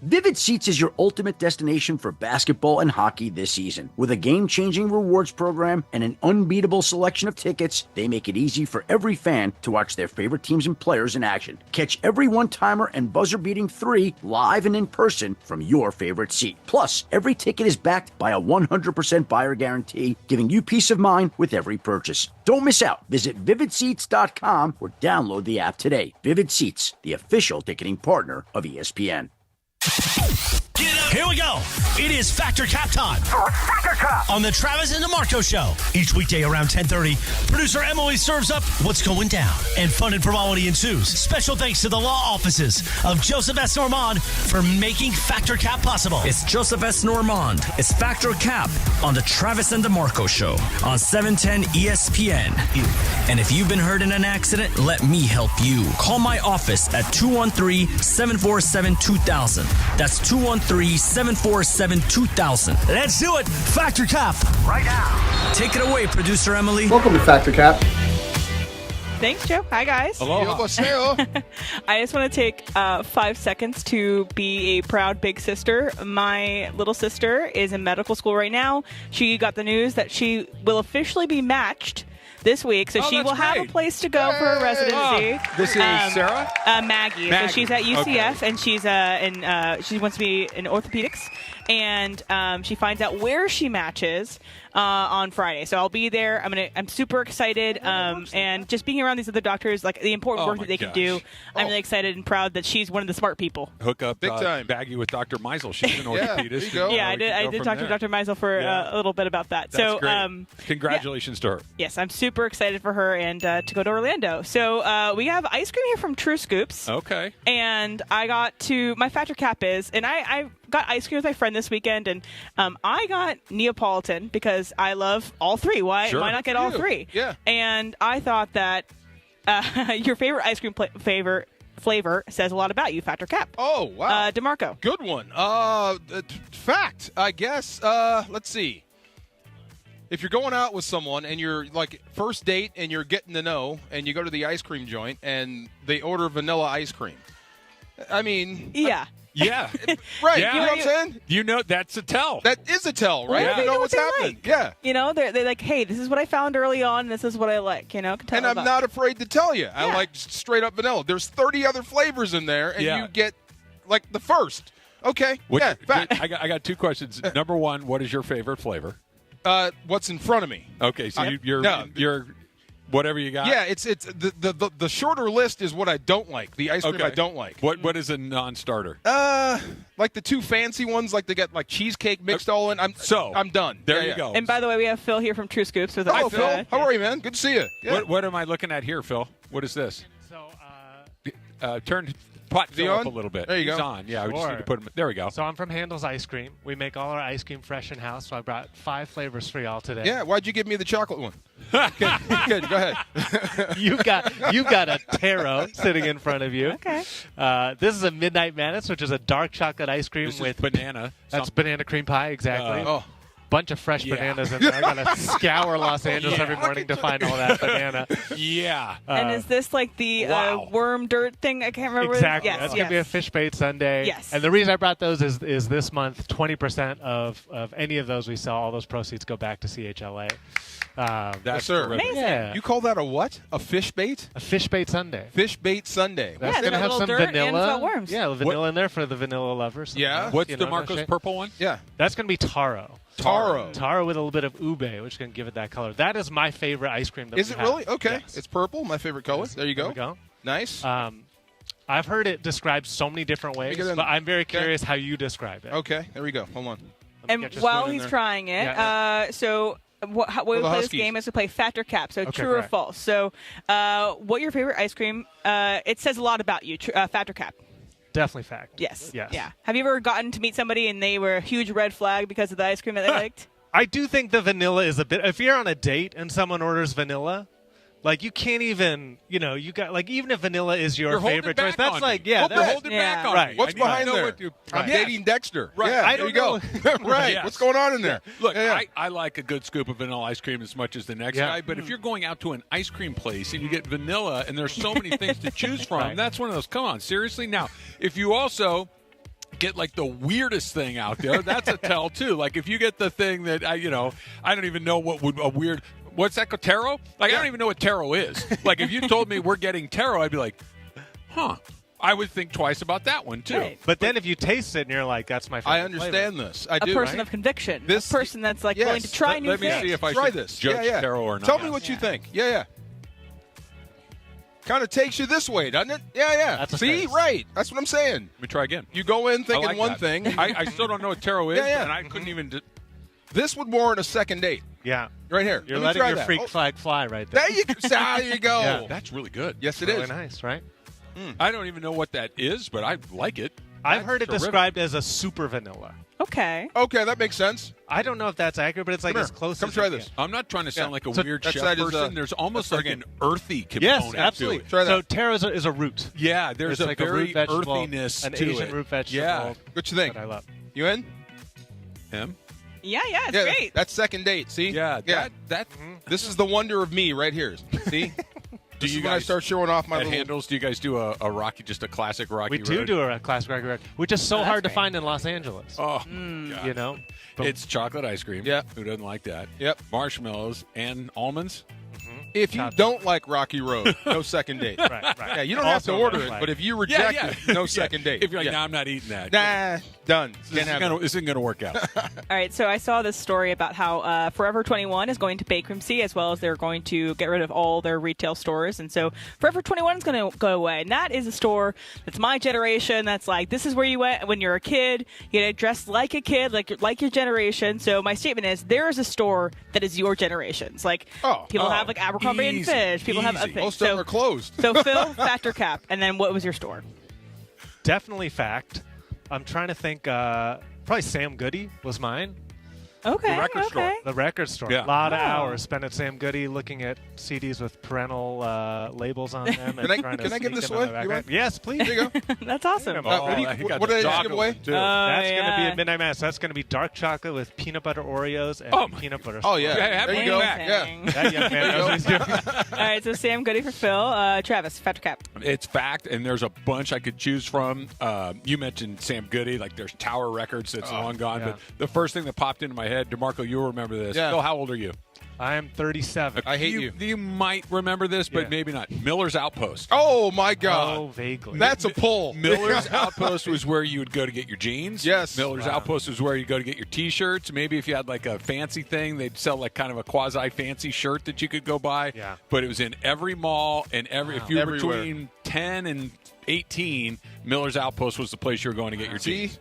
Vivid Seats is your ultimate destination for basketball and hockey this season. With a game-changing rewards program and an unbeatable selection of tickets, they make it easy for every fan to watch their favorite teams and players in action. Catch every one-timer and buzzer-beating 3 live and in person from your favorite seat. Plus, every ticket is backed by a 100% buyer guarantee, giving you peace of mind with every purchase. Don't miss out. Visit VividSeats.com or download the app today. Vivid Seats, the official ticketing partner of ESPN. Here we go. It is Factor Cap time. Factor Cap on the Travis and DeMarco Show. Each weekday around 10:30, producer Emily serves up what's going down, and fun and frivolity ensues. Special thanks to the law offices of Joseph S. Normand for making Factor Cap possible. It's Joseph S. Normand. It's Factor Cap on the Travis and DeMarco Show on 710 ESPN. And if you've been hurt in an accident, let me help you. Call my office at 213-747-2000. That's 213-747-2000. Let's do it. Factor Cap right now. Take it away, producer Emily. Welcome to Factor Cap. Thanks, Joe. Hi, guys. Hello. I just want to take 5 seconds to be a proud big sister. My little sister is in medical school right now. She got the news that she will officially be matched this week, so she will have a place to go for her residency. This is Sarah? Maggie. So she's at UCF, and she's she wants to be in orthopedics, and she finds out where she matches on Friday. So I'll be there. I'm super excited. And just being around these other doctors, like the important work that they can do, I'm really excited and proud that she's one of the smart people. Hook up Big time. Baggy with Dr. Meisel. She's an orthopedist. There you go. Yeah, I did talk to Dr. Meisel for a little bit about that. That's so great. Congratulations to her. Yes, I'm super excited for her and to go to Orlando. So we have ice cream here from True Scoops. Okay. And I got to my Factor Cap is, and I got ice cream with my friend this weekend, and I got Neapolitan because I love all three. Why not get all three? Yeah. And I thought that your favorite ice cream flavor says a lot about you, Factor Cap. Oh, wow. DeMarco. Good one. Fact, I guess. Let's see. If you're going out with someone and you're like first date and you're getting to know and you go to the ice cream joint and they order vanilla ice cream. I mean. Yeah. Yeah. Right. Yeah. You know what I'm saying? You know, that's a tell. That is a tell, right? Well, You know what's happening. like. Yeah. You know, they're like, hey, this is what I found early on. This is what I like. You know, And I'm not afraid to tell you. I like straight up vanilla. There's 30 other flavors in there, and you get like the first. Okay. Fact. I got two questions. Number one, what is your favorite flavor? What's in front of me? Okay, so you're whatever you got. Yeah, it's the shorter list is what I don't like. The ice cream I don't like. What is a non-starter? Like the two fancy ones, like they get like cheesecake mixed all in. I'm done. There you go. And by the way, we have Phil here from True Scoops with us. Hello, Phil. How are you, man? Good to see you. Yeah. What am I looking at here, Phil? What is this? So turn Phil up a little bit. There you go. He's on. Yeah, we just need to put him. There we go. So I'm from Handel's Ice Cream. We make all our ice cream fresh in house. So I brought 5 flavors for y'all today. Yeah. Why'd you give me the chocolate one? Good. Go ahead. You've got a taro sitting in front of you. Okay. This is a Midnight Madness, which is a dark chocolate ice cream with banana. That's banana cream pie, exactly. Bunch of fresh Yeah. bananas in there. I'm going to scour Los Angeles every morning to find all that banana. Yeah. And is this like the worm dirt thing? I can't remember. Exactly. Yes, That's going to be a fish bait sundae. Yes. And the reason I brought those is this month, 20% of any of those we sell, all those proceeds go back to CHLA. Yes, sir. Amazing. Yeah. You call that a what? A fish bait? A fish bait sundae. Fish bait sundae. That's going to have some vanilla. Worms. Yeah, vanilla in there for the vanilla lovers. Yeah. What's DeMarco's purple one? Yeah. That's going to be taro. Taro with a little bit of ube, which can give it that color. That is my favorite ice cream. Is it really? Okay. Yes. It's purple, my favorite color. There you go. There we go. Nice. I've heard it described so many different ways, but I'm very curious how you describe it. Okay. There we go. Hold on. And while he's trying it, so what we play this game is we play Factor Cap, so true or false. So what your favorite ice cream, it says a lot about you, Factor Cap. Definitely fact. Yes. Yes. Yeah. Have you ever gotten to meet somebody and they were a huge red flag because of the ice cream that they liked? I do think the vanilla is a bit. If you're on a date and someone orders vanilla, like you can't even, you got like even if vanilla is your favorite choice, that's like you're holding yeah. back on right. me. What's behind there? I'm dating Dexter. Right. Yeah, I there you don't go. know. Right. Yes. What's going on in there? Look, Yeah. I like a good scoop of vanilla ice cream as much as the next guy, but if you're going out to an ice cream place and you get vanilla and there's so many things to choose from, that's one of those, come on, seriously? Now, if you also get like the weirdest thing out there, that's a tell too. Like if you get the thing that I don't even know what would a weird. What's that called? Taro? Like I don't even know what taro is. Like if you told me we're getting taro, I'd be like, huh. I would think twice about that one too. Right. But then if you taste it and you're like, that's my favorite. I understand this. I a do. person of conviction. This a person that's like willing to try new Let me things. see if I Try should this. judge Yeah. taro or not. Tell me what you think. Yeah. Kind of takes you this way, doesn't it? Yeah. That's a See, taste. right. That's what I'm saying. Let me try again. You go in thinking I like one that. thing. I still don't know what taro is, Yeah. and I couldn't even. This would warrant a second date. Yeah. Right here. You're Let me letting try your that. freak flag fly right there. There you go. There you go. Yeah. That's really good. Yes, it really is. nice, right? I don't even know what that is, but I like it. I've heard it terrific. described as a super vanilla. Okay. Okay, that makes sense. I don't know if that's accurate, but it's like Come as here. close Come as try you this. get. I'm not trying to sound like a So weird that chef side is, person. There's almost that's like pretty an earthy component Yes, to absolutely. it. Try that. So taro is a root. Yeah, there's It's a like very a root vegetable, earthiness an to Asian it. root vegetable. Yeah. What you think? That I love. You in? Him? Yeah, it's great. That's second date. See? Yeah. That. This is the wonder of me right here. See? Do This you is when I guys start showing off my at little... Handles? Do you guys do a Rocky, just a classic Rocky? We do Road? do a classic Rocky Road, which is so that's hard to great. find in Los Angeles. Oh, God. You know, but It's chocolate ice cream. Yeah. Who doesn't like that? Yep. Marshmallows and almonds. If you don't like Rocky Road, no second date. Right. Yeah, you don't have to order it, but if you reject it, no second date. If you're like, I'm not eating that. Nah, done. This isn't going to work out. All right, so I saw this story about how Forever 21 is going to bankruptcy, as well as they're going to get rid of all their retail stores. And so Forever 21 is going to go away. And that is a store that's my generation. That's like, this is where you went when you're a kid. You get dressed like a kid, like your generation. So my statement is, there is a store that is your generation's. Like, people have like Abercrombie and Fish. People have other things. Most of them are closed. So Phil, Fact or Cap. And then what was your store? Definitely Fact. I'm trying to think. Probably Sam Goody was mine. Okay. The record store. The record store. Yeah. A lot of hours spent at Sam Goody looking at CDs with parental labels on them. And Can I give this away? Yes, please. There you go. That's awesome. What did I give away? That's going to be at Midnight Mass. That's going to be dark chocolate with peanut butter Oreos and peanut butter. Oh, yeah. There you go. Amazing. Yeah. That young man knows what he's doing. All right, so Sam Goody for Phil. Travis, Fact or Cap. It's Fact, and there's a bunch I could choose from. You mentioned Sam Goody. Like, there's Tower Records that's long gone. Yeah. But the first thing that popped into my head, DeMarco, you will remember this. Yeah. Phil, how old are you? I am 37. I hate you. You might remember this, but maybe not. Miller's Outpost. Oh, my God. Oh, vaguely. That's a pull. Miller's Outpost was where you would go to get your jeans. Yes. Miller's Outpost was where you go to get your T-shirts. Maybe if you had like a fancy thing, they'd sell like kind of a quasi-fancy shirt that you could go buy. Yeah. But it was in every mall, and if you were Everywhere. between 10 and 18, Miller's Outpost was the place you were going to get your jeans.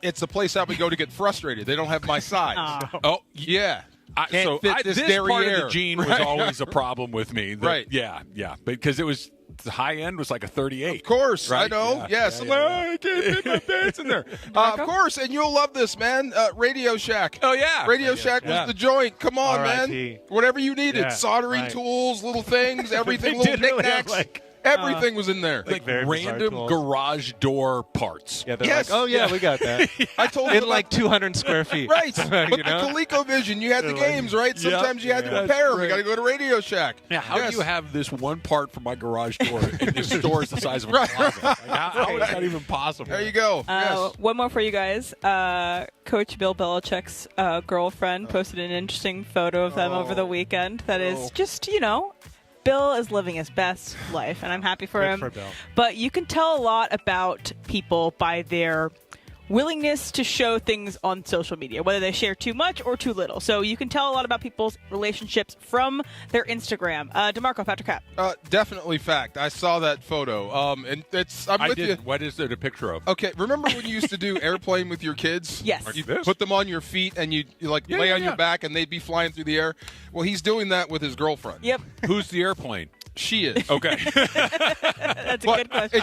It's the place I would go to get frustrated. They don't have my size. Oh, yeah. So fit this part of derriere. the jean was always a problem with me. Right. Yeah. Because it was the high end was like a 38. Of course, right? I know. Yeah. Yes, I can't fit my pants in there. Of course, and you'll love this, man. Radio Shack. Oh yeah, Radio Shack was the joint. Come on, R.I.P. man. Whatever you needed, soldering tools, little things, everything, little knickknacks. Everything was in there. Like random garage door parts. Yeah, yes. Like, oh, yeah, we got that. I told in you like 200 square feet. Right. But the ColecoVision, you had the games, right? Sometimes you had to repair them. You got to go to Radio Shack. Yeah, how do you have this one part for my garage door and your store is the size of a closet? Like, how is that even possible? There you go. Yes. One more for you guys. Coach Bill Belichick's girlfriend posted an interesting photo of them over the weekend that is just, Bill is living his best life, and I'm happy for him. For Bill. But you can tell a lot about people by their willingness to show things on social media, whether they share too much or too little. So you can tell a lot about people's relationships from their Instagram. DeMarco, Fact or Cap? Definitely Fact. I saw that photo. And I'm with you. What is there a picture of? Okay, remember when you used to do airplane with your kids? Yes. You put them on your feet and you lay on your back and they'd be flying through the air. Well, he's doing that with his girlfriend. Yep. Who's the airplane? She is. Okay. That's a good question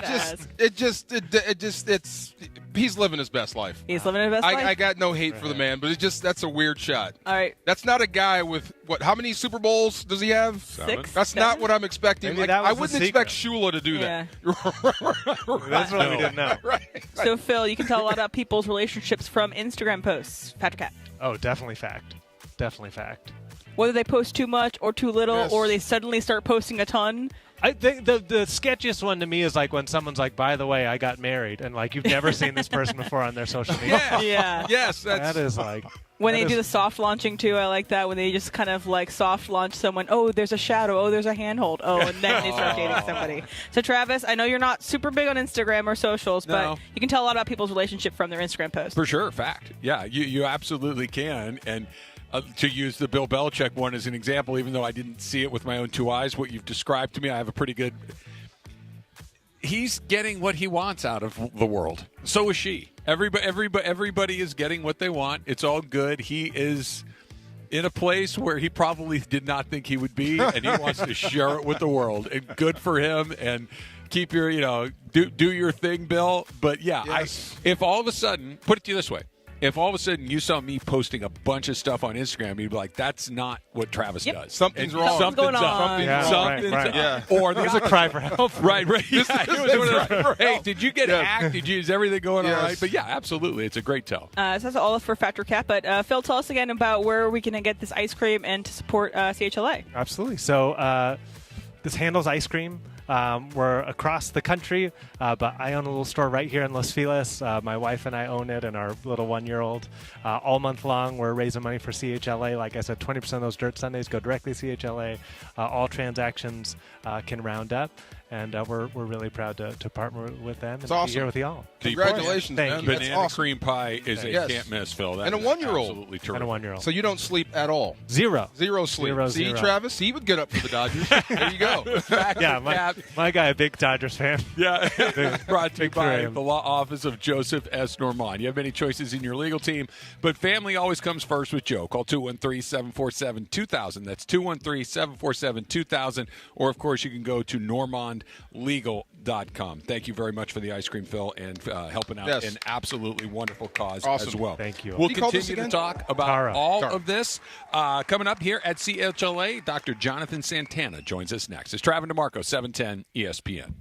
he's living his best life. He's living his best life? I got no hate for the man, but that's a weird shot. All right. That's not a guy with, how many Super Bowls does he have? 6. That's 7? not what I'm expecting. Maybe that was I wouldn't expect Shula to do that. That's what we didn't know. Right. So, Phil, you can tell a lot about people's relationships from Instagram posts. Fact or Cap? Oh, definitely Fact. Definitely Fact. Whether they post too much or too little, or they suddenly start posting a ton. I think the sketchiest one to me is like when someone's like, by the way, I got married, and like you've never seen this person before on their social media. Yeah. Yes, that is like when they do the soft launching too. I like that when they just kind of like soft launch someone. Oh, there's a shadow. Oh, there's a handhold. Oh, and then they start dating somebody. So Travis, I know you're not super big on Instagram or socials, but you can tell a lot about people's relationship from their Instagram posts. For sure, Fact. Yeah, you absolutely can. And to use the Bill Belichick one as an example, even though I didn't see it with my own two eyes, what you've described to me, I have a pretty good. He's getting what he wants out of the world. So is she. Everybody is getting what they want. It's all good. He is in a place where he probably did not think he would be, and he wants to share it with the world. And good for him. And keep your, do your thing, Bill. But yeah, if all of a sudden, put it to you this way. If all of a sudden you saw me posting a bunch of stuff on Instagram, you'd be like, that's not what Travis does. Something's wrong. Something's going on. Something's right. Yeah. Or there's a cry for help. Right. Hey, did you get hacked? Is everything going all right? But yeah, absolutely. It's a great tell. So that's all for Fact or Cap. But Phil, tell us again about where we can get this ice cream and to support CHLA. Absolutely. So this Handel's ice cream. We're across the country, but I own a little store right here in Los Feliz. My wife and I own it, and our little 1-year-old. All month long, we're raising money for CHLA. Like I said, 20% of those Dirt Sundays go directly to CHLA. All transactions can round up. And we're really proud to partner with them and be here with y'all. Congratulations, Thank man. you. That's Banana awesome. cream pie is a can't miss, Phil. That and a is 1-year-old. Absolutely terrific. And a 1-year-old. So you don't sleep at all? Zero sleep. See, zero. Travis? He would get up for the Dodgers. There you go. Yeah, my guy, a big Dodgers fan. Yeah. Brought to you by Graham. the law office of Joseph S. Normand. You have many choices in your legal team, but family always comes first with Joe. Call 213-747-2000. That's 213-747-2000. Or, of course, you can go to normandlegal.com. Thank you very much for the ice cream, Phil, and helping out an absolutely wonderful cause as well. Thank you. We'll continue to talk about all of this. Coming up here at CHLA, Dr. Jonathan Santana joins us next. It's Travis DeMarco, 710 ESPN.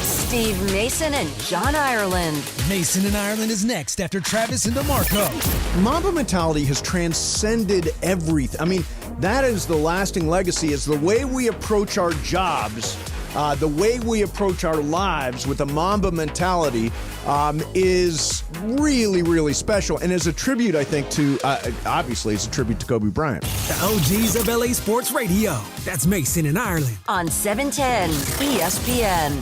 Steve Mason and John Ireland. Mason and Ireland is next after Travis and DeMarco. Mamba mentality has transcended everything. I mean, that is the lasting legacy, is the way we approach our jobs, the way we approach our lives with a Mamba mentality is really, really special. And as a tribute, I think, to, obviously, it's a tribute to Kobe Bryant. The OGs of LA Sports Radio. That's Mason and Ireland. On 710 ESPN.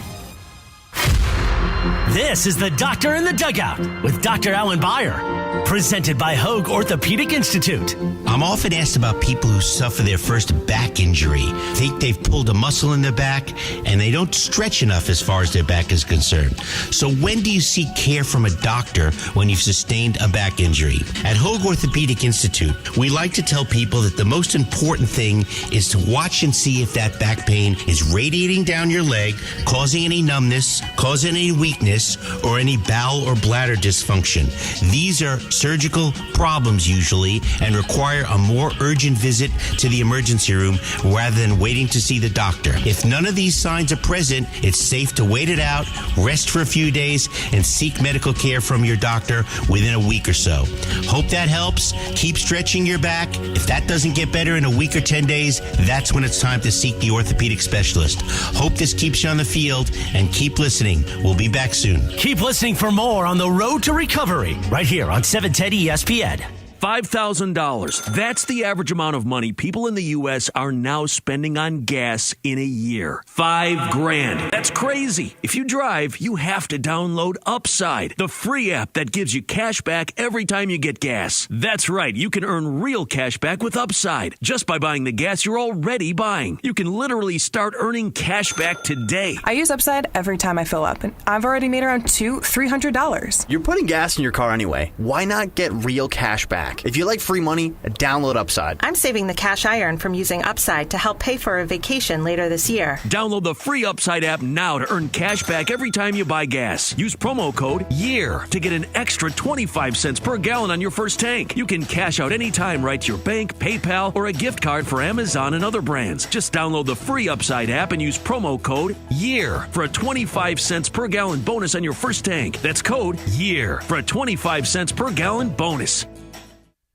This is the Doctor in the Dugout with Dr. Alan Byer, presented by Hoag Orthopedic Institute. I'm often asked about people who suffer their first back injury, think they've pulled a muscle in their back, and they don't stretch enough as far as their back is concerned. So when do you seek care from a doctor when you've sustained a back injury? At Hoag Orthopedic Institute, we like to tell people that the most important thing is to watch and see if that back pain is radiating down your leg, causing any numbness, causing any weakness, or any bowel or bladder dysfunction. These are surgical problems usually and require a more urgent visit to the emergency room rather than waiting to see the doctor. If none of these signs are present, it's safe to wait it out, rest for a few days, and seek medical care from your doctor within a week or so. Hope that helps. Keep stretching your back. If that doesn't get better in a week or 10 days, that's when it's time to seek the orthopedic specialist. Hope this keeps you on the field, and keep listening. We'll be back soon. Keep listening for more on the road to recovery right here on 710 ESPN. $5,000. That's the average amount of money people in the U.S. are now spending on gas in a year. $5,000. That's crazy. If you drive, you have to download Upside, the free app that gives you cash back every time you get gas. That's right. You can earn real cash back with Upside just by buying the gas you're already buying. You can literally start earning cash back today. I use Upside every time I fill up, and I've already made around $300. You're putting gas in your car anyway. Why not get real cash back? If you like free money, download Upside. I'm saving the cash I earn from using Upside to help pay for a vacation later this year. Download the free Upside app now to earn cash back every time you buy gas. Use promo code YEAR to get an extra 25 cents per gallon on your first tank. You can cash out anytime right to your bank, PayPal, or a gift card for Amazon and other brands. Just download the free Upside app and use promo code YEAR for a 25 cents per gallon bonus on your first tank. That's code YEAR for a 25 cents per gallon bonus.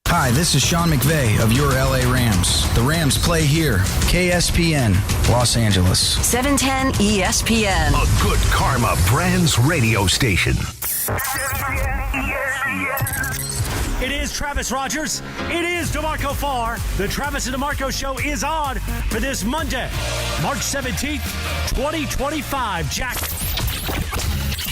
Hi, this is Sean McVay of your LA Rams. The Rams play here. KSPN, Los Angeles. 710 ESPN. A good karma brands radio station. It is Travis Rogers. It is DeMarco Farr. The Travis and DeMarco Show is on for this Monday, March 17th, 2025. Jack,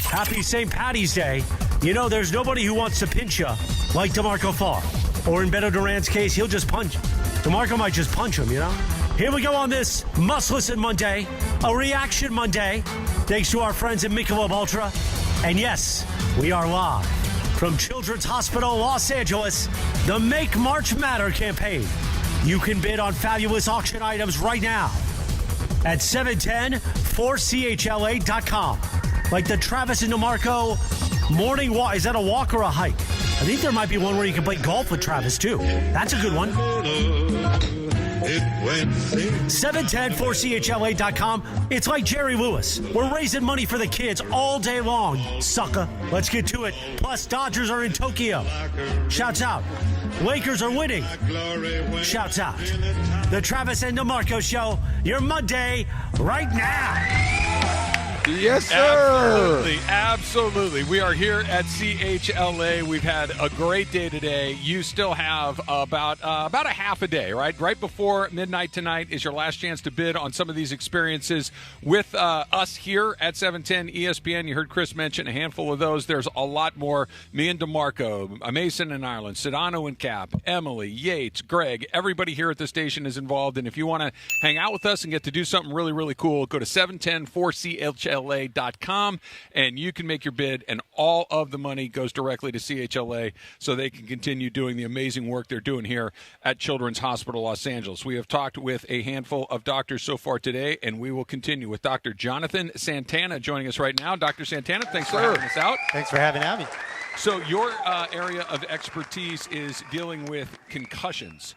happy St. Paddy's Day. You know, there's nobody who wants to pinch you like DeMarco Farr. Or in Beto Duran's case, he'll just punch. DeMarco might just punch him, you know? Here we go on this Must-Listen Monday, a Reaction Monday, thanks to our friends at Michelob Ultra. And yes, we are live from Children's Hospital, Los Angeles, the Make March Matter campaign. You can bid on fabulous auction items right now at 710-4CHLA.com. Like the Travis and DeMarco morning walk. Is that a walk or a hike? I think there might be one where you can play golf with Travis, too. That's a good one. 710-4CHLA.com. It's like Jerry Lewis. We're raising money for the kids all day long, sucker. Let's get to it. Plus, Dodgers are in Tokyo. Shouts out. Lakers are winning. Shouts out. The Travis and DeMarco Show, your Monday right now. Yes, sir. Absolutely. We are here at CHLA. We've had a great day today. You still have about a half a day, right? Right before midnight tonight is your last chance to bid on some of these experiences with us here at 710 ESPN. You heard Chris mention a handful of those. There's a lot more. Me and DeMarco, Mason in Ireland, Sedano and Cap, Emily, Yates, Greg, everybody here at the station is involved. And if you want to hang out with us and get to do something really, really cool, go to 710-4CHLA.com and you can make your bid, and all of the money goes directly to CHLA so they can continue doing the amazing work they're doing here at Children's Hospital Los Angeles. We have talked with a handful of doctors so far today, and we will continue with Dr. Jonathan Santana joining us right now. Dr. Santana, thanks for having us out. Thanks for having me. So your area of expertise is dealing with concussions.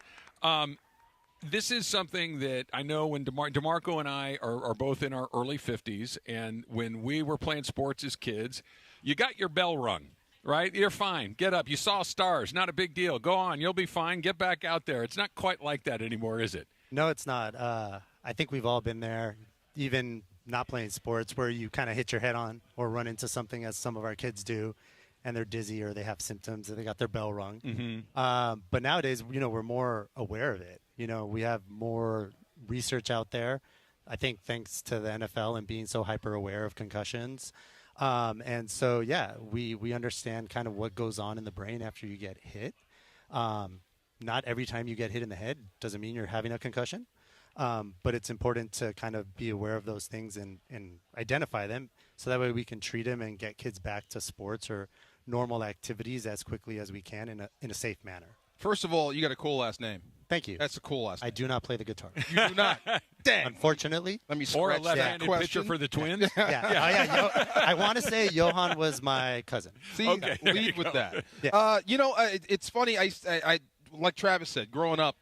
This is something that I know when DeMarco and I are both in our early 50s, and when we were playing sports as kids, you got your bell rung, right? You're fine. Get up. You saw stars. Not a big deal. Go on. You'll be fine. Get back out there. It's not quite like that anymore, is it? No, it's not. I think we've all been there, even not playing sports, where you kind of hit your head on or run into something, as some of our kids do, and they're dizzy or they have symptoms and they got their bell rung. Mm-hmm. But nowadays, we're more aware of it. We have more research out there, I think, thanks to the NFL and being so hyper aware of concussions. And so, yeah, we understand kind of what goes on in the brain after you get hit. Not every time you get hit in the head doesn't mean you're having a concussion. But it's important to kind of be aware of those things and identify them so that way we can treat them and get kids back to sports or normal activities as quickly as we can in a safe manner. First of all, you got a cool last name. Thank you. That's a cool last name. I do not play the guitar. You do not? Dang. Unfortunately. Let me Or a scratch left-handed that pitcher question. for the Twins. I want to say Johan was my cousin. See, Okay, there lead you with go. that. Yeah. It's funny. I like Travis said, growing up,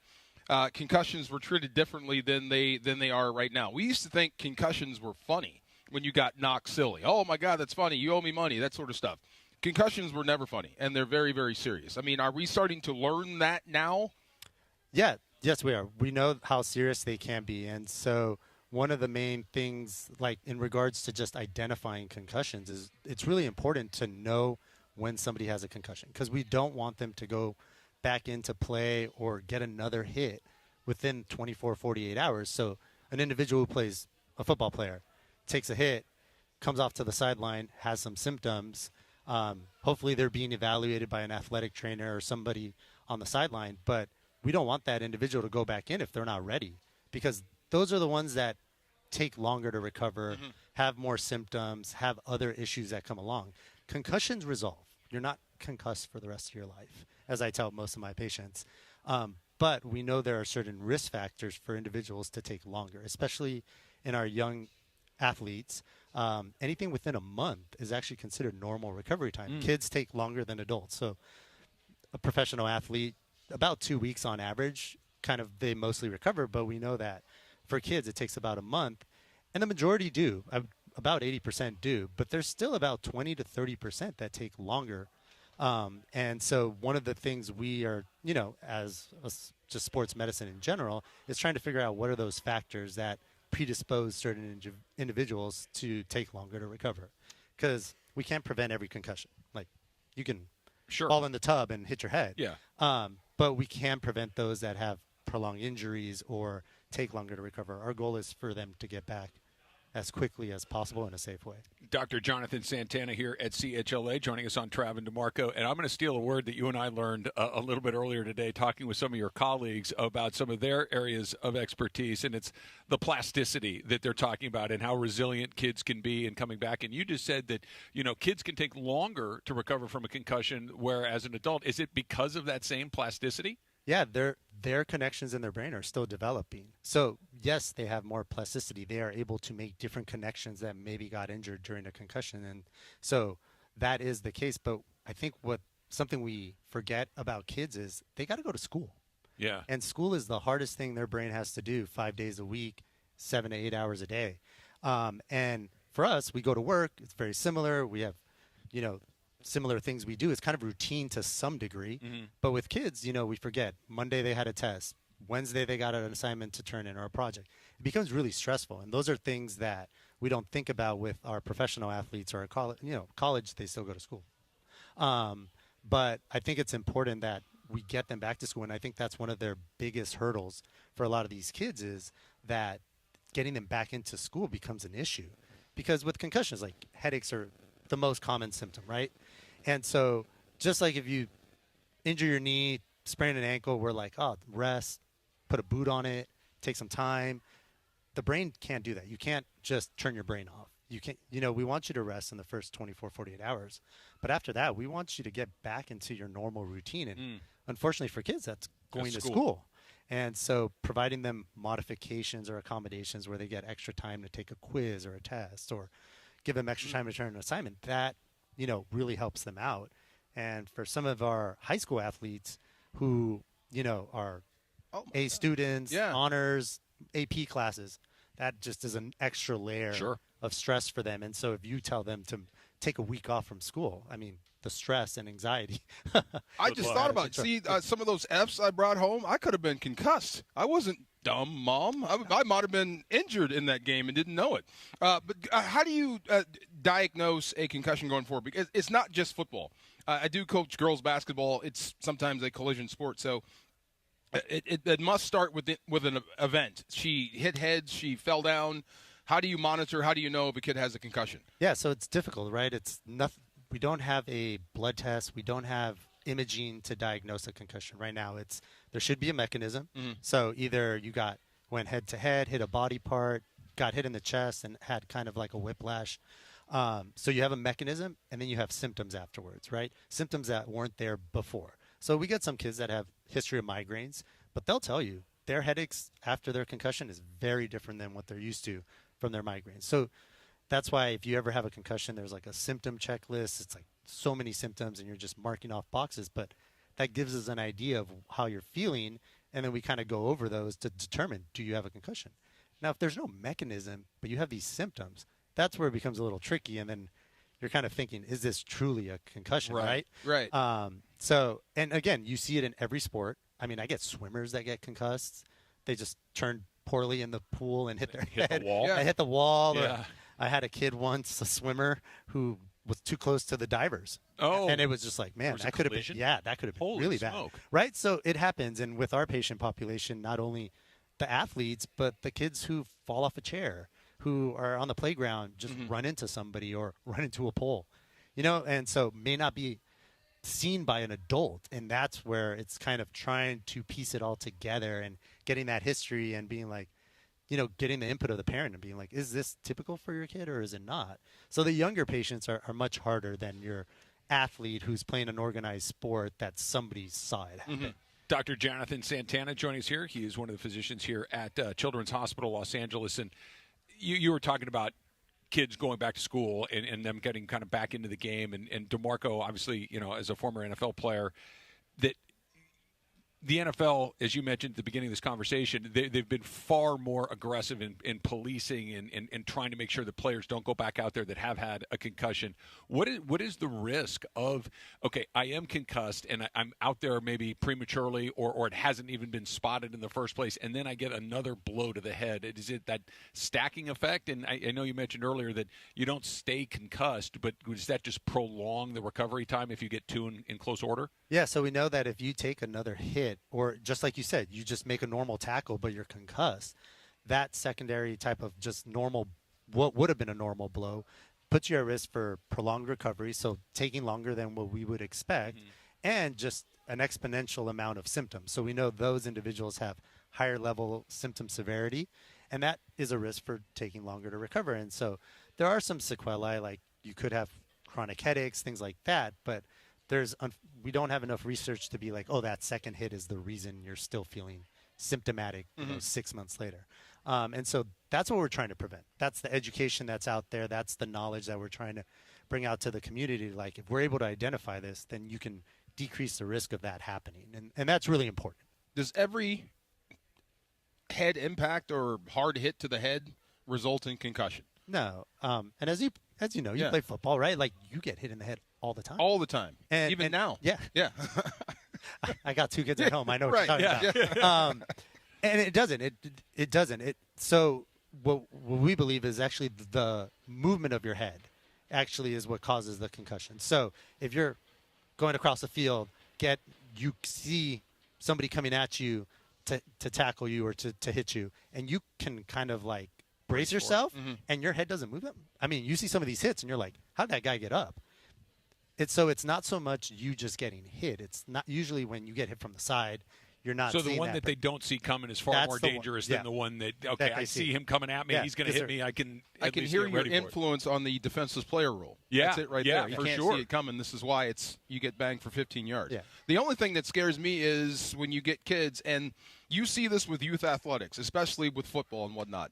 concussions were treated differently than they are right now. We used to think concussions were funny when you got knocked silly. Oh my God, that's funny. You owe me money. That sort of stuff. Concussions were never funny, and they're very, very serious. I mean, are we starting to learn that now? Yeah. Yes, we are. We know how serious they can be, and so one of the main things, like in regards to just identifying concussions, is it's really important to know when somebody has a concussion, because we don't want them to go back into play or get another hit within 24, 48 hours. So an individual who plays, a football player, takes a hit, comes off to the sideline, has some symptoms. Hopefully they're being evaluated by an athletic trainer or somebody on the sideline, but we don't want that individual to go back in if they're not ready, because those are the ones that take longer to recover, have more symptoms, have other issues that come along. Concussions resolve. You're not concussed for the rest of your life, as I tell most of my patients. But we know there are certain risk factors for individuals to take longer, especially in our young athletes. Anything within a month is actually considered normal recovery time. Kids take longer than adults. So a professional athlete, about 2 weeks on average, kind of they mostly recover. But we know that for kids, it takes about a month. And the majority do. About 80% do. But there's still about 20 to 30% that take longer. And so one of the things we are, as just sports medicine in general, is trying to figure out what are those factors that predispose certain individuals to take longer to recover. Because we can't prevent every concussion. Like, you can fall in the tub and hit your head. Yeah. But we can prevent those that have prolonged injuries or take longer to recover. Our goal is for them to get back as quickly as possible in a safe way. Dr. Jonathan Santana here at CHLA, joining us on Trav and DeMarco. And I'm going to steal a word that you and I learned a little bit earlier today, talking with some of your colleagues about some of their areas of expertise, and it's the plasticity that they're talking about and how resilient kids can be in coming back. And you just said that, kids can take longer to recover from a concussion, whereas an adult. Is it because of that same plasticity? Yeah, their connections in their brain are still developing. So, yes, they have more plasticity. They are able to make different connections that maybe got injured during a concussion. And so that is the case. But I think something we forget about kids is they got to go to school. Yeah. And school is the hardest thing their brain has to do 5 days a week, 7 to 8 hours a day. And for us, we go to work. It's very similar. We have, similar things we do. It's kind of routine to some degree. But with kids, we forget. Monday they had a test. Wednesday they got an assignment to turn in or a project. It becomes really stressful. And those are things that we don't think about with our professional athletes or college, they still go to school. But I think it's important that we get them back to school, and I think that's one of their biggest hurdles for a lot of these kids is that getting them back into school becomes an issue. Because with concussions, like headaches are the most common symptom, right? And so just like if you injure your knee, sprain an ankle, we're like, oh, rest, put a boot on it, take some time. The brain can't do that. You can't just turn your brain off. You can't, we want you to rest in the first 24, 48 hours. But after that, we want you to get back into your normal routine. And unfortunately for kids, that's going to school. And so providing them modifications or accommodations where they get extra time to take a quiz or a test or give them extra time to turn an assignment, that, really helps them out. And for some of our high school athletes who, are A students, honors, AP classes, that just is an extra layer of stress for them. And so if you tell them to take a week off from school, I mean, the stress and anxiety. I just thought about it. See, some of those Fs I brought home, I could have been concussed. I wasn't dumb, Mom. I might have been injured in that game and didn't know it. But how do you diagnose a concussion going forward? Because it's not just football. I do coach girls basketball. It's sometimes a collision sport. So it must start with an event. She hit heads. She fell down. How do you monitor? How do you know if a kid has a concussion? Yeah, so it's difficult, right? It's nothing. We don't have a blood test. We don't have imaging to diagnose a concussion right now. There should be a mechanism. So either you went head to head, hit a body part, got hit in the chest, and had kind of like a whiplash. So you have a mechanism, and then you have symptoms afterwards, right? Symptoms that weren't there before. So we get some kids that have history of migraines, but they'll tell you their headaches after their concussion is very different than what they're used to from their migraines. So that's why if you ever have a concussion, there's like a symptom checklist. It's like so many symptoms, and you're just marking off boxes. But that gives us an idea of how you're feeling, and then we kind of go over those to determine, do you have a concussion? Now, if there's no mechanism, but you have these symptoms, that's where it becomes a little tricky, and then you're kind of thinking, is this truly a concussion, right? Right. So, and again, you see it in every sport. I mean, I get swimmers that get concussed. They just turn poorly in the pool and hit their head. The wall. I hit the wall. Yeah. I had a kid once, a swimmer, who was too close to the divers. Oh. And it was just like, man, that could have been, that could have been Holy really smoke. bad. Right? So it happens. And with our patient population, not only the athletes, but the kids who fall off a chair, who are on the playground, just run into somebody or run into a pole, and so may not be seen by an adult. And that's where it's kind of trying to piece it all together and getting that history and being like, getting the input of the parent and being like, is this typical for your kid or is it not? So the younger patients are much harder than your athlete who's playing an organized sport that somebody saw it happen. Dr. Jonathan Santana joining us here. He is one of the physicians here at Children's Hospital Los Angeles. And you were talking about kids going back to school and them getting kind of back into the game. And DeMarco, obviously, as a former NFL player, that the NFL, as you mentioned at the beginning of this conversation, they've been far more aggressive in policing and trying to make sure that players don't go back out there that have had a concussion. What is the risk of, okay, I am concussed and I'm out there maybe prematurely or it hasn't even been spotted in the first place, and then I get another blow to the head? Is it that stacking effect? And I know you mentioned earlier that you don't stay concussed, but does that just prolong the recovery time if you get two in close order? Yeah, so we know that if you take another hit, or just like you said, you just make a normal tackle, but you're concussed, that secondary type of just normal, what would have been a normal blow, puts you at risk for prolonged recovery, so taking longer than what we would expect, and just an exponential amount of symptoms. So we know those individuals have higher level symptom severity, and that is a risk for taking longer to recover. And so there are some sequelae, like you could have chronic headaches, things like that, but we don't have enough research to be like, oh, that second hit is the reason you're still feeling symptomatic 6 months later. And so that's what we're trying to prevent. That's the education that's out there. That's the knowledge that we're trying to bring out to the community. Like, if we're able to identify this, then you can decrease the risk of that happening. And that's really important. Does every head impact or hard hit to the head result in concussion? No. And as you know, you play football, right? Like, you get hit in the head all the time. All the time. And, even now. Yeah. Yeah. I got two kids at home. I know what you're talking about. And it doesn't. It doesn't. So what we believe is actually the movement of your head actually is what causes the concussion. So if you're going across the field, you see somebody coming at you to tackle you or to hit you, and you can kind of like brace yourself, and your head doesn't move. I mean, you see some of these hits, and you're like, how'd that guy get up? It's not so much you just getting hit. It's not usually when you get hit from the side, you're not. So the one that they don't see coming is far more dangerous than the one that I see him coming at me. He's going to hit me. I can hear your influence on the defenseless player rule. Yeah, that's it right there. You can't see it coming. This is why you get banged for 15 yards. Yeah. The only thing that scares me is when you get kids, and you see this with youth athletics, especially with football and whatnot.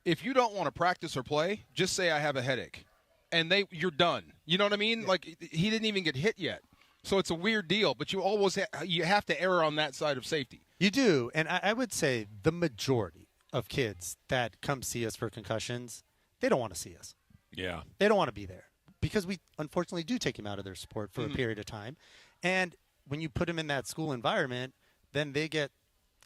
If you don't want to practice or play, just say I have a headache, and you're done. You know what I mean? Yeah. Like he didn't even get hit yet. So it's a weird deal, but you always you have to err on that side of safety. You do, and I would say the majority of kids that come see us for concussions, they don't want to see us. Yeah. They don't want to be there because we unfortunately do take them out of their sport for a period of time. And when you put them in that school environment, then they get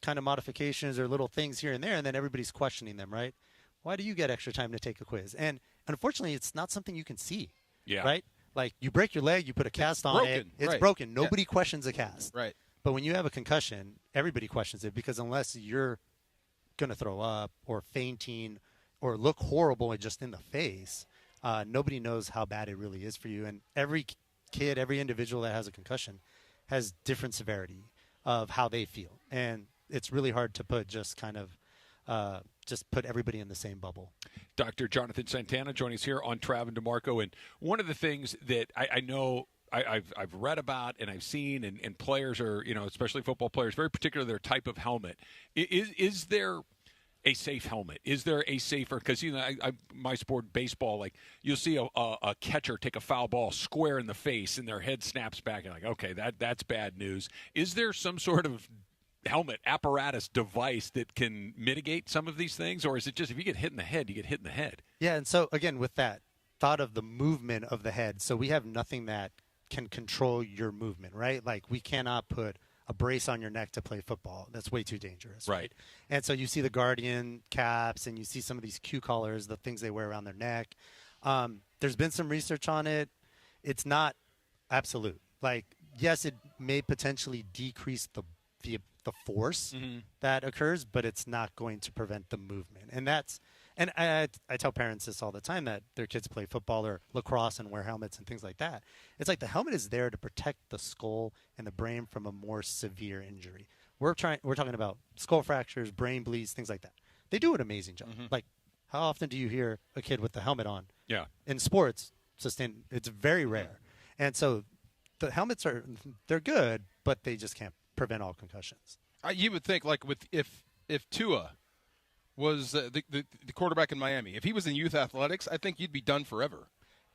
kind of modifications or little things here and there, and then everybody's questioning them, right? Why do you get extra time to take a quiz? And unfortunately, it's not something you can see, right? Like you break your leg, you put a cast on it. It's broken. Nobody questions a cast. Right. But when you have a concussion, everybody questions it because unless you're going to throw up or fainting or look horrible just in the face, nobody knows how bad it really is for you. And every kid, every individual that has a concussion has different severity of how they feel. And it's really hard to put just kind of just put everybody in the same bubble. Dr. Jonathan Santana joining us here on Trav and DeMarco. And one of the things that I know I've read about and I've seen, and players are, especially football players, very particular their type of helmet. Is there a safe helmet? Is there a safer? Because, my sport, baseball, like you'll see a catcher take a foul ball square in the face and their head snaps back. And like, okay, that's bad news. Is there some sort of helmet, apparatus, device that can mitigate some of these things? Or is it just if you get hit in the head, you get hit in the head? Yeah, and so, again, with that thought of the movement of the head, so we have nothing that can control your movement, right? Like we cannot put a brace on your neck to play football. That's way too dangerous. Right. And so you see the Guardian caps and you see some of these Q collars, the things they wear around their neck. There's been some research on it. It's not absolute. Like, yes, it may potentially decrease the force that occurs, but it's not going to prevent the movement. And I tell parents this all the time, that their kids play football or lacrosse and wear helmets and things like that. It's like the helmet is there to protect the skull and the brain from a more severe injury. We're talking about skull fractures, brain bleeds, things like that. They do an amazing job. Like, how often do you hear a kid with the helmet on? Yeah. In sports, it's very rare. And so the helmets they're good, but they just can't prevent all concussions. You would think, like, if Tua was the quarterback in Miami, if he was in youth athletics, I think you'd be done forever.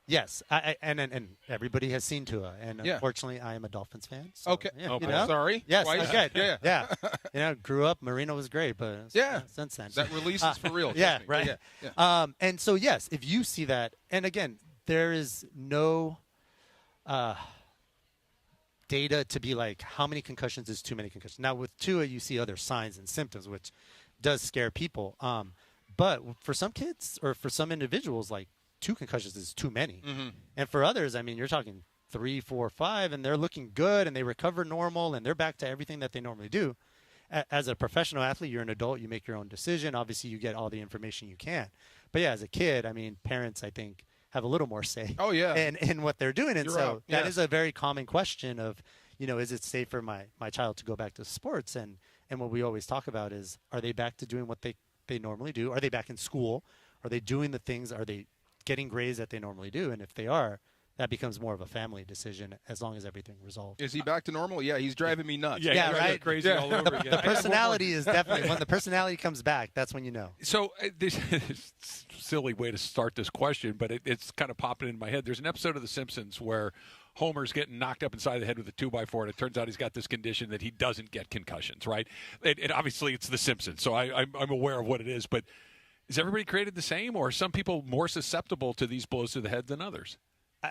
Yes, and everybody has seen Tua, and unfortunately, I am a Dolphins fan. So, okay, sorry. Yes, twice. Okay. Yeah. Grew up. Marino was great, but since then, that release is for real. Yeah, right. Yeah. And so yes, if you see that, and again, there is no data to be like how many concussions is too many concussions. Now with Tua, you see other signs and symptoms, which does scare people. But for some kids or for some individuals, like 2 concussions is too many. And for others, I mean, you're talking 3, 4, 5, and they're looking good and they recover normal and they're back to everything that they normally do. As a professional athlete, you're an adult, you make your own decision. Obviously, you get all the information you can. But yeah, as a kid, I mean, parents, I think, have a little more say in what they're doing. And that is a very common question of, is it safe for my child to go back to sports? And what we always talk about is, are they back to doing what they normally do? Are they back in school? Are they doing the things? Are they getting grades that they normally do? And if they are, that becomes more of a family decision as long as everything resolves. Is he back to normal? Yeah, he's driving me nuts. Yeah, right. Crazy all over again. The personality is definitely, when the personality comes back, that's when you know. So this is a silly way to start this question, but it's kind of popping in my head. There's an episode of The Simpsons where Homer's getting knocked up inside the head with a 2x4, and it turns out he's got this condition that he doesn't get concussions, right? And obviously it's The Simpsons, so I'm aware of what it is, but is everybody created the same, or are some people more susceptible to these blows to the head than others?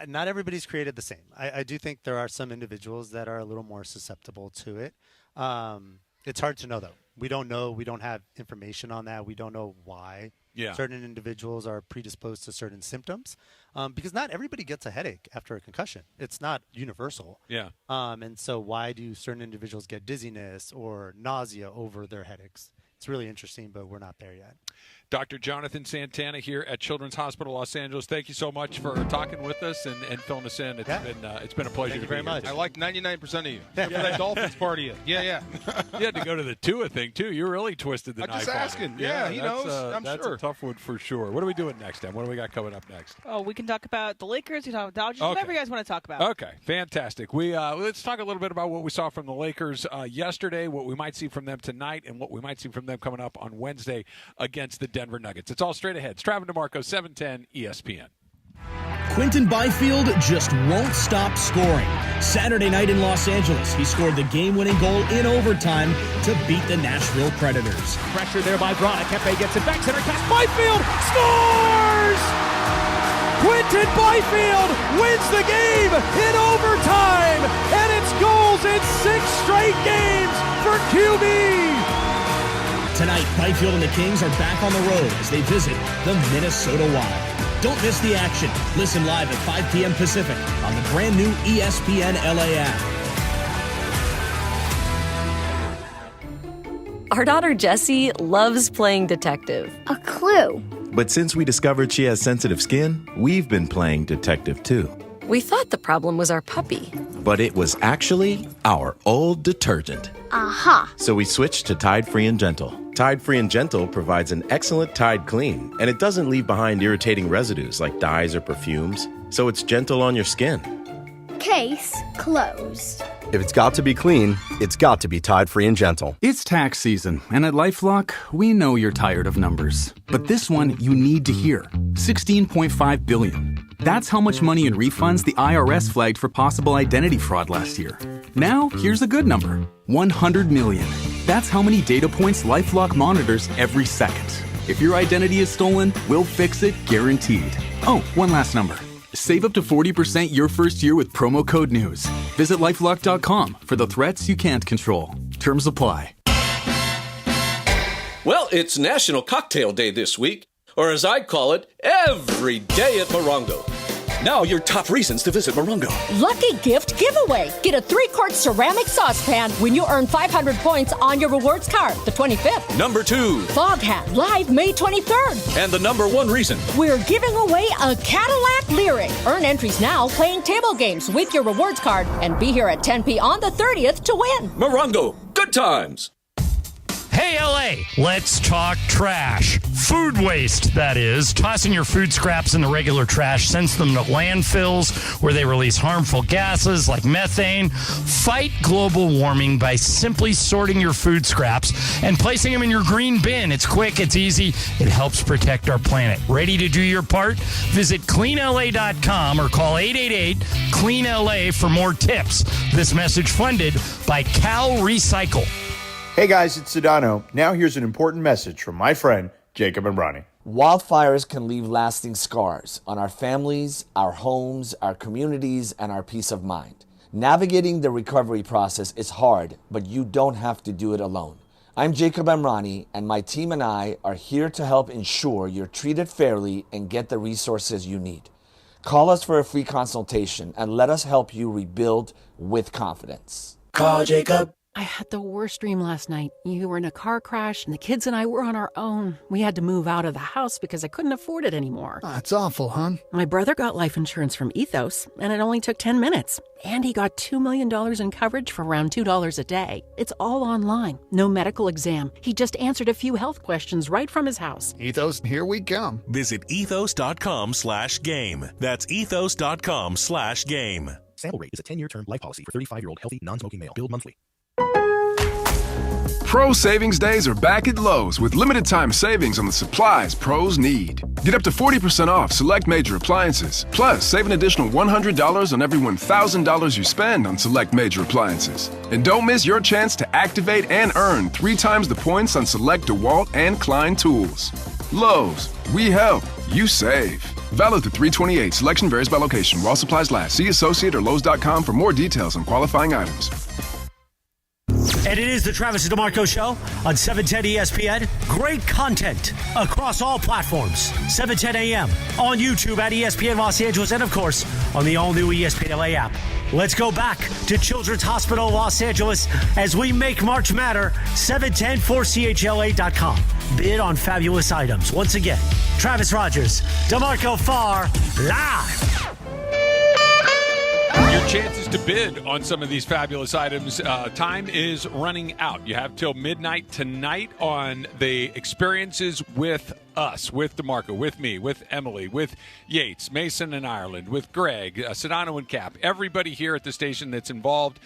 Not everybody's created the same. I do think there are some individuals that are a little more susceptible to it. It's hard to know, though. We don't know. We don't have information on that. We don't know why certain individuals are predisposed to certain symptoms, because not everybody gets a headache after a concussion. It's not universal. Yeah. And so why do certain individuals get dizziness or nausea over their headaches? It's really interesting, but we're not there yet. Dr. Jonathan Santana here at Children's Hospital Los Angeles. Thank you so much for talking with us and filling us in. It's been a pleasure. Thank you very much. I like 99% of you. Except for that Dolphins part of you. Yeah. You had to go to the Tua thing, too. You really twisted the knife. I'm just asking. On it. Yeah, he knows. I'm that's sure. a tough one for sure. What are we doing next, Em? What do we got coming up next? Oh, we can talk about the Lakers. We can talk about Dodgers. Whatever you guys want to talk about. Okay, fantastic. Let's talk a little bit about what we saw from the Lakers yesterday, what we might see from them tonight, and what we might see from them coming up on Wednesday against the Denver Nuggets. It's all straight ahead. It's Travis DeMarco, 710 ESPN. Quinton Byfield just won't stop scoring. Saturday night in Los Angeles, he scored the game-winning goal in overtime to beat the Nashville Predators. Pressure there by Brana. Kempe gets it back. Center cast. Byfield scores! Quinton Byfield wins the game in overtime, and it's goals in 6 straight games for QB. Tonight, Byfield and the Kings are back on the road as they visit the Minnesota Wild. Don't miss the action. Listen live at 5 p.m. Pacific on the brand new ESPN LA app. Our daughter Jessie loves playing detective. A clue. But since we discovered she has sensitive skin, we've been playing detective too. We thought the problem was our puppy. But it was actually our old detergent. Aha. So we switched to Tide Free and Gentle. Tide Free and Gentle provides an excellent Tide clean, and it doesn't leave behind irritating residues like dyes or perfumes, so it's gentle on your skin. Case closed. If it's got to be clean, it's got to be Tide Free and Gentle. It's tax season, and at LifeLock, we know you're tired of numbers. But this one you need to hear. $16.5 billion. That's how much money in refunds the IRS flagged for possible identity fraud last year. Now, here's a good number. $100 million. That's how many data points LifeLock monitors every second. If your identity is stolen, we'll fix it guaranteed. Oh, one last number. Save up to 40% your first year with promo code NEWS. Visit LifeLock.com for the threats you can't control. Terms apply. Well, it's National Cocktail Day this week, or as I call it, every day at Morongo. Now your top reasons to visit Morongo. Lucky gift giveaway. Get a 3-quart ceramic saucepan when you earn 500 points on your rewards card, the 25th. Number 2. Fog Hat, live May 23rd. And the number 1 reason. We're giving away a Cadillac Lyric. Earn entries now playing table games with your rewards card and be here at 10 on the 30th to win. Morongo, good times. Hey, LA, let's talk trash. Food waste, that is. Tossing your food scraps in the regular trash sends them to landfills where they release harmful gases like methane. Fight global warming by simply sorting your food scraps and placing them in your green bin. It's quick, it's easy, it helps protect our planet. Ready to do your part? Visit cleanla.com or call 888-CLEAN-LA for more tips. This message funded by Cal Recycle. Hey guys, it's Sedano. Now here's an important message from my friend, Jacob and Ronnie. Wildfires can leave lasting scars on our families, our homes, our communities, and our peace of mind. Navigating the recovery process is hard, but you don't have to do it alone. I'm Jacob Amrani, and my team and I are here to help ensure you're treated fairly and get the resources you need. Call us for a free consultation and let us help you rebuild with confidence. Call Jacob. I had the worst dream last night. You were in a car crash, and the kids and I were on our own. We had to move out of the house because I couldn't afford it anymore. That's awful, hon. My brother got life insurance from Ethos, and it only took 10 minutes. And he got $2 million in coverage for around $2 a day. It's all online. No medical exam. He just answered a few health questions right from his house. Ethos, here we come. Visit ethos.com/game. That's ethos.com/game. Sample rate is a 10-year term life policy for 35-year-old healthy, non-smoking male. Billed monthly. Pro Savings Days are back at Lowe's with limited time savings on the supplies pros need. Get up to 40% off select major appliances. Plus, save an additional $100 on every $1,000 you spend on select major appliances. And don't miss your chance to activate and earn 3 times the points on select DeWalt and Klein tools. Lowe's, we help, you save. Valid through 3/28. Selection varies by location. While supplies last. See associate or Lowe's.com for more details on qualifying items. And it is the Travis and DeMarco Show on 710 ESPN. Great content across all platforms. 710 a.m. on YouTube at ESPN Los Angeles and, of course, on the all-new ESPN LA app. Let's go back to Children's Hospital Los Angeles as we make March Matter. 710-4CHLA.com. Bid on fabulous items. Once again, Travis Rogers, DeMarco Farr, live. Your chances to bid on some of these fabulous items, time is running out. You have till midnight tonight on the experiences with us, with DeMarco, with me, with Emily, with Yates, Mason and Ireland, with Greg, Sedano and Cap, everybody here at the station that's involved.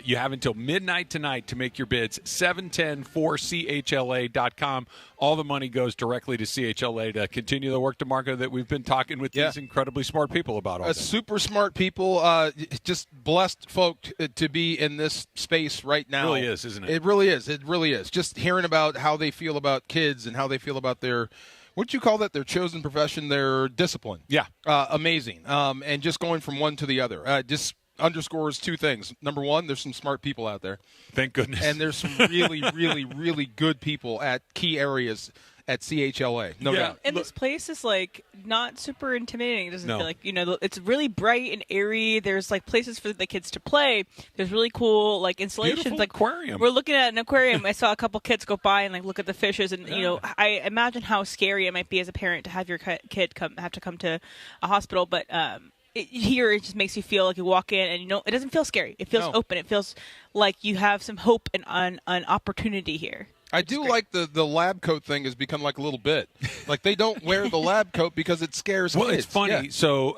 You have until midnight tonight to make your bids. 710-4CHLA.com. All the money goes directly to CHLA to continue the work, DeMarco, that we've been talking with these incredibly smart people about all day. Super smart people, just blessed folk to be in this space right now. It really is, isn't it? It really is. It really is. Just hearing about how they feel about kids and how they feel about their, what do you call that? Their chosen profession, their discipline. Yeah. Amazing. And just going from one to the other. Just underscores two things. Number one, there's some smart people out there. Thank goodness. And there's some really, really, really good people at key areas at CHLA. No doubt. And this place is like not super intimidating. It doesn't No. feel like, it's really bright and airy. There's like places for the kids to play. There's really cool like installations. Beautiful like aquarium. We're looking at an aquarium. I saw a couple kids go by and like look at the fishes, and I imagine how scary it might be as a parent to have your kid have to come to a hospital, but here it just makes you feel like you walk in and it doesn't feel scary. It feels open. It feels like you have some hope and an opportunity here. I do like the lab coat thing has become like a little bit. Like they don't wear the lab coat because it scares kids. Well, it's funny. Yeah. So,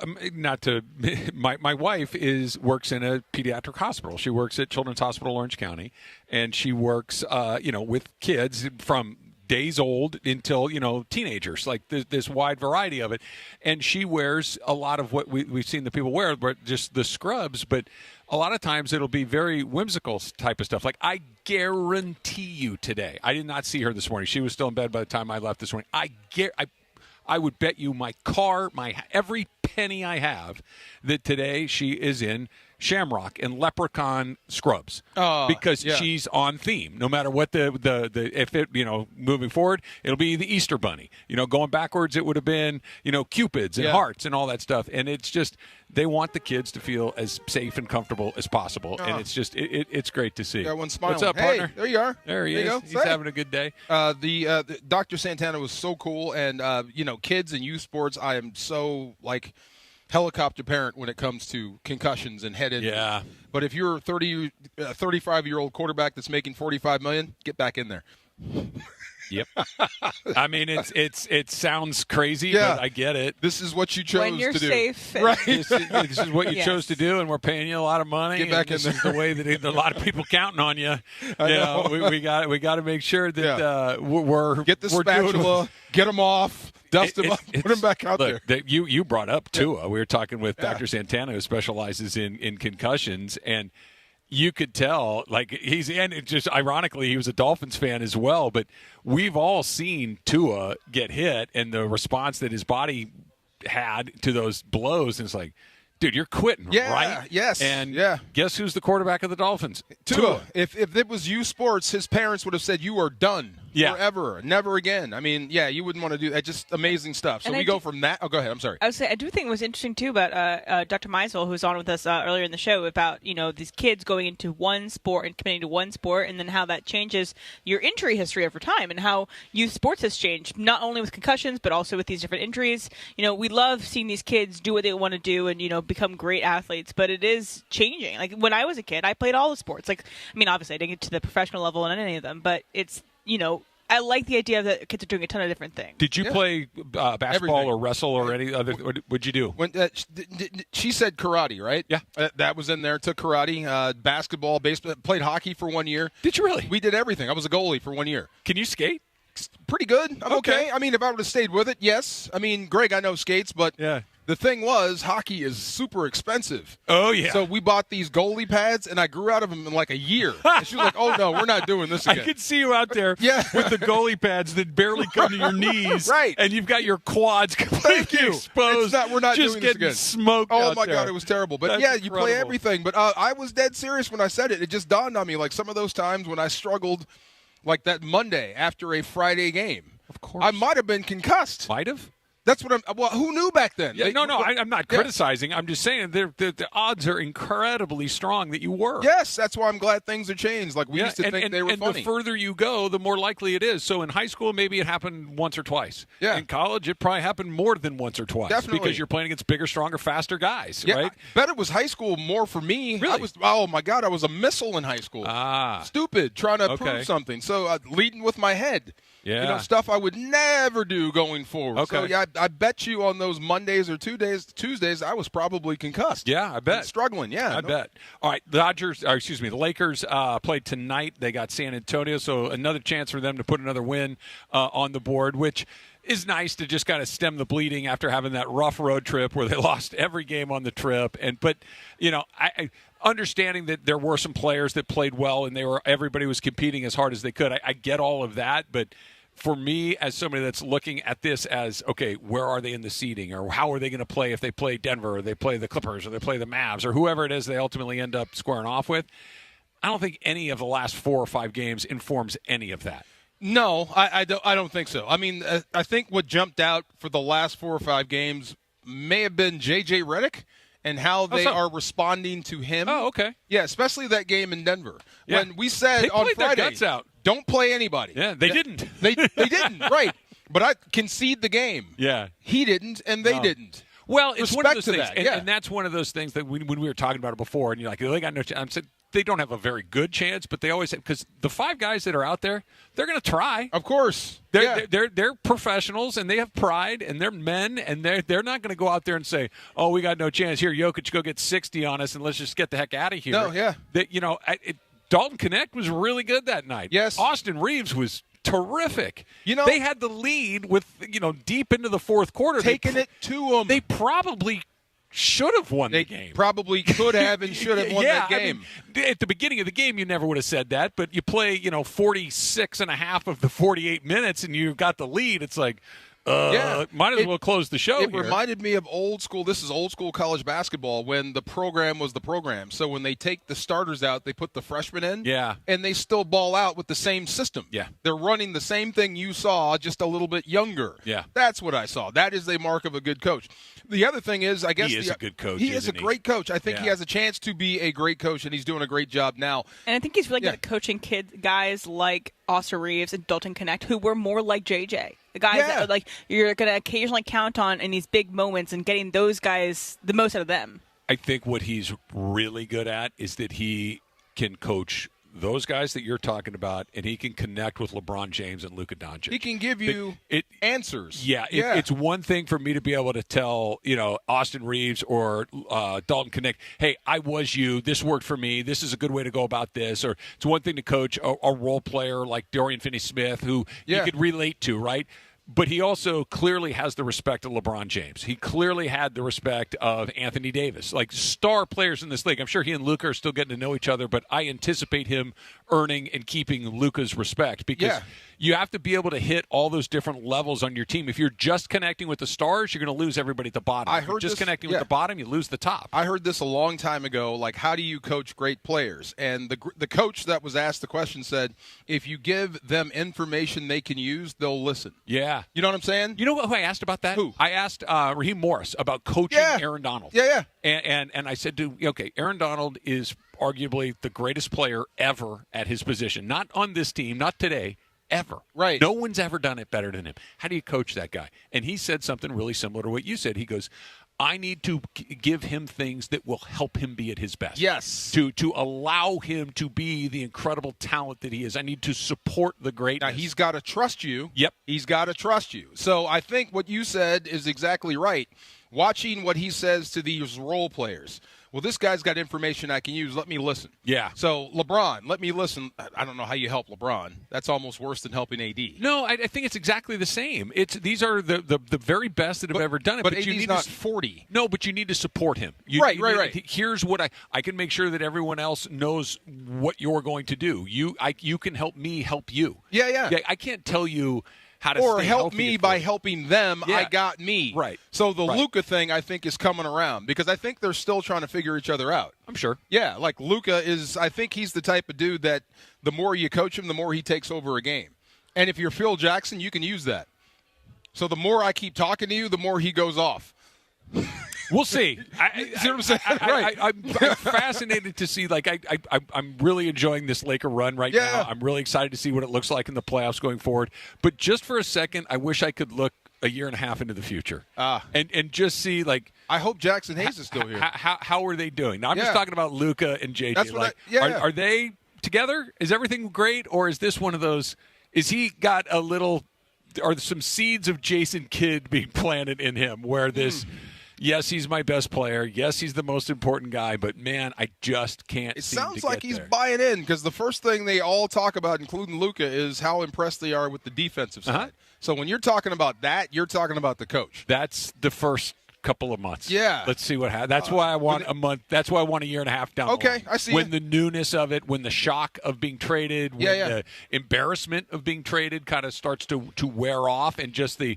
my wife works in a pediatric hospital. She works at Children's Hospital Orange County, and she works, with kids from days old until teenagers, like this wide variety of it. And she wears a lot of what we've seen the people wear, but just the scrubs. But a lot of times it'll be very whimsical type of stuff. Like I guarantee you today, I did not see her this morning. She was still in bed by the time I left this morning. I would bet you my car, every penny I have, that today she is in Shamrock and Leprechaun scrubs because she's on theme. No matter what moving forward, it'll be the Easter Bunny. Going backwards, it would have been Cupids and hearts and all that stuff. And it's just they want the kids to feel as safe and comfortable as possible. And it's just it's great to see. Got one smiling. What's up, hey, partner? there you are. There he is. Go. He's having a good day. The Dr. Santana was so cool, and kids and youth sports. I am so like helicopter parent when it comes to concussions and head injuries. Yeah. But if you're a 35-year-old quarterback that's making $45 million, get back in there. Yep. I mean, it sounds crazy, but I get it. This is what you chose when you're to do. Safe. Right. This is what you chose to do, and we're paying you a lot of money. Get back in this there. is the way that a lot of people counting on you. I know. We got to make sure that we're get the we're spatula, get them off. Dust them up, put them back out there. You brought up Tua. We were talking with Dr. Santana, who specializes in concussions, and you could tell, and it just ironically, he was a Dolphins fan as well. But we've all seen Tua get hit, and the response that his body had to those blows, and it's like, dude, you're quitting, right? Yes. And guess who's the quarterback of the Dolphins? Tua. If it was U Sports, his parents would have said, you are done. Yeah. Forever. Never again. I mean, you wouldn't want to do that. Just amazing stuff. So we go from that. Oh, go ahead. I'm sorry. I would say I do think it was interesting, too, about Dr. Meisel, who was on with us earlier in the show, about, these kids going into one sport and committing to one sport, and then how that changes your injury history over time and how youth sports has changed, not only with concussions, but also with these different injuries. We love seeing these kids do what they want to do and, become great athletes, but it is changing. Like, when I was a kid, I played all the sports. Obviously, I didn't get to the professional level on any of them, but it's, I like the idea that kids are doing a ton of different things. Did you play basketball Everything. or wrestle or any other? What'd you do? When she said karate, right? Yeah. That was in there. Took karate, basketball, baseball. Played hockey for 1 year. Did you really? We did everything. I was a goalie for 1 year. Can you skate? Pretty good. I'm okay. I mean, if I would have stayed with it, yes. I mean, Greg, I know skates, but The thing was, hockey is super expensive. Oh, yeah. So we bought these goalie pads, and I grew out of them in like a year. And she was like, oh, no, we're not doing this again. I could see you out there with the goalie pads that barely come to your knees. Right. And you've got your quads completely exposed. We're not just doing this getting again. smoked Oh, out my there. God, it was terrible. But, That's yeah, you play incredible. everything. But I was dead serious when I said it. It just dawned on me, like some of those times when I struggled, like that Monday after a Friday game. Of course. I might have been concussed. Might have? That's what I'm. Well, who knew back then? Yeah, I'm not criticizing. I'm just saying the odds are incredibly strong that you were. Yes, that's why I'm glad things have changed. Like we used to think they were funny. And the further you go, the more likely it is. So in high school, maybe it happened once or twice. Yeah. In college, it probably happened more than once or twice. Definitely. Because you're playing against bigger, stronger, faster guys, Yeah, right? I bet it was high school more for me. Really? Oh, my God, I was a missile in high school. Stupid, trying to prove something. So leading with my head. Yeah. Stuff I would never do going forward. Okay. So, yeah, I bet you on those Mondays or Tuesdays, I was probably concussed. Yeah, I bet. And struggling, yeah. I bet. All right, the Lakers played tonight. They got San Antonio, so another chance for them to put another win on the board, which is nice to just kind of stem the bleeding after having that rough road trip where they lost every game on the trip. But I understanding that there were some players that played well and everybody was competing as hard as they could. I get all of that, but for me, as somebody that's looking at this as, okay, where are they in the seeding, or how are they going to play if they play Denver, or they play the Clippers, or they play the Mavs, or whoever it is they ultimately end up squaring off with, I don't think any of the last 4 or 5 games informs any of that. No, I don't think so. I mean, I think what jumped out for the last 4 or 5 games may have been J.J. Redick and how they are responding to him. Oh, okay. Yeah, especially that game in Denver. Yeah. When we said they on played Friday, their guts out. Don't play anybody. Yeah, they didn't. They didn't, right. But I concede the game. Yeah. He didn't, and they didn't. Well, it's one of those things, that, and that's one of those things that when we were talking about it before, and you're like, they got no chance. I said, they don't have a very good chance, but they always have, because the 5 guys that are out there, they're going to try. Of course. They're professionals, and they have pride, and they're men, and they're not going to go out there and say, oh, we got no chance. Here, Jokic, go get 60 on us, and let's just get the heck out of here. No, yeah. Dalton Connect was really good that night. Yes. Austin Reeves was terrific. You know, they had the lead with, deep into the fourth quarter. Taking it to them. They probably should have won the game. Probably could have and should have won that game. I mean, at the beginning of the game, you never would have said that, but you play, 46 and a half of the 48 minutes and you've got the lead. It's like, might as well close the show It here. reminded me of old school. This is old school college basketball when the program was the program. So when they take the starters out, they put the freshmen in. Yeah. And they still ball out with the same system. Yeah. They're running the same thing you saw, just a little bit younger. Yeah. That's what I saw. That is the mark of a good coach. The other thing is, I guess he is a good coach. He is a great coach. I think he Yeah. has a chance to be a great coach, and he's doing a great job now. And I think he's really good at coaching guys like Austin Reeves and Dalton Connect, who were more like JJ. The guys that you're going to occasionally count on in these big moments, and getting those guys the most out of them. I think what he's really good at is that he can coach those guys that you're talking about, and he can connect with LeBron James and Luka Doncic. He can give you answers. Yeah, it's one thing for me to be able to tell, Austin Reeves or Dalton Connect, hey, I was you. This worked for me. This is a good way to go about this. Or it's one thing to coach a role player like Dorian Finney-Smith, who you could relate to, right? But he also clearly has the respect of LeBron James. He clearly had the respect of Anthony Davis, like star players in this league. I'm sure he and Luka are still getting to know each other, but I anticipate him earning and keeping Luka's respect because you have to be able to hit all those different levels on your team. If you're just connecting with the stars, you're going to lose everybody at the bottom. If you're just connecting with the bottom, you lose the top. I heard this a long time ago, like, how do you coach great players? And the coach that was asked the question said, if you give them information they can use, they'll listen. Yeah. You know what I'm saying? You know who I asked about that? Who? I asked Raheem Morris about coaching Aaron Donald. Yeah. And I said, Aaron Donald is arguably the greatest player ever at his position. Not on this team, not today, ever. Right. No one's ever done it better than him. How do you coach that guy? And he said something really similar to what you said. He goes, I need to give him things that will help him be at his best. Yes. To allow him to be the incredible talent that he is. I need to support the greatness. Now, he's got to trust you. Yep. He's got to trust you. So I think what you said is exactly right. Watching what he says to these role players, well, this guy's got information I can use. Let me listen. Yeah. So LeBron, let me listen. I don't know how you help LeBron. That's almost worse than helping AD. No, I think it's exactly the same. These are the very best that have ever done it. But you AD's need not to, 40. No, but you need to support him. Right. Here's what I can make sure that everyone else knows what you're going to do. You can help me help you. Yeah. I can't tell you how to or stay help me by helping them. Yeah. I got me. Right. So the Luka thing, I think, is coming around because I think they're still trying to figure each other out. I'm sure. Yeah, like Luka is. I think he's the type of dude that the more you coach him, the more he takes over a game. And if you're Phil Jackson, you can use that. So the more I keep talking to you, the more he goes off. We'll see. See what I'm saying? Right. I'm fascinated to see. Like, I'm really enjoying this Laker run right now. I'm really excited to see what it looks like in the playoffs going forward. But just for a second, I wish I could look a year and a half into the future and just see, like, I hope Jackson Hayes is still here. How are they doing? Now, I'm just talking about Luka and JJ. That's what are they together? Is everything great, or is this one of those? Is he got a little? Are some seeds of Jason Kidd being planted in him where this? Yes, he's my best player. Yes, he's the most important guy. But, man, I just can't It seem sounds to like get he's there. buying in because the first thing they all talk about, including Luka, is how impressed they are with the defensive side. So when you're talking about that, you're talking about the coach. That's the first couple of months. Yeah. Let's see what happens. That's why I want a month. That's why I want a year and a half down the line. Okay, I see When you. the newness of it, when the shock of being traded, when the embarrassment of being traded kind of starts to wear off, and just the,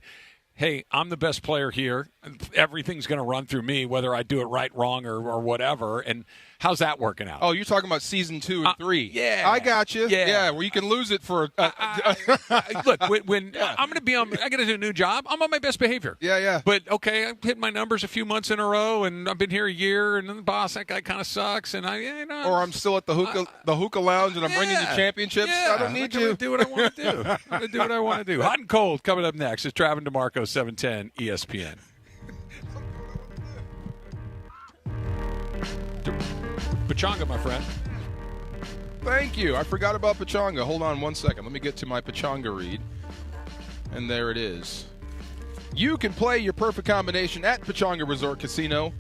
hey, I'm the best player here. Everything's going to run through me, whether I do it right, wrong, or whatever. And how's that working out? Oh, you're talking about season 2 and 3. Yeah. I got you. Yeah. Where you can lose it for Look, when I'm going to be on, I got to do a new job. I'm on my best behavior. Yeah. But okay, I've hit my numbers a few months in a row, and I've been here a year, and then the boss, that guy kind of sucks, and or I'm still at the hookah lounge, and I'm bringing you championships. I don't need you. Do what I want to do. I'm going to do what I want to do. Hot and cold coming up next. It's Travis DeMarco, 710 ESPN. Pachanga, my friend. Thank you. I forgot about Pachanga. Hold on one second. Let me get to my Pachanga read. And there it is. You can play your perfect combination at Pachanga Resort Casino,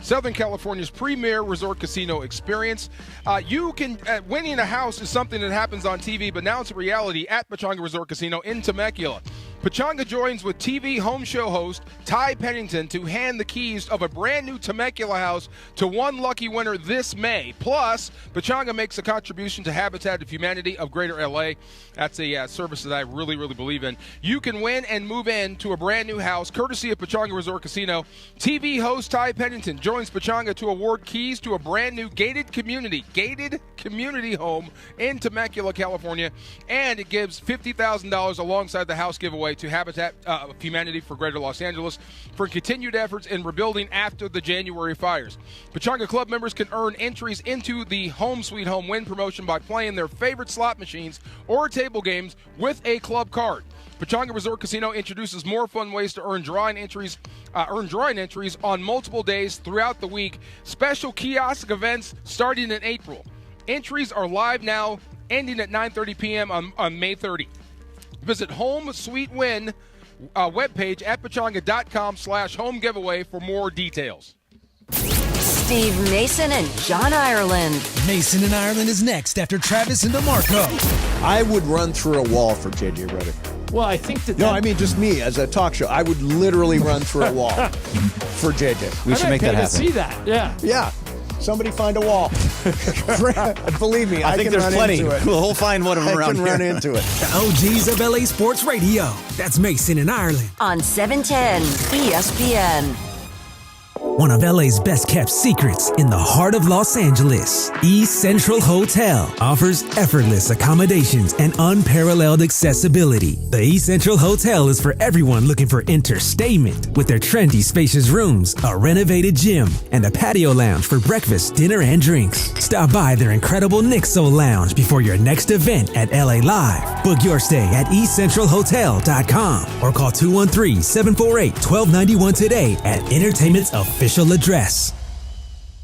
Southern California's premier resort casino experience. Winning a house is something that happens on TV, but now it's a reality at Pachanga Resort Casino in Temecula. Pachanga joins with TV home show host Ty Pennington to hand the keys of a brand new Temecula house to one lucky winner this May. Plus, Pachanga makes a contribution to Habitat of Humanity of Greater LA. That's a service that I really, really believe in. You can win and move in to a brand new house courtesy of Pachanga Resort Casino. TV host Ty Pennington joins Pachanga to award keys to a brand new gated community home in Temecula, California, and it gives $50,000 alongside the house giveaway to Habitat of Humanity for Greater Los Angeles for continued efforts in rebuilding after the January fires. Pachanga Club members can earn entries into the Home Sweet Home Win promotion by playing their favorite slot machines or table games with a club card. Pachanga Resort Casino introduces more fun ways to earn drawing entries on multiple days throughout the week. Special kiosk events starting in April. Entries are live now, ending at 9:30 p.m. on May 30. Visit Home Sweet Win webpage at pachanga.com/home giveaway for more details. Steve Mason and John Ireland. Mason and Ireland is next after Travis and DeMarco. I would run through a wall for JJ Redick. Well, I think that. No, I mean just me as a talk show. I would literally run through a wall for JJ. We should make that happen. See that? Yeah. Yeah. Somebody find a wall. Believe me, I think there's plenty. We'll find one of them around here. I can run into it. The OGs of LA Sports Radio. That's Mason and Ireland. On 710 ESPN. One of LA's best kept secrets in the heart of Los Angeles, East Central Hotel offers effortless accommodations and unparalleled accessibility. The East Central Hotel is for everyone looking for entertainment with their trendy spacious rooms, a renovated gym, and a patio lounge for breakfast, dinner, and drinks. Stop by their incredible Nixo Lounge before your next event at LA Live. Book your stay at eastcentralhotel.com or call 213-748-1291 today at Entertainment's official address.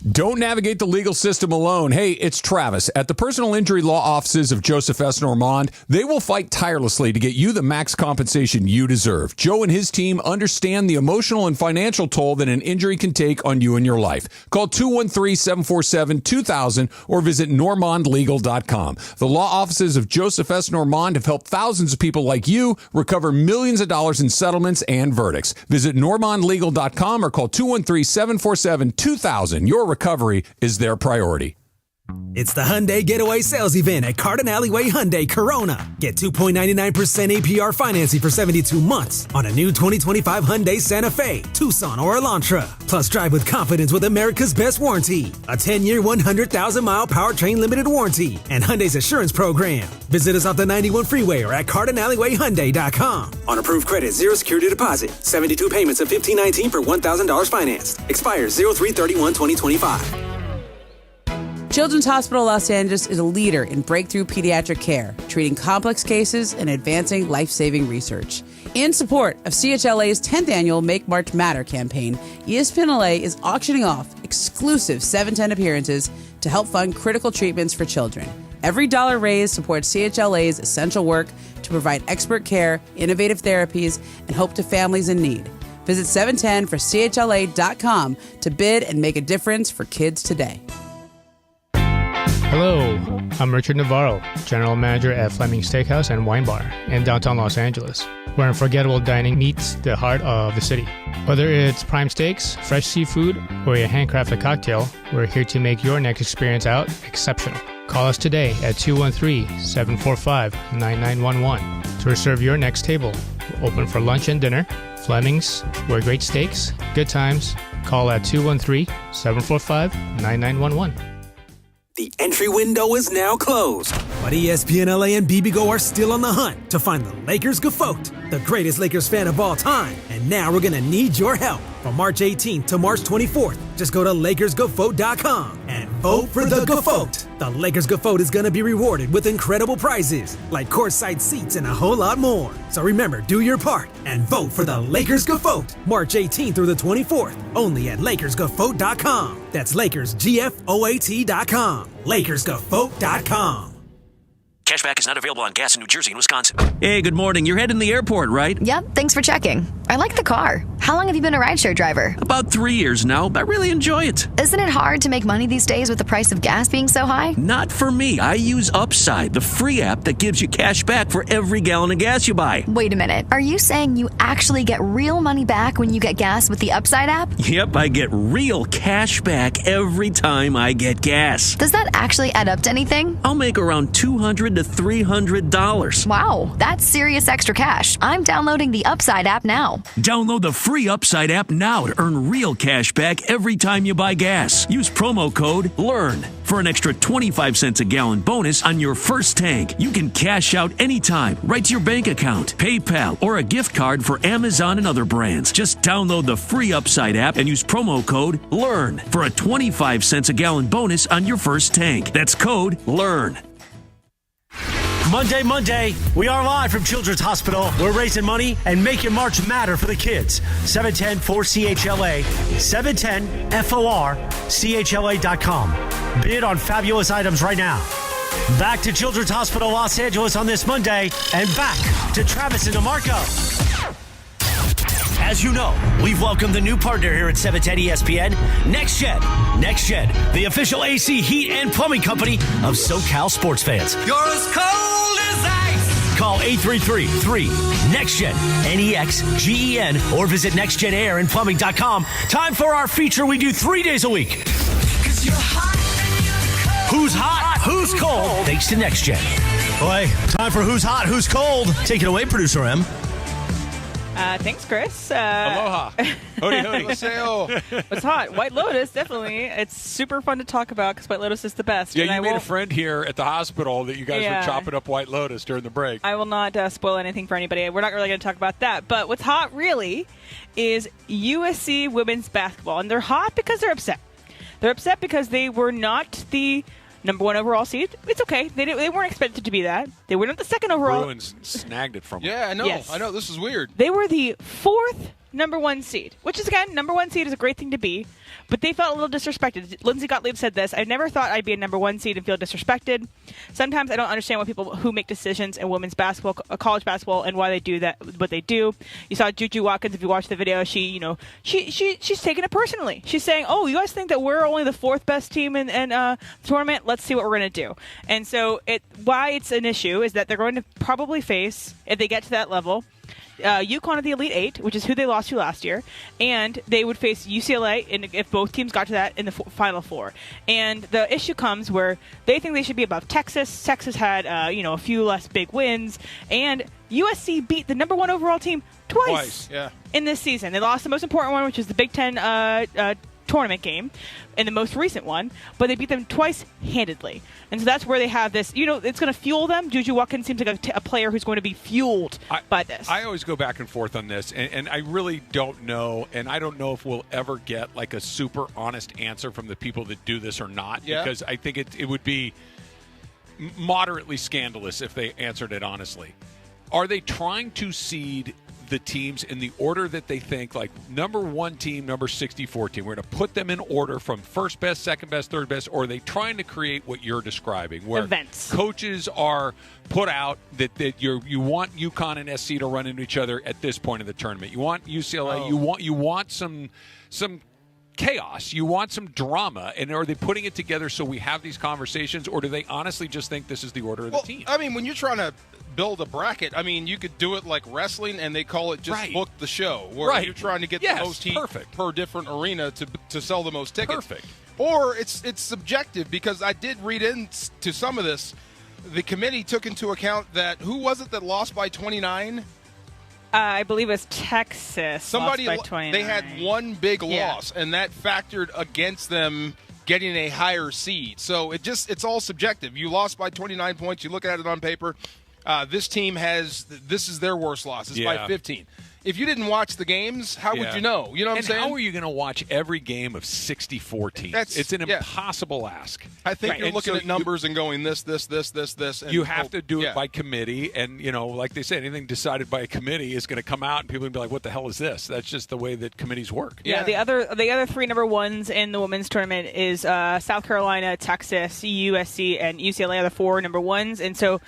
Don't navigate the legal system alone. Hey, it's Travis. At the personal injury law offices of Joseph S. Normand, they will fight tirelessly to get you the max compensation you deserve. Joe and his team understand the emotional and financial toll that an injury can take on you and your life. Call 213-747-2000 or visit normandlegal.com. The law offices of Joseph S. Normand have helped thousands of people like you recover millions of dollars in settlements and verdicts. Visit normandlegal.com or call 213-747-2000. Your recovery is their priority. It's the Hyundai Getaway Sales Event at Cardin Alleyway Hyundai Corona. Get 2.99% APR financing for 72 months on a new 2025 Hyundai Santa Fe, Tucson, or Elantra. Plus, drive with confidence with America's best warranty, a 10-year, 100,000-mile powertrain limited warranty, and Hyundai's Assurance Program. Visit us off the 91 freeway or at CardinAlleyWayHyundai.com. On approved credit, 0 security deposit, 72 payments of $1,519 for $1,000 financed. Expires 03/31/2025. Children's Hospital Los Angeles is a leader in breakthrough pediatric care, treating complex cases and advancing life-saving research. In support of CHLA's 10th annual Make March Matter campaign, ESPN LA is auctioning off exclusive 710 appearances to help fund critical treatments for children. Every dollar raised supports CHLA's essential work to provide expert care, innovative therapies, and hope to families in need. Visit 710forchla.com to bid and make a difference for kids today. Hello, I'm Richard Navarro, General Manager at Fleming Steakhouse and Wine Bar in downtown Los Angeles, where unforgettable dining meets the heart of the city. Whether it's prime steaks, fresh seafood, or a handcrafted cocktail, we're here to make your next experience out exceptional. Call us today at 213-745-9911 to reserve your next table. We're open for lunch and dinner. Fleming's, where great steaks, good times. Call at 213-745-9911. The entry window is now closed, but ESPN LA and BBGO are still on the hunt to find the Lakers GOAT, the greatest Lakers fan of all time. And now we're going to need your help. From March 18th to March 24th, just go to LakersGoFote.com and vote for the GOAT. The Lakers GOAT is going to be rewarded with incredible prizes like courtside seats and a whole lot more. So remember, do your part and vote for the Lakers GOAT. March 18th through the 24th, only at LakersGoFote.com. That's LakersGFOAT.com. LakersGoFote.com. Cashback is not available on gas in New Jersey and Wisconsin. Hey, good morning. You're heading to the airport, right? Yep, thanks for checking. I like the car. How long have you been a rideshare driver? About 3 years now, but I really enjoy it. Isn't it hard to make money these days with the price of gas being so high? Not for me. I use Upside, the free app that gives you cash back for every gallon of gas you buy. Wait a minute. Are you saying you actually get real money back when you get gas with the Upside app? Yep, I get real cash back every time I get gas. Does that actually add up to anything? I'll make around $200 to $300. Wow, that's serious extra cash. I'm downloading the Upside app now. Download the free Upside app now to earn real cash back every time you buy gas. Use promo code LEARN for an extra 25 cents a gallon bonus on your first tank. You can cash out anytime, right to your bank account, PayPal, or a gift card for Amazon and other brands. Just download the free Upside app and use promo code LEARN for a 25 cents a gallon bonus on your first tank. That's code LEARN. Monday, we are live from Children's Hospital. We're raising money and making March matter for the kids. 710-4CHLA, 710-FOR-CHLA.com. Bid on fabulous items right now. Back to Children's Hospital Los Angeles on this Monday, and back to Travis and DeMarco. As you know, we've welcomed the new partner here at 710 ESPN, NextGen. NextGen, the official AC, heat, and plumbing company of SoCal sports fans. You're as cold as ice. Call 833-3-NEXTGEN, NEXGEN, or visit nextgenairandplumbing.com. Time for our feature we do 3 days a week. 'Cause you're hot and you're cold. Who's hot? Who's cold? Thanks to NextGen. Boy, time for Who's Hot? Who's Cold? Take it away, Producer M. Thanks, Chris. Aloha. Hody, hody. What's hot? White Lotus, definitely. It's super fun to talk about because White Lotus is the best. Yeah, you made a friend here at the hospital that you guys were chopping up White Lotus during the break. I will not spoil anything for anybody. We're not really going to talk about that. But what's hot, really, is USC women's basketball. And they're hot because they're upset. They're upset because they were not the number 1 overall seed. It's okay. They weren't expected to be that. They were not the 2nd overall. Bruins snagged it from them. Yeah, I know. Yes. I know. This is weird. They were the 4th number 1 seed, which is, again, number 1 seed is a great thing to be, but they felt a little disrespected. Lindsay Gottlieb said this: I never thought I'd be a number 1 seed and feel disrespected. Sometimes I don't understand what people who make decisions in women's basketball, college basketball, and why they do that, what they do. You saw Juju Watkins, if you watched the video, she's taking it personally. She's saying, oh, you guys think that we're only the 4th best team in the tournament? Let's see what we're going to do. And so why it's an issue is that they're going to probably face, if they get to that level, UConn at the Elite 8, which is who they lost to last year, and they would face UCLA if both teams got to that in the Final Four. And the issue comes where they think they should be above Texas. Texas had a few less big wins, and USC beat the number 1 overall team twice in this season. They lost the most important one, which is the Big Ten tournament game, in the most recent one, but they beat them twice handedly. And so that's where they have this, it's going to fuel them. Juju Watkins seems like a player who's going to be fueled by this. I always go back and forth on this, and I really don't know, and I don't know if we'll ever get like a super honest answer from the people that do this or not, because I think it would be moderately scandalous if they answered it honestly. Are they trying to seed the teams in the order that they think, like number 1 team, number 64 team? We're going to put them in order from first best, second best, third best, or are they trying to create what you're describing, where events coaches are put out that you want UConn and SC to run into each other at this point of the tournament. You want UCLA. You want some chaos. You want some drama. And are they putting it together so we have these conversations, or do they honestly just think this is the order of the team? I mean, when you're trying to build a bracket, I mean, you could do it like wrestling, and they call it just book the show, where you're trying to get the most heat per different arena to sell the most tickets. Perfect. Or it's subjective, because I did read into some of this. The committee took into account that, who was it that lost by 29? I believe it was Texas. Somebody lost by 29. They had one big loss, and that factored against them getting a higher seed. So it's all subjective. You lost by 29 points. You look at it on paper. This team this is their worst loss. It's by 15. If you didn't watch the games, how would you know? You know what I'm saying? How are you going to watch every game of 64 teams? It's an impossible ask. I think you're looking at numbers and going this. And you have to do it by committee. And, like they say, anything decided by a committee is going to come out and people will be like, what the hell is this? That's just the way that committees work. Yeah, the other 3 number 1s in the women's tournament is South Carolina, Texas, USC, and UCLA are the 4 number 1s. And so,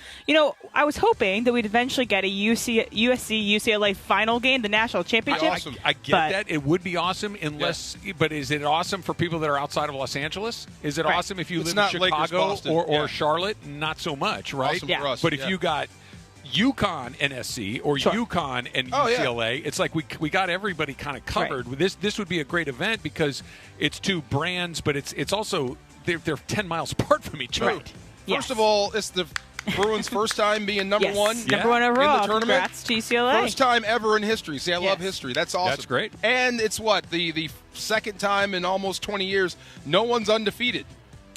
I was hoping that we'd eventually get a USC-UCLA final game, the national championship. I get that. It would be awesome but is it awesome for people that are outside of Los Angeles? Is it awesome if you live in Chicago or Charlotte? Not so much, right? Awesome for us, but if you got UConn and SC or UConn and UCLA, it's like we got everybody kind of covered. This would be a great event because it's 2 brands, but it's also they're 10 miles apart from each other. First of all, it's the Bruins' first time being number 1. Number 1 overall. In the tournament. Congrats to UCLA. First time ever in history. See, I love history. That's awesome. That's great. And it's the second time in almost 20 years no one's undefeated.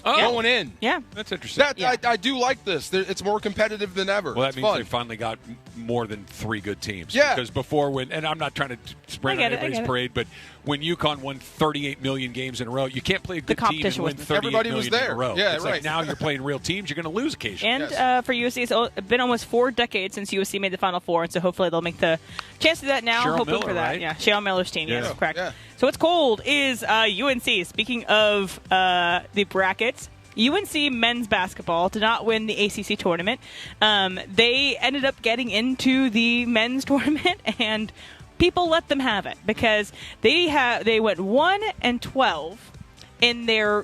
Oh. Going in. Yeah. That's interesting. I do like this. It's more competitive than ever. Well, that it's means fun. they finally got more than 3 good teams. Yeah. Because before and I'm not trying to spread on anybody's parade, but when UConn won 38 million games in a row, you can't play a good team and win 38 million in a row. Yeah, it's like now you're playing real teams, you're going to lose occasionally. And for USC, it's been almost 4 decades since USC made the Final Four, and so hopefully they'll make the chance to do that now. Cheryl hoping Miller, for that. right? Yeah, Cheryl Miller's team. Yeah. Yes, correct. Yeah. So what's cold is UNC. Speaking of the brackets, UNC men's basketball did not win the ACC tournament. They ended up getting into the men's tournament, and people let them have it because they went 1-12 in their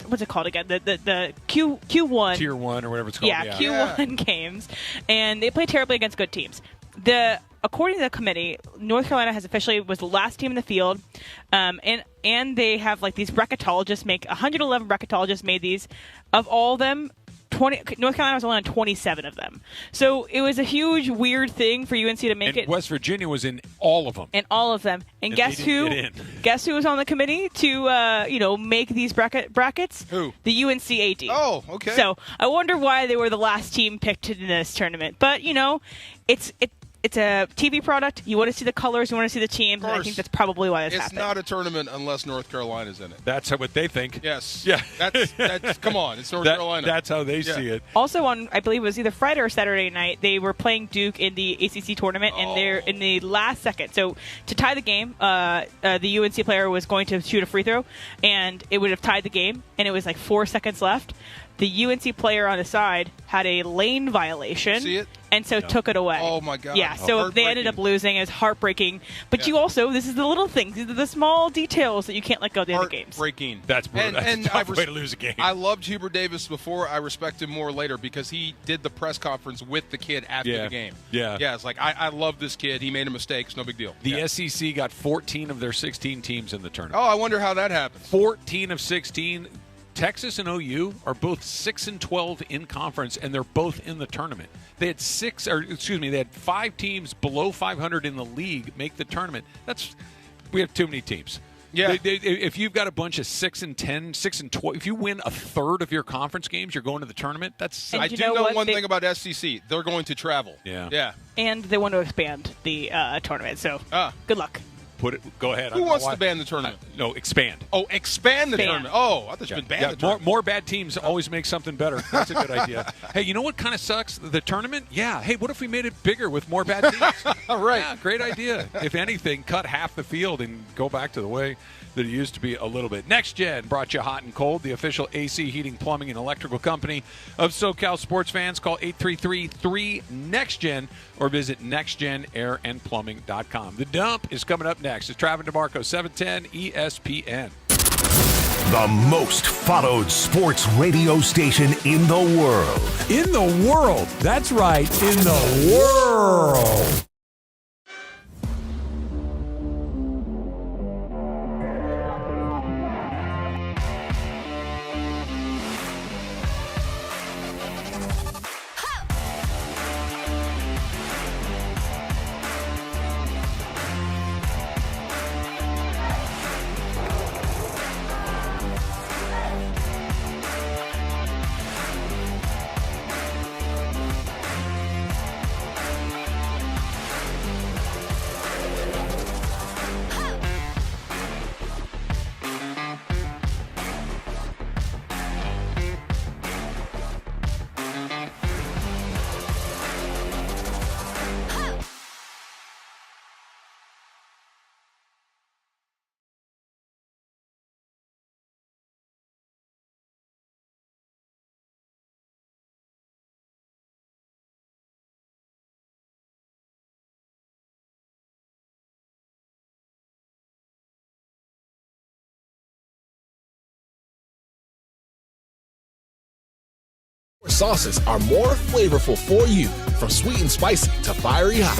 what's it called again? The Q1 Tier 1 or whatever it's called. Yeah, Q1 games, and they played terribly against good teams. According to the committee, North Carolina was the last team in the field, and they have like these bracketologists 111 bracketologists made these. Of all of them, North Carolina was only on 27 of them. So it was a huge, weird thing for UNC to make it. West Virginia was in all of them. And guess who? Guess who was on the committee to make these brackets? Who? The UNC AD. Oh, okay. So I wonder why they were the last team picked in this tournament. But it's it's a TV product. You want to see the colors, you want to see the teams, and I think that's probably why this happened. It's not a tournament unless North Carolina's in it. That's what they think. Yes. Yeah. That's come on. It's North Carolina. That's how they see it. Also on, I believe it was either Friday or Saturday night, they were playing Duke in the ACC tournament, and they're in the last second. So to tie the game, the UNC player was going to shoot a free throw, and it would have tied the game, and it was like 4 seconds left. The UNC player on the side had a lane violation. See it? And so took it away. Oh, my God. Yeah, so they ended up losing. It was heartbreaking. But you also, this is the little things. These are the small details that you can't let go at the end of games. Heartbreaking. That's a tough way to lose a game. I loved Hubert Davis before. I respect him more later because he did the press conference with the kid after the game. Yeah. Yeah, it's like, I love this kid. He made a mistake. It's no big deal. The SEC got 14 of their 16 teams in the tournament. Oh, I wonder how that happened. 14 of 16. Texas and OU are both 6-12 in conference, and they're both in the tournament. They had they had 5 teams below 500 in the league make the tournament. We have too many teams. Yeah. If you've got a bunch of 6-10, 6-12, if you win a third of your conference games, you're going to the tournament. I do know one thing about SEC. They're going to travel. Yeah. And they want to expand the tournament. So good luck. Go ahead. Who wants to ban the tournament? No, expand. Oh, expand the tournament. Oh, I thought you meant ban the tournament. More bad teams always make something better. That's a good idea. Hey, you know what kind of sucks? The tournament? Yeah. Hey, what if we made it bigger with more bad teams? Right. Yeah, great idea. If anything, cut half the field and go back to the way that it used to be a little bit. Next Gen brought you hot and cold, the official AC heating, plumbing, and electrical company of SoCal sports fans. Call 833-3-NEXT-GEN or visit nextgenairandplumbing.com. The Dump is coming up next. It's Travis DeMarco, 710 ESPN. The most followed sports radio station in the world. In the world. That's right. In the world. Sauces are more flavorful for you, from sweet and spicy to fiery hot.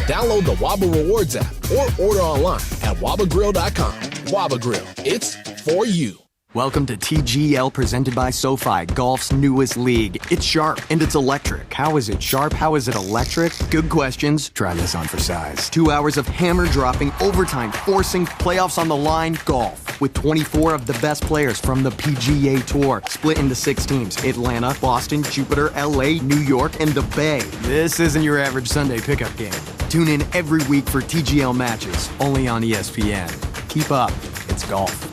Download the Waba Rewards app or order online at wabagrill.com. Waba Grill, it's for you. Welcome to TGL presented by SoFi, golf's newest league. It's sharp and it's electric. How is it sharp? How is it electric? Good questions. Try this on for size. 2 hours of hammer dropping, overtime, forcing, playoffs on the line, golf. With 24 of the best players from the PGA Tour, split into 6 teams. Atlanta, Boston, Jupiter, LA, New York, and the Bay. This isn't your average Sunday pickup game. Tune in every week for TGL matches, only on ESPN. Keep up. It's golf.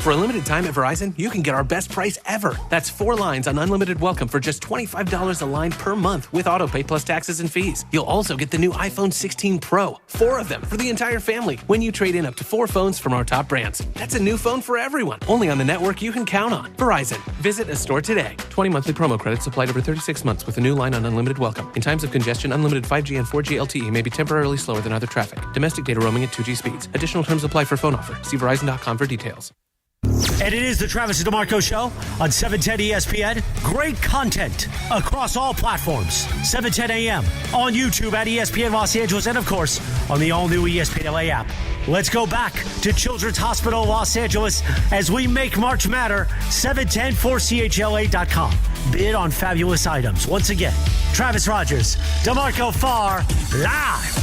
For a limited time at Verizon, you can get our best price ever. That's 4 lines on unlimited welcome for just $25 a line per month with autopay plus taxes and fees. You'll also get the new iPhone 16 Pro, 4 of them for the entire family when you trade in up to 4 phones from our top brands. That's a new phone for everyone, only on the network you can count on. Verizon. Visit a store today. 20 monthly promo credits applied over 36 months with a new line on unlimited welcome. In times of congestion, unlimited 5G and 4G LTE may be temporarily slower than other traffic. Domestic data roaming at 2G speeds. Additional terms apply for phone offer. See Verizon.com for details. And it is the Travis DeMarco Show on 710 ESPN. Great content across all platforms. 710 a.m. on YouTube at ESPN Los Angeles and, of course, on the all-new ESPN LA app. Let's go back to Children's Hospital Los Angeles as we make March matter. 710-4CHLA.com. Bid on fabulous items. Once again, Travis Rogers, DeMarco Farr, live.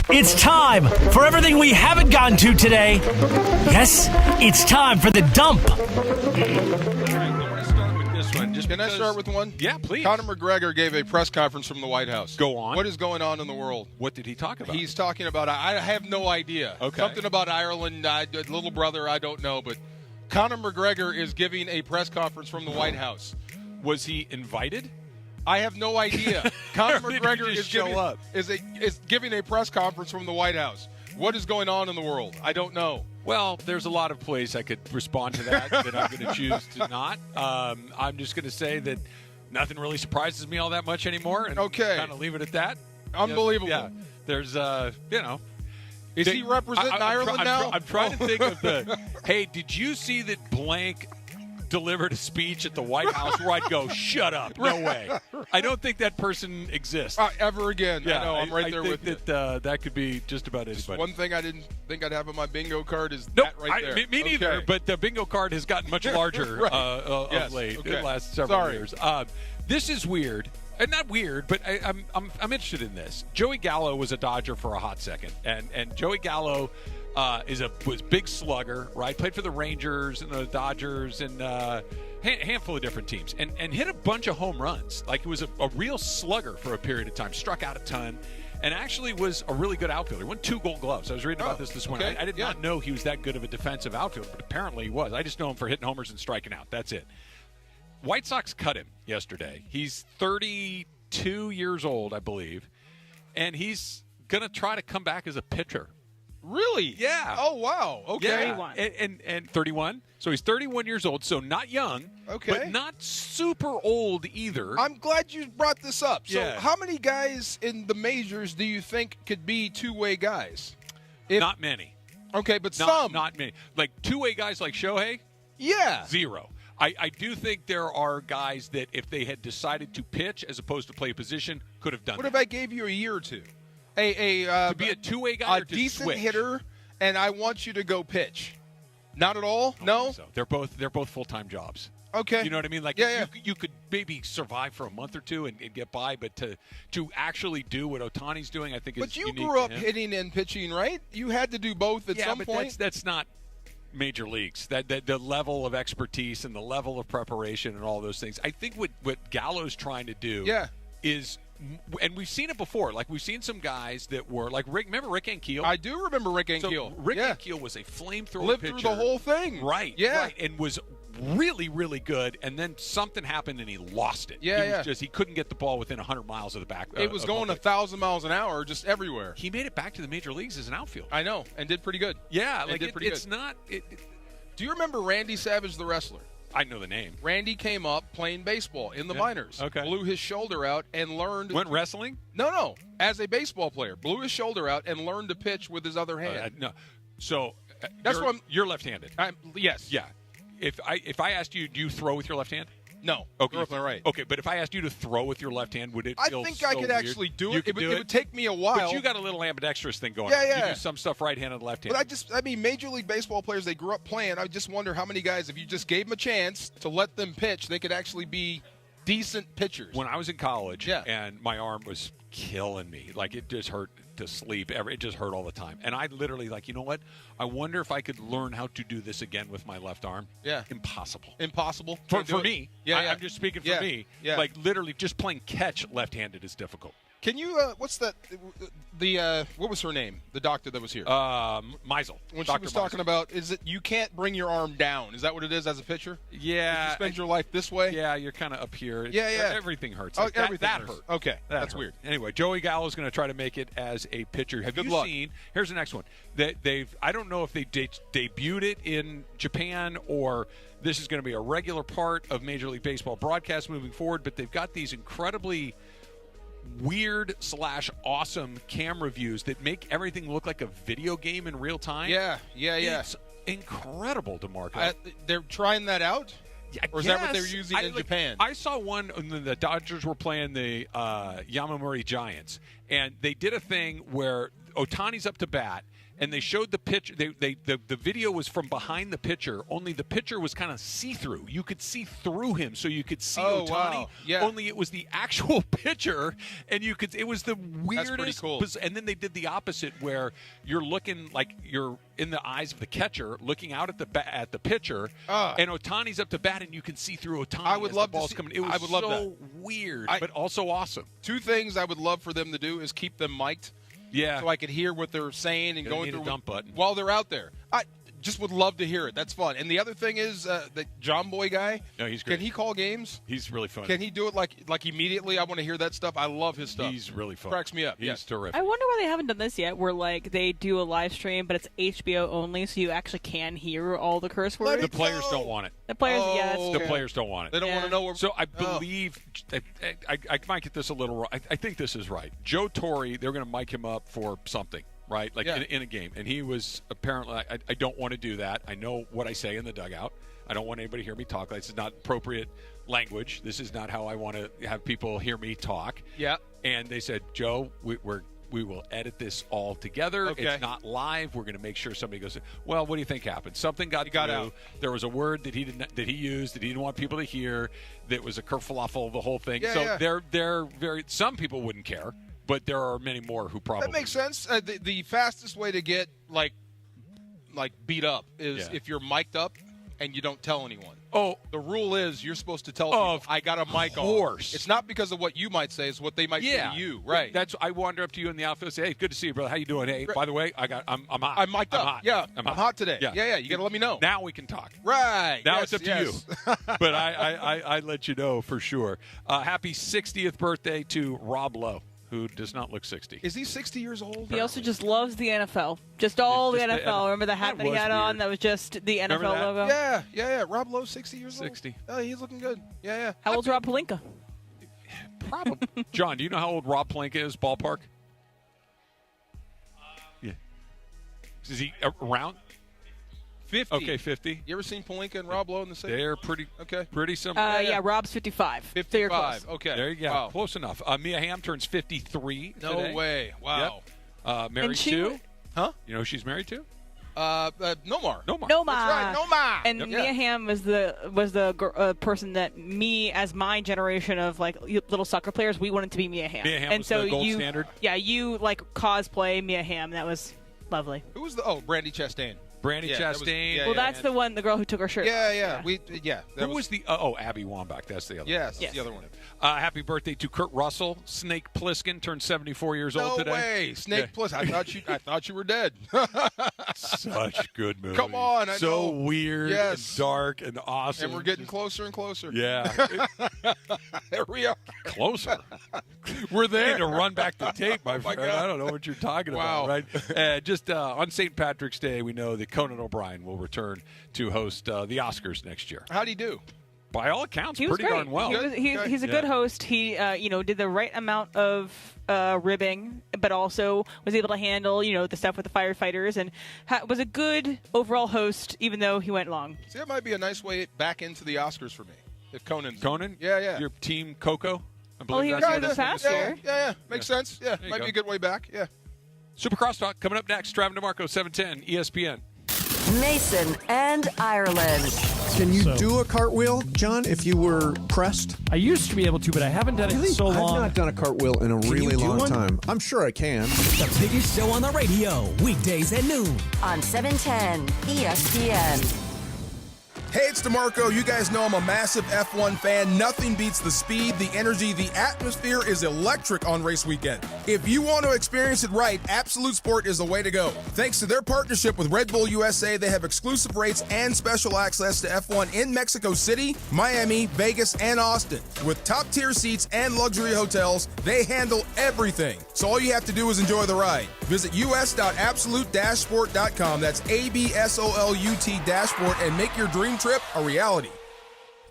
It's time for everything we haven't gotten to today. Yes, it's time for the dump. I want to start with this one. Can I start with one? Yeah, please. Conor McGregor gave a press conference from the White House. Go on. What is going on in the world? What did he talk about? He's talking about, I have no idea. Okay. Something about Ireland, little brother, I don't know. But Conor McGregor is giving a press conference from the White House. Was he invited? I have no idea. Conor McGregor is giving a press conference from the White House. What is going on in the world? I don't know. Well, there's a lot of ways I could respond to that that I'm going to choose to not. I'm just going to say that nothing really surprises me all that much anymore, and kind of leave it at that. Unbelievable. Yeah. There's, Is he representing Ireland now? I'm trying to think of the. Hey, did you see that blank delivered a speech at the White House where I'd go, shut up, no way. I don't think that person exists. Ever again. Yeah, I know, I'm right there with you. That could be just about anybody. One thing I didn't think I'd have on my bingo card is that right there. Me neither, but the bingo card has gotten much larger of late in the last several years. This is weird. Not weird, but I'm interested in this. Joey Gallo was a Dodger for a hot second, and Joey Gallo was big slugger, right? Played for the Rangers and the Dodgers and handful of different teams, and hit a bunch of home runs. Like, he was a real slugger for a period of time. Struck out a ton, and actually was a really good outfielder. He won 2 Gold Gloves. I was reading about this morning. Okay. I did not know he was that good of a defensive outfielder, but apparently he was. I just know him for hitting homers and striking out. That's it. White Sox cut him yesterday. He's 32 years old, I believe, and he's going to try to come back as a pitcher. Really? Yeah. Oh, wow. Okay. Yeah. And 31. So he's 31 years old, so not young, but not super old either. I'm glad you brought this up. So Yeah. how many guys in the majors do you think could be two-way guys? Not many. Okay, but some. Not many. Like two-way guys like Shohei? Yeah. Zero. I do think there are guys that if they had decided to pitch as opposed to play a position, could have done What that. if I gave you a year or two? To be a two-way guy a or to decent switch? hitter, and I want you to go pitch. Not at all? No? So they're both full-time jobs. Okay. You know what I mean? Like, you could maybe survive for a month or two and get by, but to actually do what Ohtani's doing, I think is unique. But you grew up to him. hitting and pitching, right? You had to do both at some point. That's not major leagues. That the level of expertise and the level of preparation and all those things. I think what Gallo's trying to do is, and we've seen it before. Like, we've seen some guys that were like Rick. Remember Rick Ankiel? I do remember Rick Ankiel. Rick Ankiel was a flamethrower Lived pitcher. through the whole thing. Right. Yeah. Right, and was really, really good, and then something happened and he lost it. He couldn't get the ball within 100 miles of the back. It was going 1,000 miles an hour just everywhere. He made it back to the major leagues as an outfielder. I know, and did pretty good. Yeah, like it's not. Do you remember Randy Savage, the wrestler? I know the name. Randy came up playing baseball in the minors. Okay. Blew his shoulder out and learned. Went wrestling? No. As a baseball player, blew his shoulder out and learned to pitch with his other hand. No. So that's what you're left-handed. Yes. Yeah. If I asked you, do you throw with your left hand? No. Okay. With my right. Okay, but if I asked you to throw with your left hand, would it feel I think so I could weird? actually do You it. could It do would take me a while. But you got a little ambidextrous thing going on. Yeah. You do some stuff right-handed, left-handed. But I mean, Major League Baseball players, they grew up playing. I just wonder how many guys, if you just gave them a chance to let them pitch, they could actually be decent pitchers. When I was in college and my arm was killing me, like it just hurt to sleep. It just hurt all the time. And I literally, like, you know what? I wonder if I could learn how to do this again with my left arm. Yeah. Impossible. For me. Yeah, I'm just speaking for me. Yeah. Like, literally, just playing catch left-handed is difficult. Can you, what's that, what was her name? The doctor that was here? Meisel. When she was talking about, is it you can't bring your arm down? Is that what it is as a pitcher? Yeah. You spend your life this way? Yeah, you're kind of up here. Everything hurts. Oh, Like, everything that hurts. hurt. Okay, that's hurt. weird. Anyway, Joey Gallo's going to try to make it as a pitcher. Have Good you luck. seen? Here's the next one. I don't know if they debuted it in Japan or this is going to be a regular part of Major League Baseball broadcast moving forward, but they've got these incredibly weird / awesome camera views that make everything look like a video game in real time. Yeah. It's incredible, DeMarco. They're trying that out? Or is that what they're using in Japan? I saw one when the Dodgers were playing the Yamamori Giants, and they did a thing where Ohtani's up to bat, and they showed the pitch. The video was from behind the pitcher. Only the pitcher was kind of see-through. You could see through him, so you could see Ohtani. Wow. Yeah. Only it was the actual pitcher, and you could. It was the weirdest. That's pretty cool. And then they did the opposite, where you're looking like you're in the eyes of the catcher, looking out at the pitcher, and Ohtani's up to bat, and you can see through Ohtani. I would as love the ball's to see, coming. It was I would love so that. weird, but also awesome. Two things I would love for them to do is keep them mic'd. Yeah. So I could hear what they're saying and going need a through dump button. while they're out there. I just would love to hear it. That's fun. And the other thing is the John Boy guy. No, he's great. Can he call games? He's really fun. Can he do it like immediately? I want to hear that stuff. I love his stuff. He's really fun. Cracks me up. He's terrific. I wonder why they haven't done this yet, where like they do a live stream, but it's HBO only, so you actually can hear all the curse words. The players don't want it. The players, yeah, that's The true. players don't want it. They don't want to know where. So I believe I might get this a little wrong. I think this is right. Joe Torre, they're going to mic him up for something, right? Like in a game, and he was apparently. I don't want to do that. I know what I say in the dugout. I don't want anybody to hear me talk. This is not appropriate language. This is not how I want to have people hear me talk. Yeah. And they said, Joe, we will edit this all together. Okay. It's not live. We're going to make sure somebody goes, well, what do you think happened? Something got through. out. There was a word that he used that he didn't want people to hear. That was a kerfuffle of the whole thing. Yeah, so yeah. they're very. Some people wouldn't care, but there are many more who probably. That makes sense. The fastest way to get like beat up is if you're mic'd up and you don't tell anyone. Oh, the rule is you're supposed to tell people, I got a mic on. Of course. It's not because of what you might say, it's what they might say to you. Right. That's I wander up to you in the outfield and say, hey, good to see you, brother. How you doing? Hey, by the way, I'm hot. I'm mic'd up. Hot. Yeah. I'm hot today. Yeah. You got to let me know. Now we can talk. Right. Now Yes, it's up to you. But I let you know for sure. Happy 60th birthday to Rob Lowe, who does not look 60. Is he 60 years old? He also just loves the NFL. Just all the NFL. Remember the hat that he had on? That was just the NFL logo? Yeah. Rob Lowe, 60 years old? 60. Oh, he's looking good. Yeah. How old's Rob Pelinka? Probably. John, do you know how old Rob Pelinka is, ballpark? Yeah. Is he around? 50. Okay, 50. You ever seen Pelinka and Rob Lowe in the same? They're pretty similar. Yeah, Rob's 55. 55. So you're close. Okay. There you go. Wow. Close enough. Mia Hamm turns 53 No today. way. Wow. Yep. Married And she- to? Huh? You know who she's married to? Nomar. Noma. That's right, Noma. And Yep. Mia Hamm was the person that me, as my generation of like little soccer players, we wanted to be Mia Hamm. Mia Hamm and was so the gold you, standard? Yeah, you like cosplay Mia Hamm. That was lovely. Who was Brandy Chastain. Brandy Chastain. Well, that's the one, the girl who took her shirt. Yeah. Who That was the? Abby Wambach. That's the other. Yes, Yes. the other one. Happy birthday to Kurt Russell. Snake Plissken turned 74 years old today. No way, Snake Plus. I thought you were dead. Such good movie. Come on, I so know. weird Yes. and dark and awesome. And we're getting closer and closer. Yeah. There we are. Closer. We're We there. need to run back the tape, my friend. God. I don't know what you're talking Wow. about, right? Just on St. Patrick's Day, we know that Conan O'Brien will return to host the Oscars next year. How'd he do? By all accounts, He was pretty great. darn well. He's a good host. He did the right amount of ribbing, but also was able to handle the stuff with the firefighters, and was a good overall host, even though he went long. See, that might be a nice way back into the Oscars for me. If Conan. Yeah. Your team Coco? I Well, he believe was that's good this past year. Yeah. Makes sense. Yeah. There you Might go. be a good way back. Yeah. Super Crosstalk coming up next. Travis DeMarco, 710 ESPN. Mason and Ireland. Can you do a cartwheel, John, if you were pressed? I used to be able to, but I haven't done it in so long. I've not done a cartwheel in a really do long one? time. I'm sure I can. The biggest show on the radio, weekdays at noon. On 710 ESPN. Hey, it's DeMarco. You guys know I'm a massive F1 fan. Nothing beats the speed, the energy, the atmosphere is electric on race weekend. If you want to experience it right, Absolute Sport is the way to go. Thanks to their partnership with Red Bull USA, they have exclusive rates and special access to F1 in Mexico City, Miami, Vegas, and Austin. With top-tier seats and luxury hotels, they handle everything. So all you have to do is enjoy the ride. Visit us.absolute-sport.com. That's ABSOLUT-sport and make your dream trip a reality.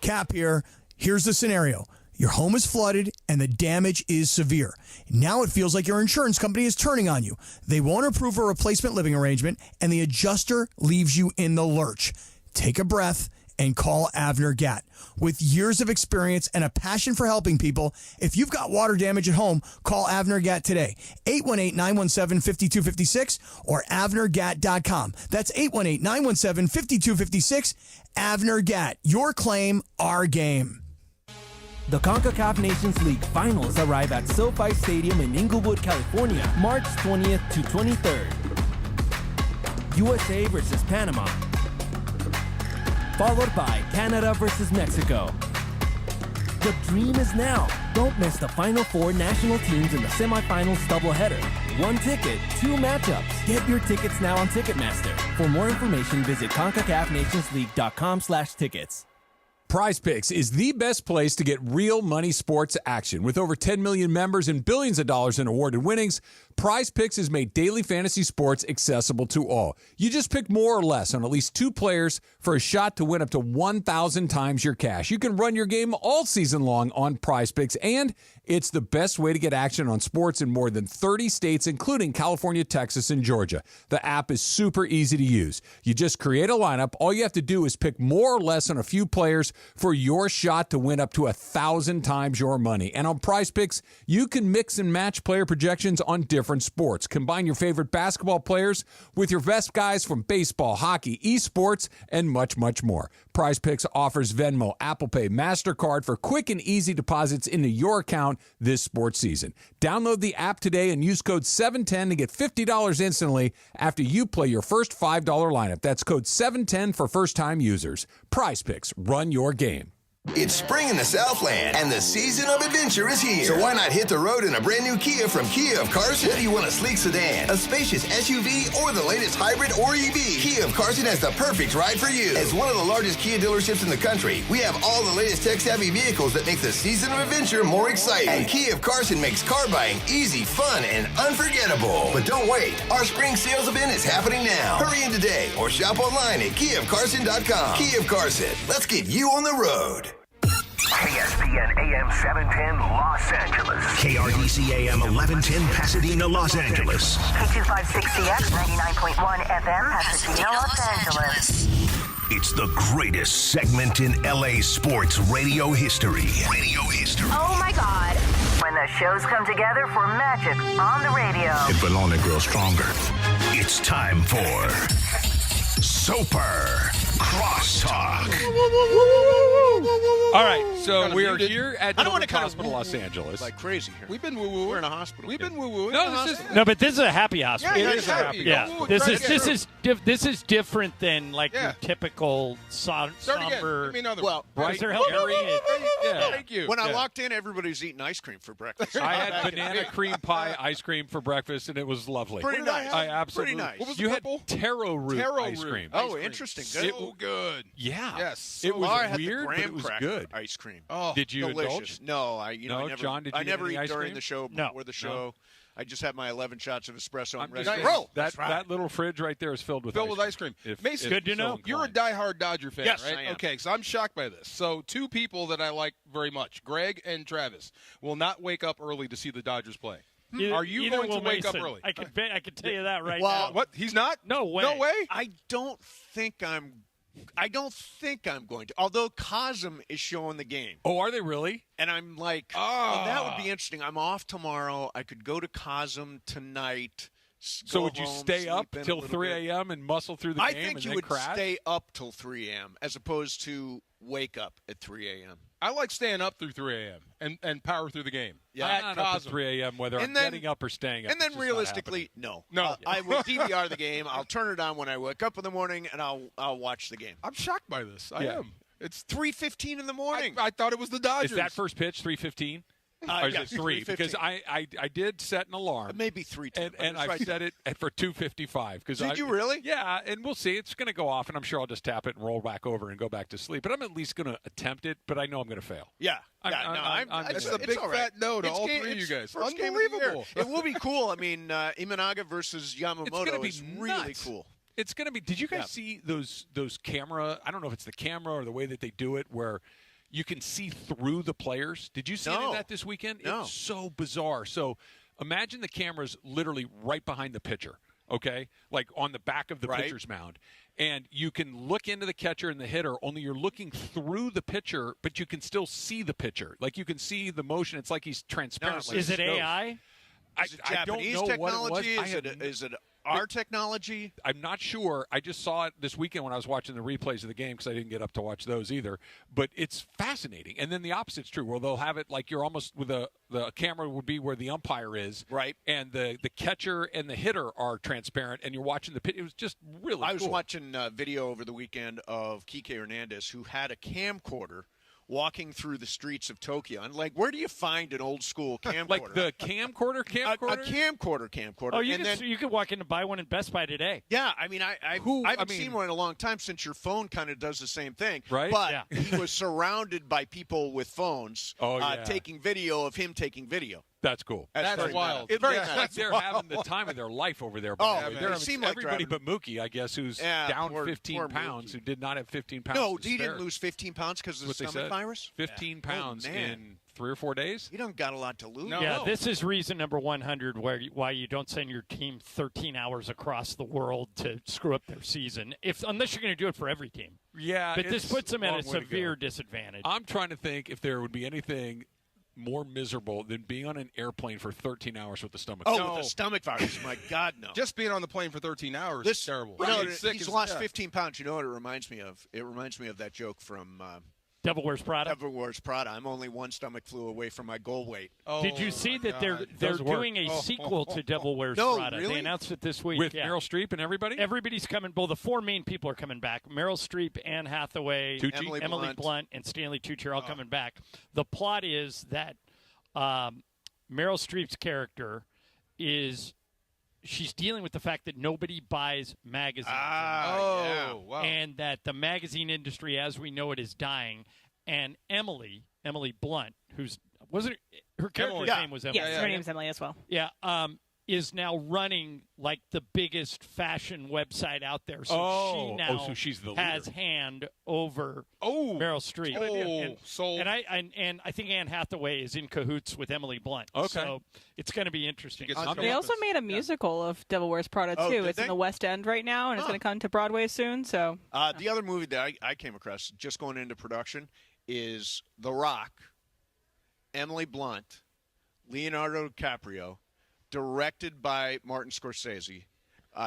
Cap here. Here's the scenario. Your home is flooded and the damage is severe. Now it feels like your insurance company is turning on you. They won't approve a replacement living arrangement and the adjuster leaves you in the lurch. Take a breath and call Avner Gatt. With years of experience and a passion for helping people, if you've got water damage at home, call Avner Gatt today. 818-917-5256 or avnergatt.com. That's 818-917-5256. Avner Gatt. Your claim, our game. The CONCACAF Nations League Finals arrive at SoFi Stadium in Inglewood, California, March 20th to 23rd. USA versus Panama, followed by Canada versus Mexico. The dream is now. Don't miss the Final Four national teams in the semifinals doubleheader. One ticket, two matchups. Get your tickets now on Ticketmaster. For more information, visit CONCACAFNationsLeague.com/tickets. Prize Picks is the best place to get real money sports action. With over 10 million members and billions of dollars in awarded winnings, Prize Picks has made daily fantasy sports accessible to all. You just pick more or less on at least two players for a shot to win up to 1,000 times your cash. You can run your game all season long on Prize Picks, and it's the best way to get action on sports in more than 30 states, including California, Texas, and Georgia. The app is super easy to use. You just create a lineup. All you have to do is pick more or less on a few players for your shot to win up to 1,000 times your money. And on Prize Picks, you can mix and match player projections on different sports. Combine your favorite basketball players with your best guys from baseball, hockey, esports, and much, much more. Prize Picks offers Venmo, Apple Pay, MasterCard for quick and easy deposits into your account this sports season. Download the app today and use code 710 to get $50 instantly after you play your first $5 lineup. That's code 710 for first-time users. Prize Picks, run your game. It's spring in the Southland, and the season of adventure is here. So why not hit the road in a brand new Kia from Kia of Carson? Whether you want a sleek sedan, a spacious SUV, or the latest hybrid or EV, Kia of Carson has the perfect ride for you. As one of the largest Kia dealerships in the country, we have all the latest tech-savvy vehicles that make the season of adventure more exciting. And Kia of Carson makes car buying easy, fun, and unforgettable. But don't wait. Our spring sales event is happening now. Hurry in today or shop online at KiaofCarson.com. Kia of Carson. Let's get you on the road. ESPN AM 710 Los Angeles. KRDC AM 1110 Pasadena, Los Angeles. K256CX 99.1 FM Pasadena, Los Angeles. It's the greatest segment in LA sports radio history. Oh my God. When the shows come together for magic on the radio. It will only grow stronger. It's time for Super Crosstalk. All right, so we are here at Children's Hospital, Los Angeles. Like crazy here. We've been woo-woo. We're in a hospital. We've been woo-wooing. No, but this is a happy hospital. Yeah, it is happy. Yeah, this is different than like your typical somber. Well, right. Thank you. When I walked in, everybody's eating ice cream for breakfast. I had banana cream pie ice cream for breakfast, and it was lovely. Pretty nice. I absolutely. Pretty nice. What was you the had purple? taro root ice cream. Oh, interesting. Good. So good. Yeah. Yes. It was I had weird, the but it was graham good. cracker ice cream. Oh, did you delicious. indulge? No, I never. John, did you I never get any eat ice during cream? the show. Before the show, I just had my 11 shots of espresso. I'm and just ready. saying, that little fridge right there is filled with ice cream. Mason, good to know. You're a diehard Dodger fan, Yes, right? I am. Okay, so I'm shocked by this. So two people that I like very much, Greg and Travis, will not wake up early to see the Dodgers play. Are you going to wake up early? I can tell you that right now. now. What? He's not? No way. No way? I don't think I'm going to. Although Cosm is showing the game. Oh, are they really? And I'm like, well, that would be interesting. I'm off tomorrow. I could go to Cosm tonight. So would you stay up till 3 a.m. and muscle through the game? I think and you then would crash? stay up till 3 a.m. as opposed to wake up at 3 a.m. I like staying up through 3 a.m. and power through the game. Yeah, I'm not up at 3 a.m. whether I'm getting up or staying up. And then realistically, no. No. I will DVR the game. I'll turn it on when I wake up in the morning, and I'll watch the game. I'm shocked by this. I am. It's 3:15 in the morning. I thought it was the Dodgers. Is that first pitch 3:15? Or is yes, it 3? Because I did set an alarm. Maybe 3:10. And I set it for 2:55. Did you really? Yeah, and we'll see. It's going to go off, and I'm sure I'll just tap it and roll back over and go back to sleep. But I'm at least going to attempt it, but I know I'm going to fail. Yeah. That's a big fat no to all three of you guys. Unbelievable. It will be cool. I mean, Imanaga versus Yamamoto is really cool. It's going to be. Did you guys see those camera? I don't know if it's the camera or the way that they do it, where you can see through the players. Did you see any of that this weekend? No. It's so bizarre. So imagine the camera's literally right behind the pitcher. okay, like on the back of the pitcher's mound. And you can look into the catcher and the hitter, only you're looking through the pitcher, but you can still see the pitcher. Like you can see the motion. It's like he's transparent. Is it AI? Is it Japanese technology? Is it our technology? I'm not sure. I just saw it this weekend when I was watching the replays of the game because I didn't get up to watch those either. But it's fascinating. And then the opposite's true, where they'll have it like you're almost with the camera would be where the umpire is. Right. And the catcher and the hitter are transparent, and you're watching the pitch. It was just really cool. I was watching a video over the weekend of Kike Hernandez, who had a camcorder walking through the streets of Tokyo. And, like, where do you find an old-school camcorder? Like the camcorder? A camcorder. Oh, you could walk in and buy one in Best Buy today. Yeah, I mean, I haven't seen one in a long time since your phone kind of does the same thing. Right? But he was surrounded by people with phones taking video of him taking video. That's cool. That's wild. It's very like they're having the time of their life over there. It seemed like everybody but Mookie, I guess, who's down 15 pounds, who did not have 15 pounds. No, he didn't lose 15 pounds because of the stomach virus? 15 pounds in 3 or 4 days? You don't got a lot to lose. Yeah, this is reason number 100 why you don't send your team 13 hours across the world to screw up their season, unless you're going to do it for every team. Yeah. But this puts them at a severe disadvantage. I'm trying to think if there would be anything more miserable than being on an airplane for 13 hours with the stomach virus. With the stomach virus. My God, no. Just being on the plane for 13 hours is terrible. He's lost 15 pounds. You know what it reminds me of? It reminds me of that joke from Devil Wears Prada? Devil Wears Prada. I'm only one stomach flu away from my goal weight. Did you see that they're doing a sequel to Devil Wears Prada? Really? They announced it this week. With Meryl Streep and everybody? Everybody's coming. Well, the 4 main people are coming back. Meryl Streep, Anne Hathaway, Emily Blunt, and Stanley Tucci are all coming back. The plot is that Meryl Streep's character she's dealing with the fact that nobody buys magazines wow. and that the magazine industry as we know it is dying. And Emily Blunt, her character's name was Emily. Yes, her name's Emily as well. Yeah, is now running like the biggest fashion website out there. So she now she's the has hand over Meryl Streep. And I think Anne Hathaway is in cahoots with Emily Blunt. Okay. So it's going to be interesting. They also made a musical of Devil Wears Prada, too. It's in the West End right now, and it's going to come to Broadway soon. So the other movie that I came across just going into production is The Rock, Emily Blunt, Leonardo DiCaprio, directed by Martin Scorsese,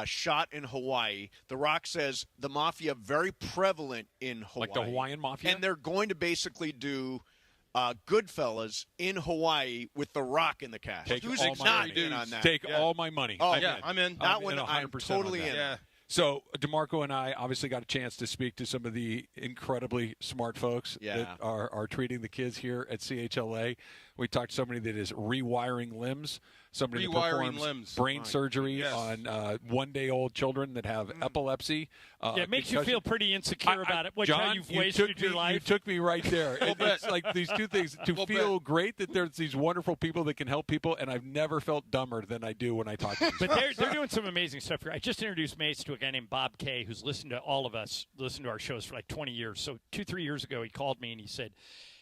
shot in Hawaii. The Rock says the mafia very prevalent in Hawaii. Like the Hawaiian mafia? And they're going to basically do Goodfellas in Hawaii with The Rock in the cast. Who's not in on that? Take all my money. I'm in. That one I'm totally in. Yeah. So DeMarco and I obviously got a chance to speak to some of the incredibly smart folks that are treating the kids here at CHLA. We talked to somebody that is rewiring limbs, somebody that performs brain surgery on 1-day-old children that have epilepsy. It makes you feel pretty insecure about it. John, how you've wasted your life. You took me right there. It's like these two things. To feel great that there's these wonderful people that can help people, and I've never felt dumber than I do when I talk to these But they're doing some amazing stuff here. I just introduced Mace to a guy named Bob Kay, who's listened to all of us, listened to our shows for like 20 years. So 2-3 years ago, he called me and he said,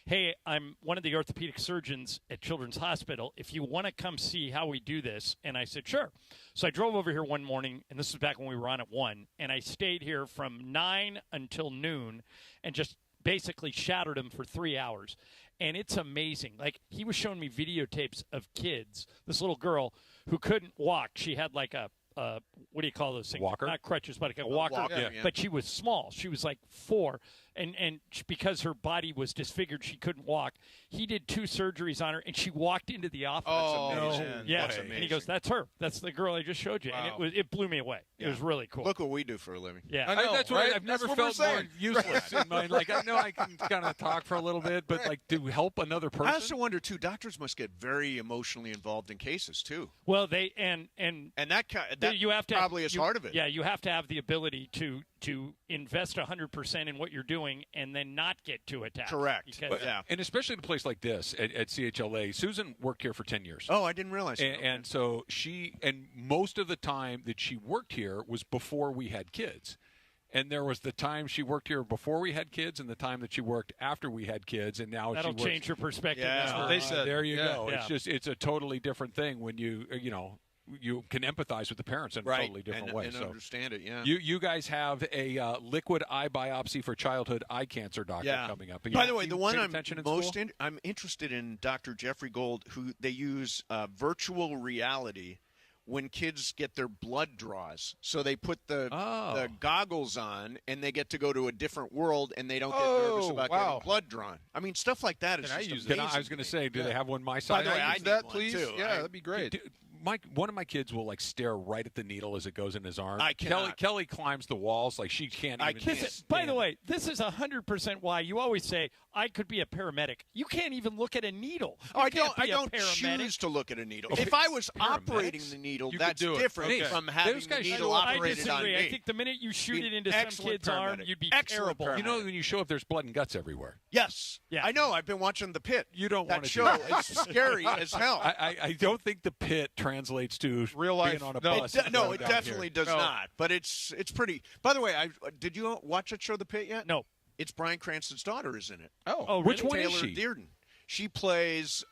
hey, I'm one of the orthopedic surgeons at Children's Hospital. If you want to come see how we do this. And I said, sure. So I drove over here one morning, and this was back when we were on at 1, and I stayed here from 9 until noon and just basically shadowed him for 3 hours. And it's amazing. Like, he was showing me videotapes of kids, this little girl who couldn't walk. She had like a what do you call those things? Walker? Not crutches, but like a walker. Yeah. But she was small. She was like 4. And because her body was disfigured, she couldn't walk. He did 2 surgeries on her, and she walked into the office. That's And he goes, that's her. That's the girl I just showed you. Wow. And it blew me away. It was really cool. Look what we do for a living. Yeah. I know, that's right? I've never felt more useless in my like. I know I can kind of talk for a little bit, but like to help another person. I also wonder too. Doctors must get very emotionally involved in cases too. Well, they and that you have to probably is part of it. Yeah, you have to have the ability to invest 100% in what you're doing and then not get too attached. Correct. Because, and especially in a place like this at CHLA. Susan worked here for 10 years. Oh, I didn't realize that. And so most of the time that she worked here was before we had kids. And there was the time she worked here before we had kids and the time that she worked after we had kids. And now that'll change your perspective. Yeah, they said. There you go. Yeah. It's a totally different thing when you you can empathize with the parents in a totally different way. And so understand it, yeah. You guys have a liquid eye biopsy for childhood eye cancer doctor coming up. By the way, the one I'm interested in, Dr. Jeffrey Gold, who they use virtual reality when kids get their blood draws. So they put the goggles on, and they get to go to a different world, and they don't get nervous about getting blood drawn. I mean, stuff like that is just amazing. I was going to say, do they have one my size? By the way, I use need that, one, please. too. Yeah, that'd be great. One of my kids will stare right at the needle as it goes in his arm. I cannot. Kelly climbs the walls like she can't even. By the way, this is 100% why you always say I could be a paramedic. You can't even look at a needle. I don't choose to look at a needle. If I was operating the needle, that's different from having the needle operated on me. I think the minute you shoot it into some kid's arm, you'd be terrible. You know when you show up, there's blood and guts everywhere. Yes. Yeah. I know. I've been watching The Pit. You don't want to show. It's scary as hell. I don't think The Pit translates to real life on a bus. It definitely does not. But it's pretty. By the way, did you watch that show, The Pit, yet? No. It's Bryan Cranston's daughter is in it. Oh, which really? one Taylor is she? Dearden. She plays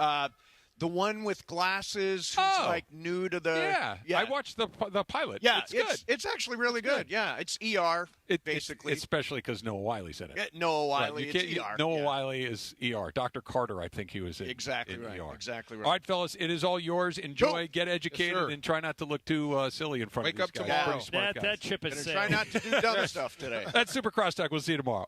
the one with glasses who's like new to the. Yeah. I watched the pilot. Yeah, it's good. It's actually really good. Yeah, it's ER basically. Especially because Noah Wiley's in it. Noah Wiley, it's ER. Noah Wiley is ER. Dr. Carter, I think he was in. Exactly in right. ER. Exactly right. All right, fellas, it is all yours. Enjoy, get educated, Yes, and try not to look too silly in front Wake of these up guys. tomorrow. Pretty smart guys. That ship is sailed. Try not to do dumb stuff today. That's Super Crosstalk. We'll see you tomorrow.